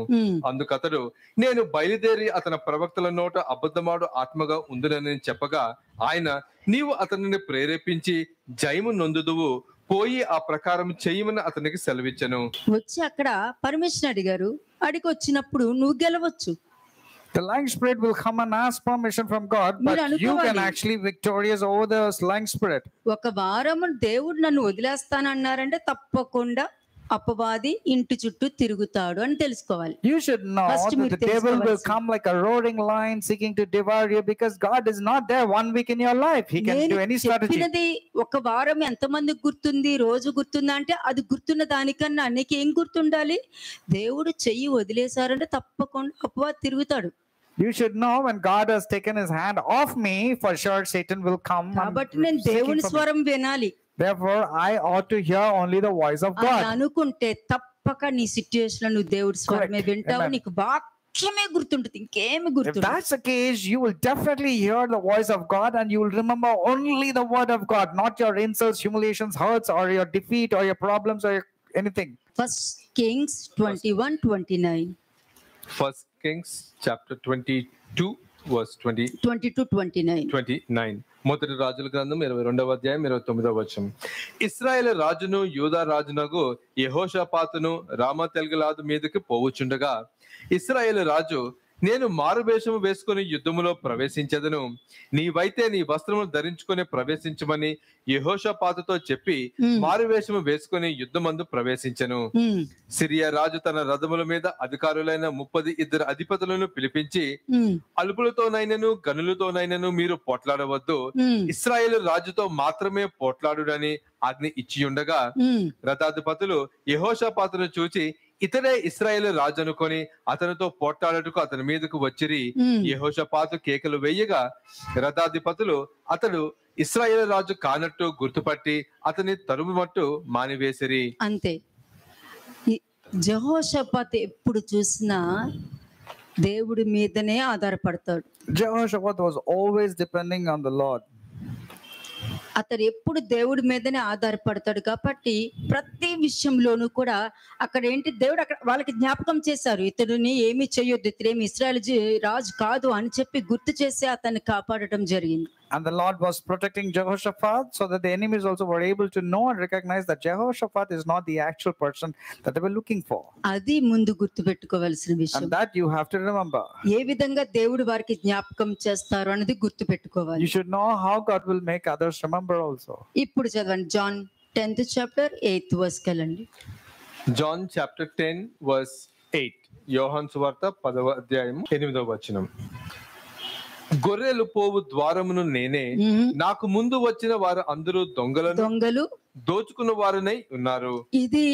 [SPEAKER 3] అందుకతడు, నేను బయలుదేరి అతని ప్రవక్తల నోట అబద్ధమాడు ఆత్మగా ఉందునని చెప్పగా, ఆయన, నీవు అతనిని ప్రేరేపించి జయము నొందుదువు, పోయి ఆ ప్రకారం చేయమని అతనికి సెలవిచ్చెను.
[SPEAKER 1] వచ్చి అక్కడ పర్మిషన్ అడిగారు. అడిగి వచ్చినప్పుడు నువ్వు గెలవచ్చు.
[SPEAKER 4] the lying spirit will come and ask permission from God, but you can actually victorious over the lying spirit.
[SPEAKER 1] ఒక వారము దేవుడు నన్ను వదిలేస్తానన్నారంటే తప్పకుండా అపవాది ఇంటి చుట్టూ తిరుగుతాడు అని తెలుసుకోవాలి.
[SPEAKER 4] You should know that the devil will come like a roaring lion seeking to devour you, because God is not there 1 week in your life. He can do any strategy.
[SPEAKER 1] చెప్పినది ఒక వారం ఎంతమందికి గుర్తుంది, రోజు గుర్తుందా అంటే అది గుర్తున్న దానికన్నా నీకు ఏం గుర్తుండాలి? దేవుడు చెయ్యి వదిలేశారంటే తప్పకుండా అపవాది తిరుగుతాడు.
[SPEAKER 4] You should know when God has taken his hand off me, for sure Satan will come.
[SPEAKER 1] కాబట్టి నేను దేవుని స్వరం వినాలి.
[SPEAKER 4] Therefore I ought to hear only the voice of God.
[SPEAKER 1] అనుకుంటే తప్పక నీ సిట్యుయేషన్ లో నువ్వు దేవుడి స్వరమే వింటావు. నీకు వాక్యమే గుర్తుంటుంది, ఇంకేమి
[SPEAKER 4] If
[SPEAKER 1] గుర్తుంటుంది.
[SPEAKER 4] that's the case, you will definitely hear the voice of God, and you will remember only the word of God, not your insults, humiliations, hurts, or your defeat, or your problems, or anything.
[SPEAKER 1] First Kings 21:29.
[SPEAKER 3] First Kings chapter 22 verse
[SPEAKER 1] 22-29.
[SPEAKER 3] మొదటి రాజుల గ్రంథం 22వ అధ్యాయం 29వ వచనం. ఇశ్రాయేలు రాజును యూదా రాజునగు యెహోషాపాతును రామతెల్గలాదు మీదకి పోవుచుండగా, ఇశ్రాయేలు రాజు, నేను మారువేషము వేసుకుని యుద్ధములో ప్రవేశించెదను, నీవైతే నీ వస్త్రములు ధరించుకొని ప్రవేశించమని యెహోషాపాతుతో చెప్పి మారువేషము వేసుకుని యుద్ధమందు ప్రవేశించెను. సిరియా రాజు తన రథముల మీద అధికారులైన 32 అధిపతులను పిలిపించి, అలుపులతోనైనను గనులతోనైనను మీరు పోట్లాడవద్దు, ఇశ్రాయేలు రాజుతో మాత్రమే పోట్లాడుడని ఆజ్ఞ ఇచ్చియుండగా, రథాధిపతులు యెహోషాపాతును చూచి, ఇతడే ఇశ్రాయేలు రాజు అనుకొని అతనితో పోట్లాడుటకు అతని మీదకు వచ్చిరి. యెహోషాపాతు కేకలు వేయగా రథాధిపతులు అతడు ఇశ్రాయేలు రాజు కానట్టు గుర్తుపట్టి అతని తరుముమట్టు మానివేసిరి.
[SPEAKER 1] అంతే. యెహోషాపాతు ఎప్పుడు చూసినా దేవుడి మీదనే ఆధారపడతాడు.
[SPEAKER 4] Jehoshaphat was always depending on the Lord.
[SPEAKER 1] అతడు ఎప్పుడు దేవుడి మీదనే ఆధారపడతాడు కాబట్టి ప్రతి విషయంలోనూ కూడా అక్కడ ఏంటి, దేవుడు అక్కడ వాళ్ళకి జ్ఞాపకం చేశారు, ఇతడుని ఏమీ చేయొద్దు, ఇతడేమి ఇశ్రాయేలు రాజు కాదు అని చెప్పి గుర్తు చేసి అతన్ని కాపాడటం జరిగింది.
[SPEAKER 4] And the Lord was protecting Jehoshaphat so that the enemies also were able to know and recognize that Jehoshaphat is not the actual person that they were looking for.
[SPEAKER 1] అది ముందు గుర్తు పెట్టుకోవాల్సిన విషయం.
[SPEAKER 4] And that you have to remember.
[SPEAKER 1] ఏ విధంగా దేవుడు వారికి జ్ఞాపకం చేస్తారు అనేది గుర్తు పెట్టుకోవాలి.
[SPEAKER 4] You should know how God will make others remember also.
[SPEAKER 1] ఇప్పుడు చదవండి, John 10th chapter 8th verse కెళ్ళండి.
[SPEAKER 3] John chapter 10 verse 8. యోహాను సువార్త 10వ అధ్యాయం 8వ వచనం. గొర్రెలు పోవు ద్వారమును నేనే, నాకు ముందు వచ్చిన వారు అందరూ దొంగలు దోచుకున్న వారునై ఉన్నారు.
[SPEAKER 1] ఇది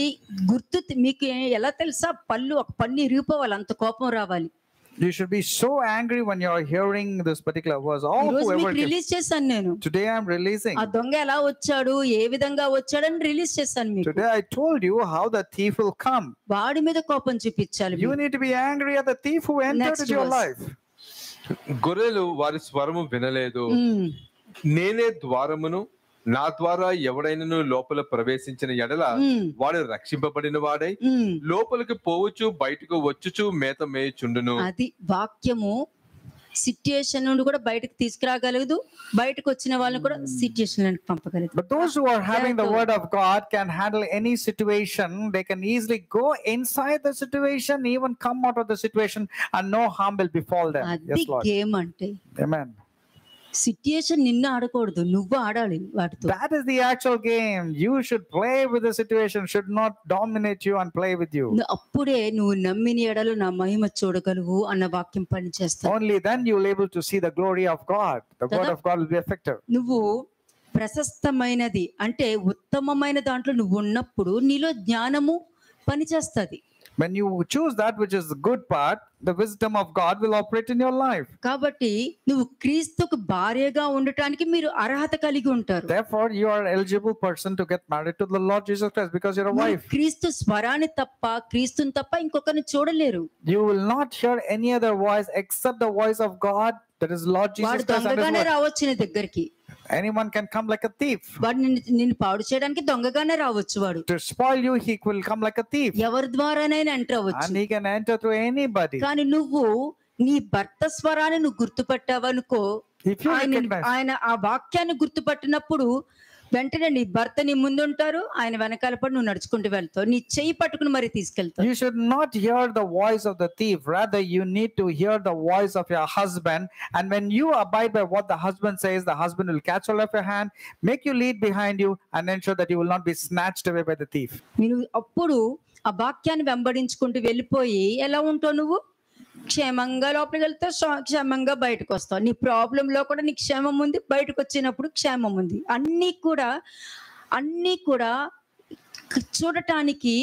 [SPEAKER 1] గుర్తు మీకు ఎలా తెలుసా? ఒక పన్ను ఇరిగిపోవాలి, అంత కోపం రావాలి.
[SPEAKER 4] You should be so angry when you are hearing this particular verse.
[SPEAKER 1] Release చేశాను నేను.
[SPEAKER 4] Today I am releasing.
[SPEAKER 1] ఆ దొంగ ఎలా వచ్చాడు, ఏ విధంగా వచ్చాడని రిలీజ్ చేశాను మీకు.
[SPEAKER 4] Today I told you how the thief will come.
[SPEAKER 1] వాడి మీద కోపం చూపించాలి.
[SPEAKER 4] You need to be angry at the thief who entered into your life.
[SPEAKER 3] గొర్రెలు వారి స్వరము వినలేదు, నేనే ద్వారమును, నా ద్వారా ఎవడైనను లోపల ప్రవేశించిన ఎడల వాడు రక్షింపబడిన వాడై లోపలికి పోవచ్చు, బయటకు వచ్చుచు మేత మేయుచుండును.
[SPEAKER 1] అది వాక్యము సిట్యుయేషన్ నుండి కూడా బయటకు తీసుకురాగలదు, బయటకు వచ్చిన వాళ్ళని కూడా సిట్యుయేషన్ నుండి పంపగలదు.
[SPEAKER 4] But those who are having the word of God can handle any situation. They can easily go inside the situation, even come out of the situation, and no harm will befall them.
[SPEAKER 1] Yes, Lord. Game ante.
[SPEAKER 4] Amen.
[SPEAKER 1] Situation నిన్ను ఆడకూడదు, నువ్వు ఆడాలి వాటితో.
[SPEAKER 4] That is the actual game. You should play with the situation, should not dominate you and play with you.
[SPEAKER 1] అప్పుడే నువ్వు నమ్మిన ఎడలు నా మహిమ చూడగలవు అన్న వాక్యం పనిచేస్తుంది.
[SPEAKER 4] Only then you will able to see the glory of God. The word of God will be effective.
[SPEAKER 1] నువ్వు ప్రశస్తమైనది అంటే ఉత్తమమైన దాంట్లో నువ్వు ఉన్నప్పుడు నీలో జ్ఞానము పనిచేస్తుంది.
[SPEAKER 4] When you choose that which is the good part, the wisdom of God will operate in your life.
[SPEAKER 1] కాబట్టి నువ్వు క్రీస్తుకు భార్యగా ఉండటానికి మీరు అర్హత కలిగి ఉంటారు.
[SPEAKER 4] Therefore, you are eligible person to get married to the Lord Jesus Christ because you're a
[SPEAKER 1] మీరు
[SPEAKER 4] wife.
[SPEAKER 1] క్రీస్తు స్వరాన్ని తప్ప క్రీస్తుని తప్ప ఇంకొకరిని చూడలేరు.
[SPEAKER 4] You will not hear any other voice except the voice of God, that is Lord Jesus
[SPEAKER 1] వాడు
[SPEAKER 4] Christ. And his
[SPEAKER 1] దొంగగానే
[SPEAKER 4] word.
[SPEAKER 1] రావచ్చు నీ దగ్గరికి.
[SPEAKER 4] Anyone can come like a thief.
[SPEAKER 1] వాడు నిన్ను పాడు చేయడానికి దొంగగానే రావచ్చు. వాడు
[SPEAKER 4] To spoil you, he will come like a thief.
[SPEAKER 1] ఎవరి ద్వారానైనా ఎంటర్ అవ్వచ్చు.
[SPEAKER 4] And he can enter through anybody.
[SPEAKER 1] కానీ నువ్వు నీ భర్త స్వరాన్ని నువ్వు గుర్తుపట్టావనుకో,
[SPEAKER 4] If you recognize,
[SPEAKER 1] ఆయన ఆ వాక్యాన్ని గుర్తుపట్టినప్పుడు వెంటనే నీ భర్త నీ ముందుంటారు, ఆయన వెనకాల పడి నువ్వు నడుచుకుంటూ వెళ్తావు. నీ చెయ్యి పట్టుకుని మరి తీసుకెళ్తావు.
[SPEAKER 4] you should not hear the voice of the thief. Rather, you need to hear the voice of your husband. And when you abide by what the husband says, the husband will catch hold of your hand, make you lead behind you, and ensure that you will not be snatched away by the thief.
[SPEAKER 1] నేను అప్పుడు ఆ వాక్యాన్ని వెంబడించుకుంటూ వెళ్ళిపోయి ఎలా ఉంటావు నువ్వు? క్షేమంగా లోపలికి వెళ్తావు, క్షేమంగా బయటకు వస్తావు. నీ ప్రాబ్లంలో కూడా నీకు క్షేమం ఉంది, బయటకు వచ్చినప్పుడు క్షేమం ఉంది. అన్నీ కూడా చూడటానికి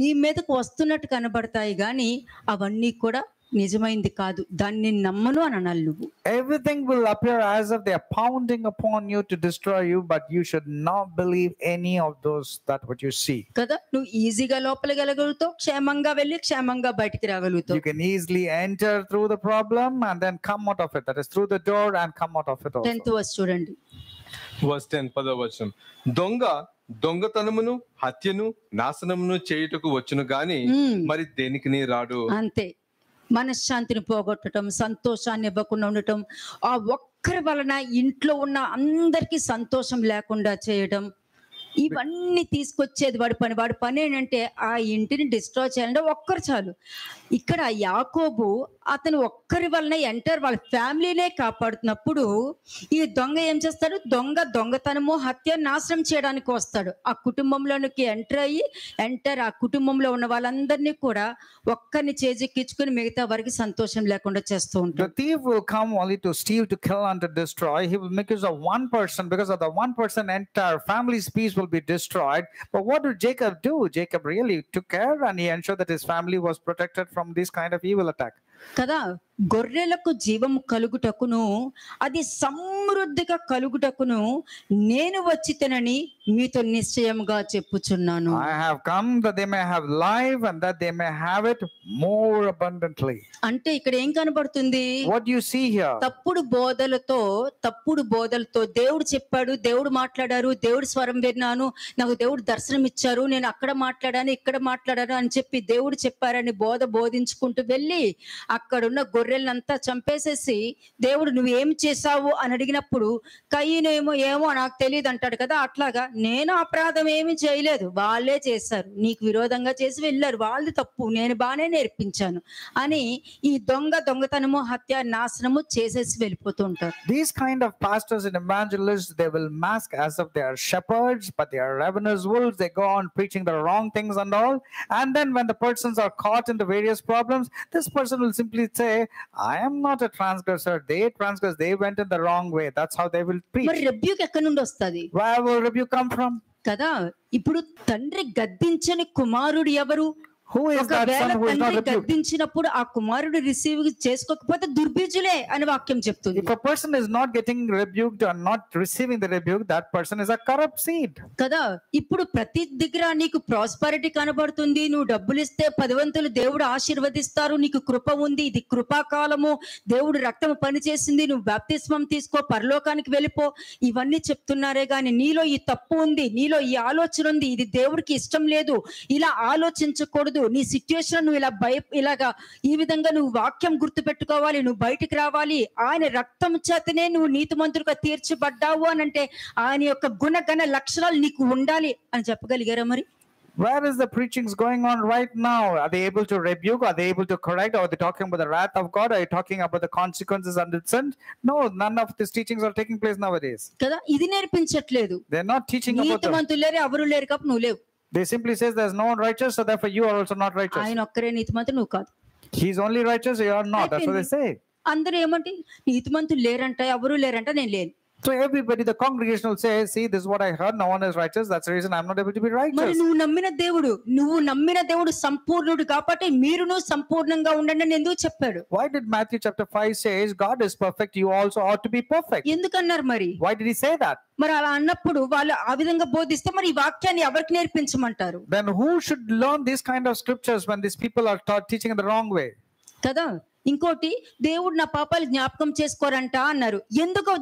[SPEAKER 1] నీ మీదకు వస్తున్నట్టు కనబడతాయి, కానీ అవన్నీ కూడా నిజమైంది కాదు. దాన్ని నమ్మను అని అనాలి నువ్వు.
[SPEAKER 4] Everything will appear as if they are pounding upon you to destroy you, but you should not believe any of those that what you see.
[SPEAKER 1] కదా, నువ్వు ఈజీగా లోపలికి వెళ్ళగలుగుతావు, క్షేమంగా వెళ్ళి క్షేమంగా బయటికి రాగలుగుతావు.
[SPEAKER 4] You can easily enter through the problem and then come out of it. That is through the door and come out of it also.
[SPEAKER 1] 10th verse చూడండి.
[SPEAKER 3] Verse 10 10వ వచనం. దొంగ దొంగతనమును హత్యను నాశనమును చేయుటకు వచ్చును గాని మరి దేనికి రాడు.
[SPEAKER 1] అంతే, మనశ్శాంతిని పోగొట్టడం, సంతోషాన్ని ఇవ్వకుండా ఉండటం, ఆ ఒక్కరి వలన ఇంట్లో ఉన్న అందరికీ సంతోషం లేకుండా చేయడం, ఇవన్నీ తీసుకొచ్చేది వాడి పని. వాడి పని ఏంటంటే ఆ ఇంటిని డిస్ట్రాయ్ చేయాలంటే ఒక్కరు చాలు. ఇక్కడ యాకోబు అతను ఒక్కరి వలన వాళ్ళ ఫ్యామిలీనే కాపాడుతున్నప్పుడు ఈ దొంగ ఏం చేస్తాడు? దొంగతనము హత్య నాశనం చేయడానికి వస్తాడు. ఆ కుటుంబంలోనికి ఎంటర్ ఆ కుటుంబంలో ఉన్న వాళ్ళందరినీ కూడా ఒక్కరిని చేజెక్కించుకుని మిగతా వారికి సంతోషం లేకుండా చేస్తూ ఉంటాడు.
[SPEAKER 4] The thief will come only to steal, to kill, and to destroy. He will make use of one person. Because of the one person, entire family's peace will be destroyed. But what did Jacob do? Jacob really took care and he ensured that his family was protected from this kind of evil attack.
[SPEAKER 1] కదా, గొర్రెలకు జీవము కలుగుటకును అది సమృద్ధిగా కలుగుటకును నేను వచ్చితేనని మీతో నిశ్చయముగా చెప్పుచున్నాను.
[SPEAKER 4] I have come that they may have life and that they may have it more abundantly.
[SPEAKER 1] అంటే ఇక్కడ ఏం కనబడుతుంది?
[SPEAKER 4] What do you see here?
[SPEAKER 1] తప్పుడు బోధలతో దేవుడు చెప్పాడు, దేవుడు మాట్లాడారు, దేవుడు స్వరం విన్నాను, నాకు దేవుడు దర్శనం ఇచ్చారు, నేను అక్కడ మాట్లాడాను ఇక్కడ మాట్లాడాను అని చెప్పి దేవుడు చెప్పారని బోధించుకుంటూ వెళ్ళి అక్కడున్న గొర్రెలంతా చంపేసేసి దేవుడు నువ్వేం చేశావు అని అడిగినప్పుడు కయ్యనేమో ఏమో నాకు తెలియదు అంటాడు కదా. అట్లాగా నేను అపరాధం ఏమి చేయలేదు, వాళ్ళే చేశారు, నీకు విరోధంగా చేసి వెళ్ళారు, వాళ్ళది తప్పు, నేను బాగానే నేర్పించాను అని ఈ దొంగతనము హత్య నాశనము చేసేసి వెళ్ళిపోతూ ఉంటారు.
[SPEAKER 4] These kind of pastors and evangelists, they will mask as if they are shepherds, but they are ravenous wolves. They go on preaching the wrong things and all. And then when the persons are caught in the various problems, this person will simply say, I am not a transgressor. They transgressed. They went in the wrong way. That's how they will preach.
[SPEAKER 1] మరి rebuke ఎక్కడి నుండి వస్తుంది?
[SPEAKER 4] Where will rebuke come from?
[SPEAKER 1] కదా, ఇప్పుడు తండ్రి గద్దించని కుమారుడు ఎవరు?
[SPEAKER 4] Who is that
[SPEAKER 1] ఒకవేళ
[SPEAKER 4] son who is not
[SPEAKER 1] తండ్రి
[SPEAKER 4] rebuked?
[SPEAKER 1] గద్దించినప్పుడు ఆ కుమారుడు రిసీవ్ చేసుకోకపోతే దుర్బీజులే అని వాక్యం చెప్తుంది.
[SPEAKER 4] If a person is not getting rebuked or not receiving the rebuke, that person is a corrupt seed.
[SPEAKER 1] కదా, ఇప్పుడు ప్రతి దగ్గర నీకు ప్రాస్పరిటీ కనబడుతుంది, నువ్వు డబ్బులు ఇస్తే 10 వంతులు దేవుడు ఆశీర్వదిస్తారు, నీకు కృప ఉంది, ఇది కృపాకాలము, దేవుడు రక్తము పనిచేసింది, నువ్వు బాప్తిస్మం తీసుకో, పరలోకానికి వెళ్ళిపో, ఇవన్నీ చెప్తున్నారే గాని నీలో ఈ తప్పు ఉంది, నీలో ఈ ఆలోచన ఉంది, ఇది దేవుడికి ఇష్టం లేదు, ఇలా ఆలోచించకూడదు, నీ సిచ్యుయేషన్ నువ్వు ఇలాగా ఈ విధంగా నువ్వు వాక్యం గుర్తు పెట్టుకోవాలి, నువ్వు బయటికి రావాలి, ఆయన రక్తం చేతనే నువ్వు నీతిమంతుడిగా తీర్చబడ్డావు అని అంటే ఆయన యొక్క గుణగణ లక్షణాలు నీకు ఉండాలి అని చెప్పగలిగారా? మరి
[SPEAKER 4] where is the preachings going on right now? Are they able to rebuke? Are they able to correct? Or are they talking about the wrath of God? Are you talking about the consequences under sin? No, none of these teachings are taking place nowadays.
[SPEAKER 1] కదా, ఇది నేర్పించట్లేదు.
[SPEAKER 4] They're not teaching about them.
[SPEAKER 1] నీతిమంతులు లేరు, ఎవరు లేరు కాబట్టి నువ్వు లేవు.
[SPEAKER 4] They simply says there's no one righteous, so therefore you are also not righteous.
[SPEAKER 1] ఆయన ఒక్కరే నీతిమంతుడు, నువ్వు కాదు.
[SPEAKER 4] He's only righteous, you are not. That's what they say.
[SPEAKER 1] అందరూ ఏమంటే నీతిమంతులు లేరంట, ఎవరు లేరంట, నేను లేను.
[SPEAKER 4] So everybody, the congregation will say, see, this is what I heard, no one is righteous, that's the reason I'm not able to be
[SPEAKER 1] మరి
[SPEAKER 4] righteous.
[SPEAKER 1] నువ్వు నమ్మిన దేవుడు సంపూర్ణుడు కాబట్టి మీరును సంపూర్ణంగా ఉండండి అని ఎందుకు చెప్పాడు?
[SPEAKER 4] Why did Matthew chapter 5 says, God is perfect, you also ought to be perfect?
[SPEAKER 1] ఎందుకన్నారు మరి?
[SPEAKER 4] Why did he say that?
[SPEAKER 1] మరి అలా అన్నప్పుడు వాళ్ళు ఆ విధంగా బోధిస్తే మరి ఈ వాక్యాన్ని ఎవరికి నేర్పించమంటారు?
[SPEAKER 4] Then who should learn this kind of scriptures when these people are teaching in the wrong way?
[SPEAKER 1] కదా. ఇంకోటి, దేవుడు నా పాపాలు జ్ఞాపకం చేసుకోరంట అన్నారు. ఎందుకు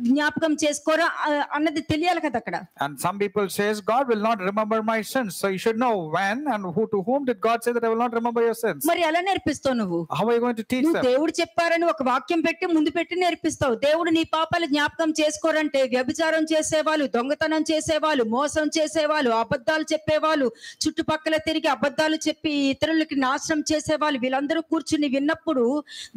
[SPEAKER 1] జ్ఞాపకం చేసుకోరా అన్నది తెలియాలి కదా అక్కడ.
[SPEAKER 4] And some people says, God will not remember my sins. So you should know when and to whom did God say that I will not remember your sins?
[SPEAKER 1] మరి ఎలా నేర్పిస్తావు నువ్వు?
[SPEAKER 4] How are you going to teach
[SPEAKER 1] నువ్వు
[SPEAKER 4] them?
[SPEAKER 1] దేవుడు చెప్పారని ఒక వాక్యం పెట్టి ముందు పెట్టి నేర్పిస్తావు. దేవుడు నీ పాపాలు జ్ఞాపకం చేసుకోరంటే వ్యభిచారం చేసేవాళ్ళు, దొంగతనం చేసేవాళ్ళు, మోసం చేసేవాళ్ళు, అబద్ధాలు చెప్పేవాళ్ళు, చుట్టుపక్కల తిరిగి అబద్ధాలు చెప్పి ఇతరులకి నాశనం చేసేవాళ్ళు, వీళ్ళందరూ కూర్చుని విన్నప్పుడు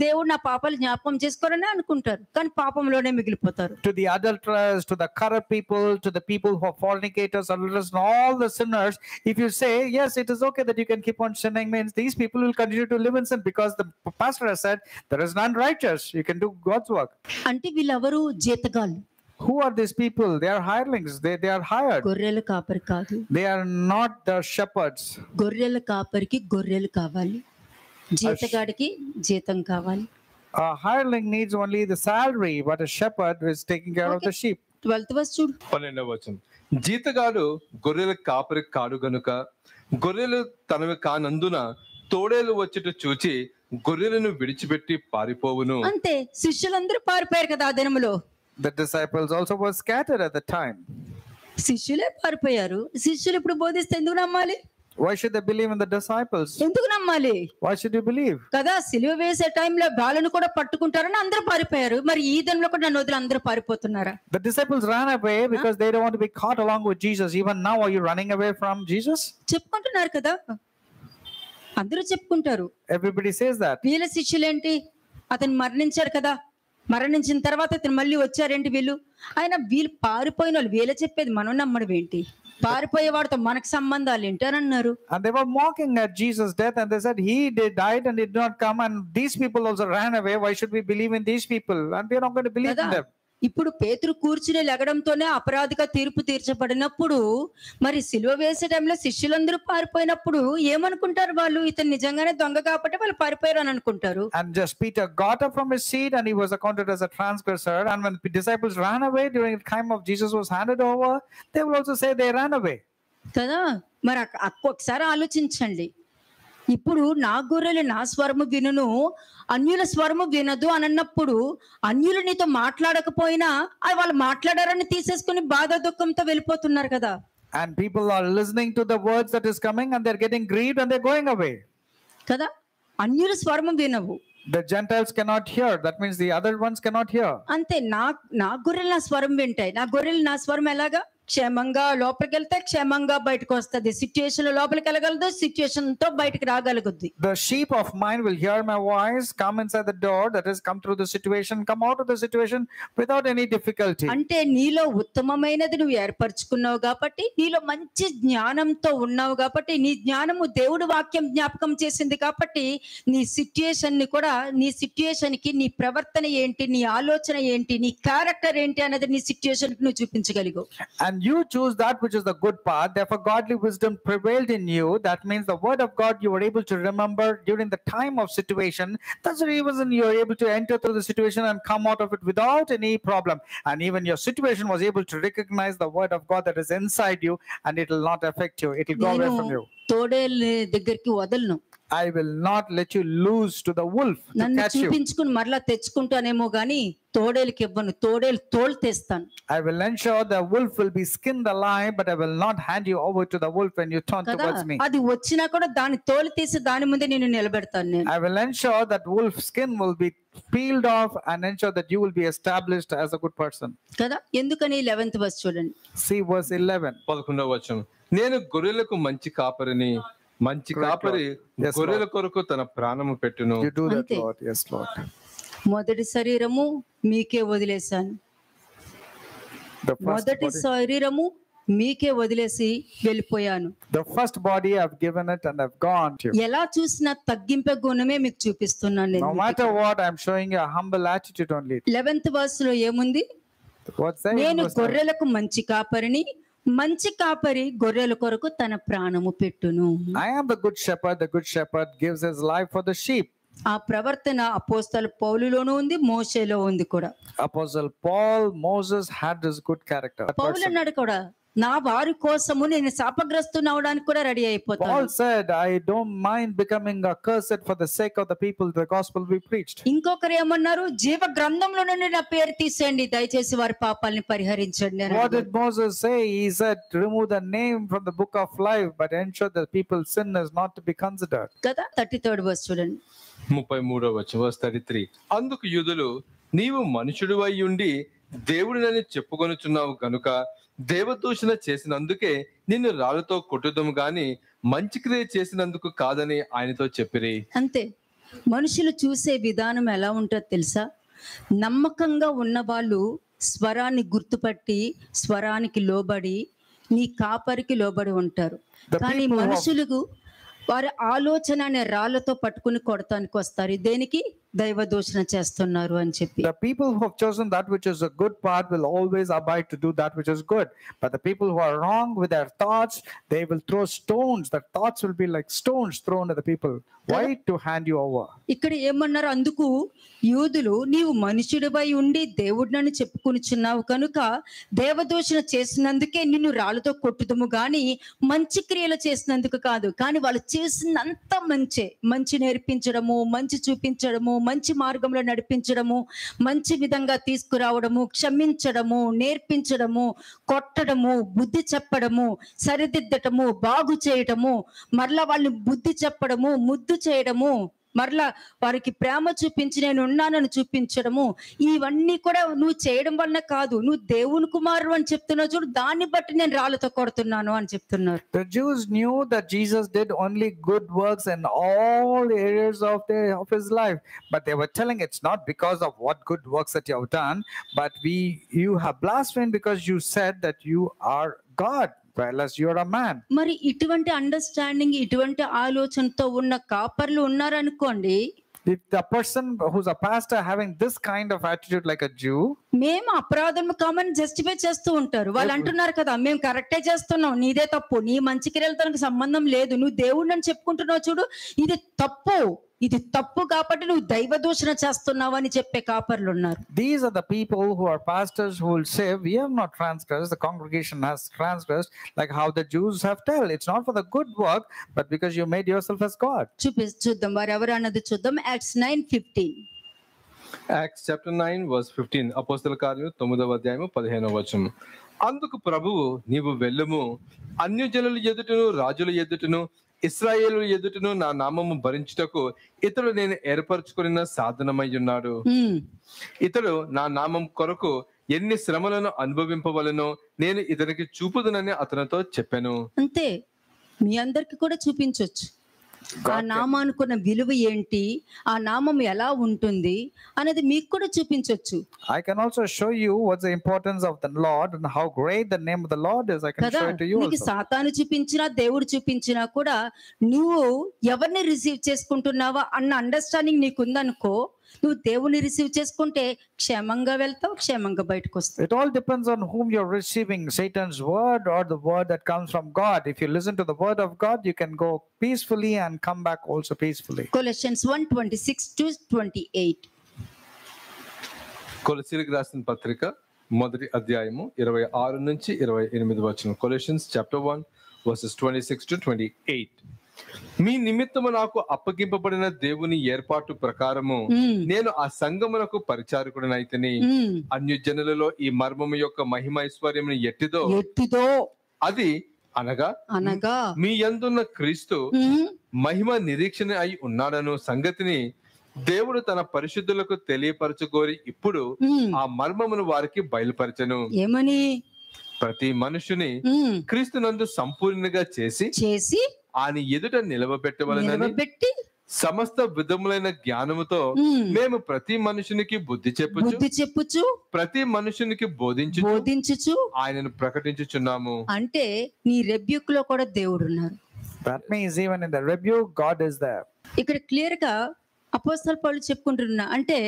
[SPEAKER 1] దేవుడు నా పాపాలు జ్ఞాపకం చేసుకోరని అనుకుంటారు, కానీ పాపంలోనే మిగిలిపోతారు.
[SPEAKER 4] To the adulterers, to the corrupt people, to the people who are fornicators, adulterers, and all the sinners, if you say, yes, it is okay that you can keep on sinning, means these people will continue to live in sin because the pastor has said, there is none righteous, you can do God's work.
[SPEAKER 1] అంటే వీళ్ళెవరు? జీతగాళ్ళు.
[SPEAKER 4] Who are these people? They are hirelings, they are hired.
[SPEAKER 1] గొర్రెల కాపరి కాదు.
[SPEAKER 4] They are not the shepherds.
[SPEAKER 1] గొర్రెల కాపరికి గొర్రెలు కావాలి, జీతగాడికి జీతం కావాలి.
[SPEAKER 4] A hireling needs only the salary, but a shepherd is taking care of the sheep.
[SPEAKER 1] 12th verse చూడు.
[SPEAKER 3] 12వ వచనం, జీతగాడు గొర్రెల కాపరి కాడు గనుక గొర్రెలు తనవి కానందున తోడేలు వచ్చుట చూచి గొర్రెలను విడిచిపెట్టి పారిపోవును.
[SPEAKER 1] అంతే, శిష్యులందరూ పారిపోయారు కదా ఆ దినములో.
[SPEAKER 4] The disciples also were scattered at the time.
[SPEAKER 1] శిష్యులే పారిపోయారు. శిష్యులు ఇప్పుడు బోధిస్తే ఎందుకు నమ్మాలి?
[SPEAKER 4] Why should they believe in the disciples?
[SPEAKER 1] ఎందుకు నమ్మాలి?
[SPEAKER 4] Why should you believe?
[SPEAKER 1] కదా, సిలువ వేసే టైంలో బాలను కూడా పట్టుకుంటారని అందరూ పారిపోయారు. మరి ఈ దినంలో కూడా నన్ను వదిలి అందరూ పారిపోతున్నారా?
[SPEAKER 4] The disciples ran away because they don't want to be caught along with Jesus. Even now, are you running away from Jesus?
[SPEAKER 1] చెప్పుకుంటున్నారు కదా, అందరూ చెప్పుకుంటారు.
[SPEAKER 4] Everybody says that.
[SPEAKER 1] వీళ్ళ శిష్యులేంటి? అతను మరణించారు కదా, మరణించిన తర్వాత అతను మళ్ళీ వచ్చారేంటి వీళ్ళు? ఆయన వీళ్ళు పారిపోయిన వాళ్ళు వీళ్ళ చెప్పేది మనం నమ్మడం ఏంటి? పారిపోయేవాడితో మనకు సంబంధాలు ఏంటి అని అన్నారు.
[SPEAKER 4] And they were mocking at Jesus' death, and they said he died and did not come, and these people also ran away. Why should we believe in these people? And we are not going to believe in them.
[SPEAKER 1] ఇప్పుడు పేతురు కూర్చుని లెగడంతోనే అపరాధిగా తీర్పు తీర్చబడినప్పుడు, మరి సిలువ వేసే టైంలో శిష్యులందరూ పారిపోయినప్పుడు ఏమనుకుంటారు వాళ్ళు? ఇతను నిజంగానే దొంగ కాబట్టి వాళ్ళు పారిపోయారు అని అనుకుంటారు.
[SPEAKER 4] And just Peter got up from his seat and he was accounted as a transgressor. And when the disciples ran away during the time of Jesus was handed over, they will also say they ran away.
[SPEAKER 1] కదా, మరి ఒకసారి ఆలోచించండి. ఇప్పుడు నా గొర్రెలు నా స్వరము వినును, అన్యుల స్వరము వినదు అని అన్నప్పుడు, అన్యులు నీతో మాట్లాడకపోయినా అది వాళ్ళు మాట్లాడారని తీసేసుకుని బాధ దుఃఖంతో వెళ్ళిపోతున్నారు కదా.
[SPEAKER 4] And people are listening to the words that is coming and they're getting grieved and they're going away.
[SPEAKER 1] కదా, అన్యుల స్వరము వినవు.
[SPEAKER 4] The Gentiles cannot hear. That means the other ones cannot hear.
[SPEAKER 1] అంతే, నా గొర్రెలు నా స్వరం వింటాయి. నా గొర్రెలు నా స్వరం ఎలాగా? క్షేమంగా లోపలికి వెళ్తే క్షేమంగా బయటకు వస్తుంది. సిచ్యుయేషన్ లోపలికి వెళ్ళగలదు, సిచ్యుయేషన్ తో బయటకు రాగలుగుద్ది.
[SPEAKER 4] The sheep of mine will hear my voice, come inside the door, that is, come through the situation, come out of the situation without any difficulty.
[SPEAKER 1] అంటే నీలో ఉత్తమమైనది నువ్వు ఏర్పరచుకున్నావు కాబట్టి, నీలో మంచి జ్ఞానంతో ఉన్నావు కాబట్టి, నీ జ్ఞానము దేవుడు వాక్యం జ్ఞాపకం చేసింది కాబట్టి, నీ సిచ్యుయేషన్ ని కూడా, నీ సిచ్యుయేషన్ కి నీ ప్రవర్తన ఏంటి, నీ ఆలోచన ఏంటి, నీ క్యారెక్టర్ ఏంటి అనేది నీ సిచ్యుయేషన్ కి నువ్వు చూపించగలిగావు.
[SPEAKER 4] And you choose that which is the good path. Therefore, godly wisdom prevailed in you. That means the word of God you were able to remember during the time of situation. That's the reason you are able to enter through the situation and come out of it without any problem. And even your situation was able to recognize the word of God that is inside you, and it will not affect you. It will go away from you.
[SPEAKER 1] తోడేళ్ళ దగ్గరికి వదలను.
[SPEAKER 4] I will not let you loose to the wolf to
[SPEAKER 1] నన్ను
[SPEAKER 4] catch you.
[SPEAKER 1] చూపించుకుని మరలా తెచ్చుకుంటానేమో గాని తోడేళ్ళకి ఇవ్వను. తోడేలు తోలు తెస్తాను.
[SPEAKER 4] I will ensure the wolf will be skinned alive, but I will not hand you over to the wolf when you turn
[SPEAKER 1] కదా,
[SPEAKER 4] towards me.
[SPEAKER 1] అది వచ్చినా కూడా దాని తోలు తీసి దాని ముందే నేను నిలబెడతాను. నేను
[SPEAKER 4] I will ensure that wolf skin will be peeled off and ensure that you will be established as a good person.
[SPEAKER 1] కదా, ఎందుకని 11th verse చూడండి.
[SPEAKER 4] See verse 11.
[SPEAKER 3] 11వ వచనం, నేను గొర్రెలకు మంచి కాపరిని, మంచి కాపరి
[SPEAKER 4] Yes,
[SPEAKER 3] గొర్రెల కొరకు తన ప్రాణము పెట్టును.
[SPEAKER 4] You do that,
[SPEAKER 1] Ante.
[SPEAKER 4] Lord. Yes, Lord.
[SPEAKER 1] మొదటి శరీరము మీకే వదిలేశాను.
[SPEAKER 4] The first
[SPEAKER 1] మొదటి
[SPEAKER 4] body,
[SPEAKER 1] శరీరము మీకే వదిలేసి వెళ్ళిపోయాను.
[SPEAKER 4] the first body I've given it and I've gone to you.
[SPEAKER 1] ఎలా చూసినా తగ్గింపే గుణమే మీకు చూపిస్తున్నాను
[SPEAKER 4] No
[SPEAKER 1] నేను.
[SPEAKER 4] matter what, I'm showing you a humble attitude only.
[SPEAKER 1] 11th verse లో ఏముంది?
[SPEAKER 4] What's that? in
[SPEAKER 1] నేను
[SPEAKER 4] verse 9?
[SPEAKER 1] గొర్రెలకు మంచి కాపరిని, మంచి కాపరి గొర్రెల కొరకు తన ప్రాణము పెట్టును.
[SPEAKER 4] I am the good shepherd gives his life for the sheep.
[SPEAKER 1] ఆ ప్రవర్తన అపోస్తల పౌలులోనూ ఉంది, మోషేలో ఉంది కూడా.
[SPEAKER 4] Apostle Paul, Moses had this good character.
[SPEAKER 1] పౌలు అన్నాడు కూడా, నా వారి కోసము నేను శాపగ్రస్తుని అవడానికి కూడా రెడీ అయిపోతాను.
[SPEAKER 4] Paul said, I don't mind becoming accursed for the sake of the people the gospel we preached.
[SPEAKER 1] ఇంకొకరు ఏమన్నారు, జీవ గ్రంథంలో నుండి నా పేరు తీసేయండి, దయచేసి వారి పాపాలని పరిహరించండి అని.
[SPEAKER 4] What did Moses say? He said, remove the name from the book of life, but ensure that people's sin is not to be considered.
[SPEAKER 1] కదా 33rd verse చూడండి.
[SPEAKER 3] 33వ వచనం verse 33. అందుకు యూదులు, నీవు మనుషుడివై ఉండి దేవుడినని చెప్పుకొనుచున్నావు గనుక దేవదూషణ చేసినందుకే నిన్ను రాళ్ళతో కొట్టుదము గాని మంచి క్రియ చేసినందుకు కాదని ఆయనతో చెప్పిరి.
[SPEAKER 1] అంతే. మనుషులు చూసే విధానం ఎలా ఉంటుందో తెలుసా? నమ్మకంగా ఉన్న వాళ్ళు స్వరాన్ని గుర్తుపట్టి స్వరానికి లోబడి నీ కాపరికి లోబడి ఉంటారు. కానీ మనుషులకు వారి ఆలోచన అనే రాళ్లతో పట్టుకుని కొడతానికి వస్తారు. దేనికి? దైవ దూషణ చేస్తున్నారు అని చెప్పి.
[SPEAKER 4] The people who have chosen that which is a good part will always abide to do that which is good. But the people who are wrong with their thoughts, they will throw stones. The thoughts will be like stones thrown at the people. Why? To hand you over.
[SPEAKER 1] ఇక్కడ ఏమన్నారు? అందుకు యూదులు, నీవు మనుషుడిపై ఉండి దేవుడినని చెప్పుకొనిచున్నావు కనుక దేవదూషణ చేసినందుకే నిన్ను రాళ్ళతో కొట్టుదుము గాని మంచి క్రియలు చేసినందుకు కాదు. కానీ వాళ్ళు చేసినంత మంచి నేర్పించడము, మంచి చూపించడము, మంచి మార్గంలో నడిపించడము, మంచి విధంగా తీసుకురావడము, క్షమించడము, నేర్పించడము, కొట్టడము, బుద్ధి చెప్పడము, సరిదిద్దటము, బాగు చేయటము, మరలా వాళ్ళని బుద్ధి చెప్పడము, ముద్దు చేయడము, మరలా వారికి ప్రేమ చూపించి నేను ఉన్నానని చూపించడము, ఇవన్నీ కూడా నువ్వు చేయడం వలన కాదు, నువ్వు దేవుని కుమారుడు అని చెప్తున్నావు చూడు, దాన్ని బట్టి నేను రాళ్ళతో కొడుతున్నాను అని చెప్తున్నారు.
[SPEAKER 4] The Jews knew that Jesus did only good works in all areas of his life, but they were telling it's not because of what good works that you have done, but you have blasphemed because you said that you are God, whereas you are a man.
[SPEAKER 1] మరి ఇటువంటి understanding, ఇటువంటి ఆలోచనతో ఉన్న కాపర్లు ఉన్నారనుకోండి,
[SPEAKER 4] If the person who's a pastor having this kind of attitude like a Jew,
[SPEAKER 1] మేము అపరాధం కామని justify చేస్తూ ఉంటారు. వాళ్ళు అంటున్నారు కదా, మేము కరెక్టే చేస్తున్నాం, నీదే తప్పు, నీ మంచి క్రియలతో నాకు సంబంధం లేదు, నువ్వు దేవుడిని అని చెప్పుకుంటున్నావు చూడు, ఇది తప్పు, ఇది తప్పు కాబట్టి నువ్వు దైవ దూషణ చేస్తున్నావు అని చెప్పే కాపర్లు ఉన్నారు.
[SPEAKER 4] these are the people who are pastors who will say, we have not transgressed, the congregation has transgressed, like how the Jews have told. It's not for the good work, but because you made yourself as God.
[SPEAKER 1] చూద్దాం వారు ఎవరు అన్నది చూద్దాం. Acts 9:15.
[SPEAKER 3] Acts chapter 9 verse 15. అపోస్తల కార్యము 9వ అధ్యాయము 15వ వచనం. అందుకు ప్రభువు, నీవు వెళ్ళుము, అన్యజనుల ఎదుటను రాజుల ఎదుటను ఇశ్రాయేలు ఎదుటను నా నామము భరించుటకు ఇతడు నేను ఏర్పరచుకున్న సాధనమై ఉన్నాడు. ఇతడు నా నామం కొరకు ఎన్ని శ్రమలను అనుభవింపవలనో నేను ఇతనికి చూపుదునని అతనితో చెప్పాను.
[SPEAKER 1] అంతే. మీ అందరికి కూడా చూపించవచ్చు ఆ నామానుకున్న విలువ ఏంటి, ఆ నామం ఎలా ఉంటుంది అనేది మీకు కూడా చూపించవచ్చు.
[SPEAKER 4] I can also show you what's the importance of the Lord and how great the name of the Lord is. I can show it to you
[SPEAKER 1] నీకు
[SPEAKER 4] also.
[SPEAKER 1] సాతాను చూపించినా దేవుడు చూపించినా కూడా నువ్వు ఎవరిని రిసీవ్ చేసుకుంటున్నావా అన్న అండర్స్టాండింగ్ నీకు ఉందనుకో, నువ్వు దేవుని రిసీవ్ చేసుకుంటే క్షేమంగా వెళ్తావు, క్షేమంగా బయటకు వస్తావు.
[SPEAKER 4] It all depends on whom you're receiving, Satan's word or the word that comes from God. If you listen to the word of God, you can go peacefully and come back also peacefully.
[SPEAKER 1] Colossians 1:26-28.
[SPEAKER 3] కొలసీలకు రాసిన పత్రిక 1వ అధ్యాయము 26 నుంచి 28 వచనం. Colossians chapter 1 verses 26 to 28. మీ నిమిత్తము నాకు అప్పగింపబడిన దేవుని ఏర్పాటు ప్రకారము నేను ఆ సంఘమునకు పరిచారకుడనైతిని. అన్యజనులలో ఈ మర్మము యొక్క మహిమైశ్వర్యమును ఎట్టిదో అది అనగా మీ యందున్న క్రీస్తు మహిమ నిరీక్షణ అయి ఉన్నాడను సంగతిని దేవుడు తన పరిశుద్ధులకు తెలియపరచుకోరి ఇప్పుడు ఆ మర్మమును వారికి బయలుపరచెను.
[SPEAKER 1] ఏమని?
[SPEAKER 3] ప్రతి మనుషుని క్రీస్తునందు సంపూర్ణంగా చేసి ఆయన ఎదుట నిలవబెట్టవలనని సమస్త విధములైన జ్ఞానముతో మేము ప్రతి మనుషునికి బుద్ధి చెప్పుచు ప్రతి మనుషునికి బోధించుచు ఆయనను ప్రకటించుచున్నాము.
[SPEAKER 1] అంటే నీ రెబ్యూక్ లో కూడా దేవుడు ఉన్నారు.
[SPEAKER 4] That means even in the rebuke, God is there.
[SPEAKER 1] ఇక్కడ క్లియర్ గా అపోస్తల పౌలు చెప్పుకుంటున్నా, అంటే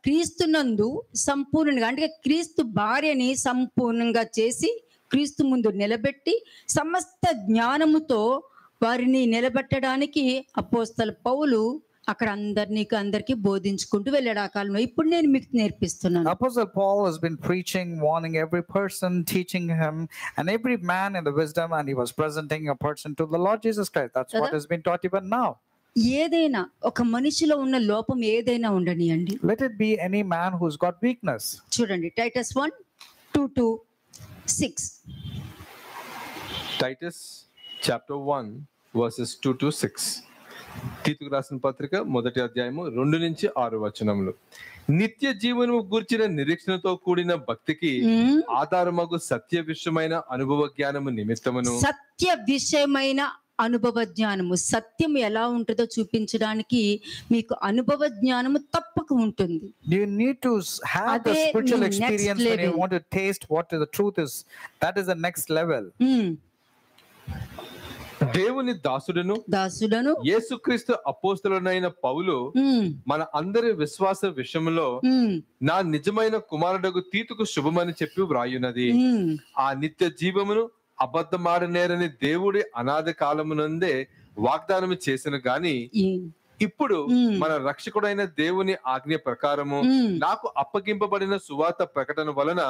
[SPEAKER 1] క్రీస్తునందు సంపూర్ణంగా, అంటే క్రీస్తు భార్యని సంపూర్ణంగా చేసి క్రీస్తు ముందు నిలబెట్టి సమస్త జ్ఞానముతో వారిని నిలబెట్టడానికి అపోస్తల పౌలు అక్కడ అందరికీ బోధించుకుంటూ వెళ్ళాడు ఆ కాలంలో. ఇప్పుడు నేను మీకు నేర్పిస్తున్నాను.
[SPEAKER 4] Apostle Paul has been preaching, warning every person, teaching him, and every man in the wisdom, and he was presenting a person to the Lord Jesus Christ. That's what has been taught even now.
[SPEAKER 1] ఏదైనా ఒక మనిషిలో ఉన్న లోపం ఏదైనా ఉండనియండి.
[SPEAKER 4] Let it be any man who's got weakness.
[SPEAKER 1] చూడండి Titus 1:2-6.
[SPEAKER 3] Titus chapter 1 verses 2-6. తీతుకు రాసిన పత్రిక 1వ అధ్యాయము 2-6 వచనములు. నిత్య జీవనము గూర్చిన నిరీక్షణతో కూడిన భక్తికి ఆధారమగు సత్య విషయమైన అనుభవ జ్ఞానము నిమిత్తమును,
[SPEAKER 1] సత్య విషయమైన అనుభవ జ్ఞానము, సత్యం ఎలా ఉంటుందో చూపించడానికి మీకు అనుభవ జ్ఞానము తప్పక ఉంటుంది.
[SPEAKER 4] You need to have the
[SPEAKER 1] అదే
[SPEAKER 4] spiritual
[SPEAKER 1] next
[SPEAKER 4] experience when you
[SPEAKER 1] level.
[SPEAKER 4] want to taste what the truth is. That is the next level.
[SPEAKER 3] దేవుని దాసుడను యేసుక్రీస్తు అపోస్తలుడైన పౌలు మన అందరి విశ్వాస విషయంలో నా నిజమైన కుమారుడగు తీతుకు శుభమని చెప్పి వ్రాయున్నది. ఆ నిత్య జీవమును అబద్ధమాడనేరని దేవుడి అనాది కాలమునందే వాగ్దానము చేసిన గాని ఇప్పుడు మన రక్షకుడైన దేవుని ఆజ్ఞ ప్రకారము నాకు అప్పగింపబడిన సువార్త ప్రకటన వలన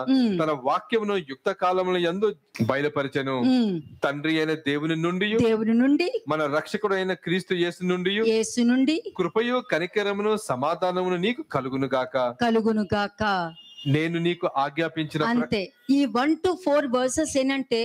[SPEAKER 3] తన వాక్యమును యుక్త కాలముల యందు బయలుపరిచెను. తండ్రి అయిన దేవుని నుండి మన రక్షకుడైన క్రీస్తు యేసు నుండి కృపయు కనికరమును సమాధానమును నీకు కలుగును గాక. నేను నీకు ఆజ్ఞాపించిన
[SPEAKER 1] అంతే. ఈ 1-4 వర్సెస్ ఏంటంటే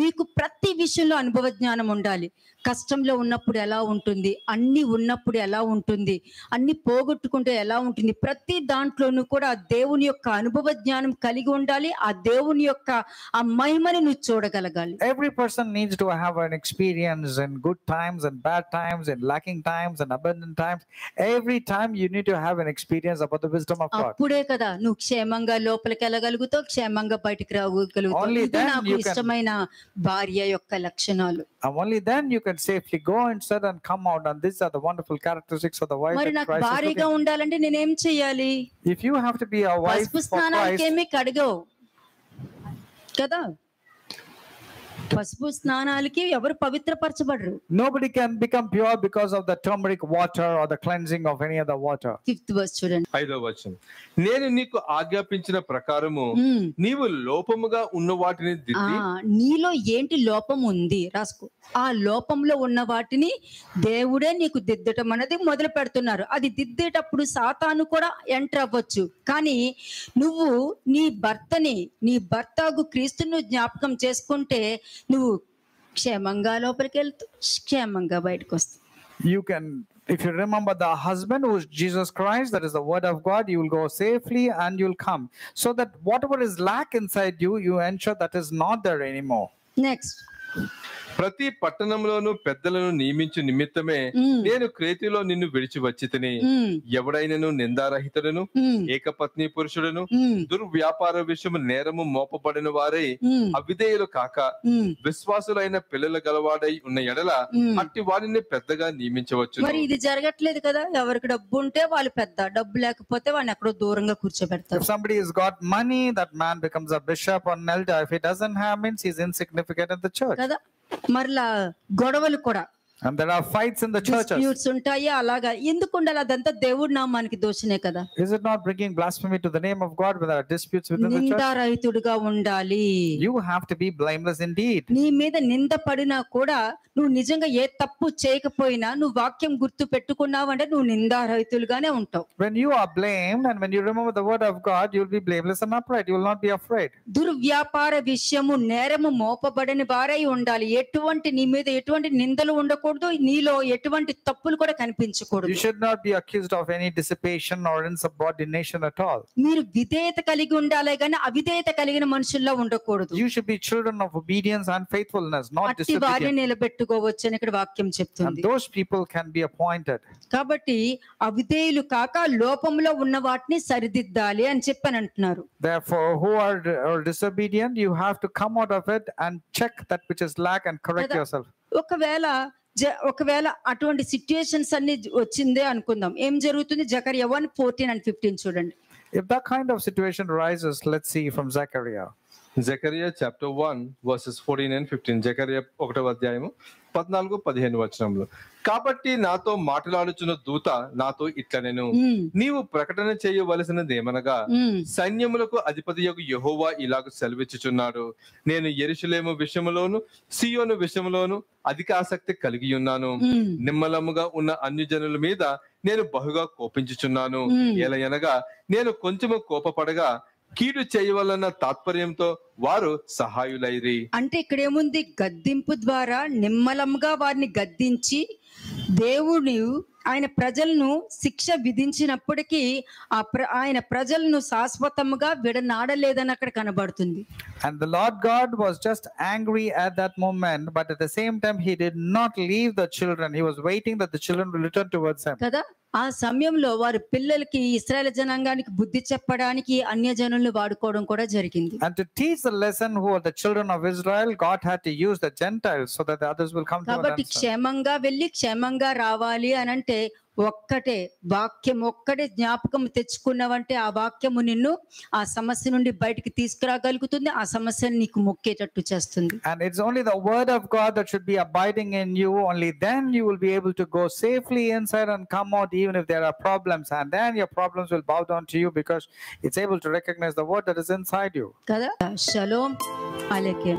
[SPEAKER 1] మీకు ప్రతి విషయంలో అనుభవ జ్ఞానం ఉండాలి. కష్టంలో ఉన్నప్పుడు ఎలా ఉంటుంది, అన్ని ఉన్నప్పుడు ఎలా ఉంటుంది, అన్ని పోగొట్టుకుంటే ఎలా ఉంటుంది, ప్రతి దాంట్లోనూ కూడా దేవుని యొక్క అనుభవ జ్ఞానం కలిగి ఉండాలి. ఆ దేవుని యొక్క ఆ మహిమని నువ్వు చూడగలగాలి.
[SPEAKER 4] Every person needs to have an experience in good times and bad times, in lacking times and abundant times. Every time you need to have an experience about the wisdom of God.
[SPEAKER 1] అప్పుడే కదా నువ్వు క్షేమంగా లోపలికి వెళ్ళగలుగుతావు, క్షేమంగా బయటికి రాగలుగుతావు. ఇది నాకు ఇష్టమైన భార్య యొక్క లక్షణాలు.
[SPEAKER 4] And only then you can safely go inside and come out, and these are the wonderful characteristics of the wife
[SPEAKER 1] మరి
[SPEAKER 4] that
[SPEAKER 1] నాకు
[SPEAKER 4] Christ is
[SPEAKER 1] భార్యగా
[SPEAKER 4] looking.
[SPEAKER 1] ఉండాలంటే నేనేం చెయ్యాలి?
[SPEAKER 4] If you have to be a wife
[SPEAKER 1] పసుపు
[SPEAKER 4] for
[SPEAKER 1] స్నానాలకి
[SPEAKER 4] Christ,
[SPEAKER 1] ఏమీ కడగవు కదా. పసుపు స్నానాలకి ఎవరు పవిత్రపరచబడరు.
[SPEAKER 4] nobody can become pure because of the turmeric water or the cleansing of any other water.
[SPEAKER 1] 5th verse చూడండి.
[SPEAKER 3] 5వ వచనం. నేను నీకు ఆజ్ఞాపించిన ప్రకారము నీవు లోపముగా ఉన్న వాటిని దిద్ది.
[SPEAKER 1] నీలో ఏంటి లోపం ఉంది రాసుకో. ఆ లోపంలో ఉన్న వాటిని దేవుడే నీకు దిద్దటం అనేది మొదలు పెడుతున్నారు. అది దిద్దేటప్పుడు సాతాను కూడా ఎంటర్ అవ్వచ్చు. కానీ నువ్వు నీ భర్తకు క్రీస్తును జ్ఞాపకం చేసుకుంటే నువ్వు క్షేమంగా లోపలికి వెళ్తూ క్షేమంగా బయటకు వస్తావు.
[SPEAKER 4] You can, if you remember the husband who is Jesus Christ, that is the word of God, you will go safely and you'll come. So that whatever is lack inside you, you ensure that is not there anymore.
[SPEAKER 1] Next,
[SPEAKER 3] ప్రతి పట్టణంలోను పెద్దలను నియమించు నిమిత్తమే నేను క్రేతిలో నిన్ను విడిచి వచ్చి తిని, ఎవడైనను నిందారహితుడను ఏకపత్ని పురుషుడును దుర్వ్యాపార విషయము నేరము మోపబడిన వారై అవిధేయులు కాక విశ్వాసులైన పిల్లల గలవాడై ఉన్న ఎడల అట్టి వారిని పెద్దగా నియమించవచ్చు.
[SPEAKER 1] మరి ఇది జరగట్లేదు కదా. ఎవరికి డబ్బు ఉంటే వాళ్ళు పెద్ద, డబ్బు లేకపోతే వాడిని ఎక్కడో దూరంగా కూర్చోబెడతారు.
[SPEAKER 4] If somebody has got money, that man becomes a bishop or an elder. If he doesn't have, means he's insignificant in the church.
[SPEAKER 1] కదా. మరలా గొడవలు కూడా,
[SPEAKER 4] and there are fights in the churches.
[SPEAKER 1] disputes ఉంటాయి. అలాగా ఎందుకు ఉండాలి? అదంతా దేవుడి నామానికి దోషనే కదా.
[SPEAKER 4] Is it not bringing blasphemy to the name of God when there are disputes within the church?
[SPEAKER 1] నిందారహితుడిగా ఉండాలి.
[SPEAKER 4] You have to be blameless indeed.
[SPEAKER 1] నీ మీద నింద పడినా కూడా నువ్వు నిజంగా ఏ తప్పు చేయకపోయినా నువ్వు వాక్యం గుర్తు పెట్టుకున్నావు అంటే నువ్వు నిందారహితులుగానే ఉంటావు.
[SPEAKER 4] When you are blamed and when you remember the word of God, you will be blameless and upright. You will not be afraid.
[SPEAKER 1] దుర్వ్యాపార విషయము నేరము మోపబడని వారై ఉండాలి. నీ మీద ఎటువంటి నిందలు ఉండకూడదు, నీలో ఎటువంటి తప్పులు కూడా కనిపించకూడదు.
[SPEAKER 4] You should not be accused of any dissipation or insubordination at all.
[SPEAKER 1] మీరు విధేయత కలిగి ఉండాలి కానీ అవిధేయత కలిగిన మనుషుల్లో ఉండకూడదు.
[SPEAKER 4] You should be children of obedience and faithfulness, not
[SPEAKER 1] disobedience. వారిని నిలబెట్టుకోవచ్చు అని ఇక్కడ వాక్యం చెప్తుంది.
[SPEAKER 4] And those people can be appointed.
[SPEAKER 1] కాబట్టి అవిధేయులు కాక లోపంలో ఉన్న వాటిని సరిదిద్దాలి అని చెప్పని అంటున్నారు.
[SPEAKER 4] Therefore, who are disobedient, you have to come out of it and check that which is lack and correct yourself.
[SPEAKER 1] ఒకవేళ ఒకవేళ అటువంటి సిచ్యుయేషన్స్ అన్ని వచ్చిందే అనుకుందాం, ఏం జరుగుతుంది? జకర్యా 1:14-15 చూడండి.
[SPEAKER 4] If that kind of situation arises, let's see from Zechariah.
[SPEAKER 3] జకరియా చాప్టర్ 1 వర్సెస్ 14 and 15. జకరియా 1వ అధ్యాయము 14-15 వచనంలో, కాబట్టి నాతో మాట్లాడుచున్న దూత నాతో ఇట్లనెను, నీవు ప్రకటన చేయవలసినదేమనగా, సైన్యములకు అధిపతియగు యెహోవా ఇలాగ సెలవిచ్చుచున్నాడు, నేను యెరూషలేము విషయములోను సీయోను విషయములోను అధిక ఆసక్తి కలిగి ఉన్నాను. నిమ్మలముగా ఉన్న అన్ని జనుల మీద నేను బహుగా కోపించుచున్నాను. ఎలయనగా నేను కొంచెము కోపపడగా కీడు చేయవలన తాత్పర్యంతో వారు సహాయులైరి.
[SPEAKER 1] అంటే ఇక్కడ ఏముంది? గద్దింపు ద్వారా నిమ్మలంగా వారిని గద్దించి దేవుడు ఆయన ప్రజలను శిక్ష విధించినప్పటికీ ఆయన ప్రజలను శాశ్వతంగా విడనాడలేదని అక్కడ కనబడుతుంది.
[SPEAKER 4] And the Lord God was just angry at that moment, but at the same time he did not leave the children. He was waiting that the children will return towards him.
[SPEAKER 1] కదా, ఆ సమయంలో వారి పిల్లలకి ఇశ్రాయేల్ జనాంగానికి బుద్ధి చెప్పడానికి అన్యజనులను వాడుకోవడం కూడా జరిగింది.
[SPEAKER 4] And to teach the lesson who are the children of Israel, God had to use the Gentiles so that the others will come to
[SPEAKER 1] కాబట్టి
[SPEAKER 4] understand.
[SPEAKER 1] క్షేమంగా వెళ్ళి క్షేమంగా రావాలి అని అంటే ఒక్కటే వాక్యం, ఒక్కటే జ్ఞాపకం తెచ్చుకున్నావంటే ఆ వాక్యము నిన్ను ఆ సమస్య నుండి బయటికి తీసుకురాగలుగుతుంది, ఆ సమస్యను నీకు మొక్కేటట్టు చేస్తుంది.
[SPEAKER 4] And it's only the word of God that should be abiding in you. Only then you will be able to go safely inside and come out even if there are problems. And then your problems will bow down to you because it's able to recognize the word that is inside you.
[SPEAKER 1] కదా. Shalom అలైకుం.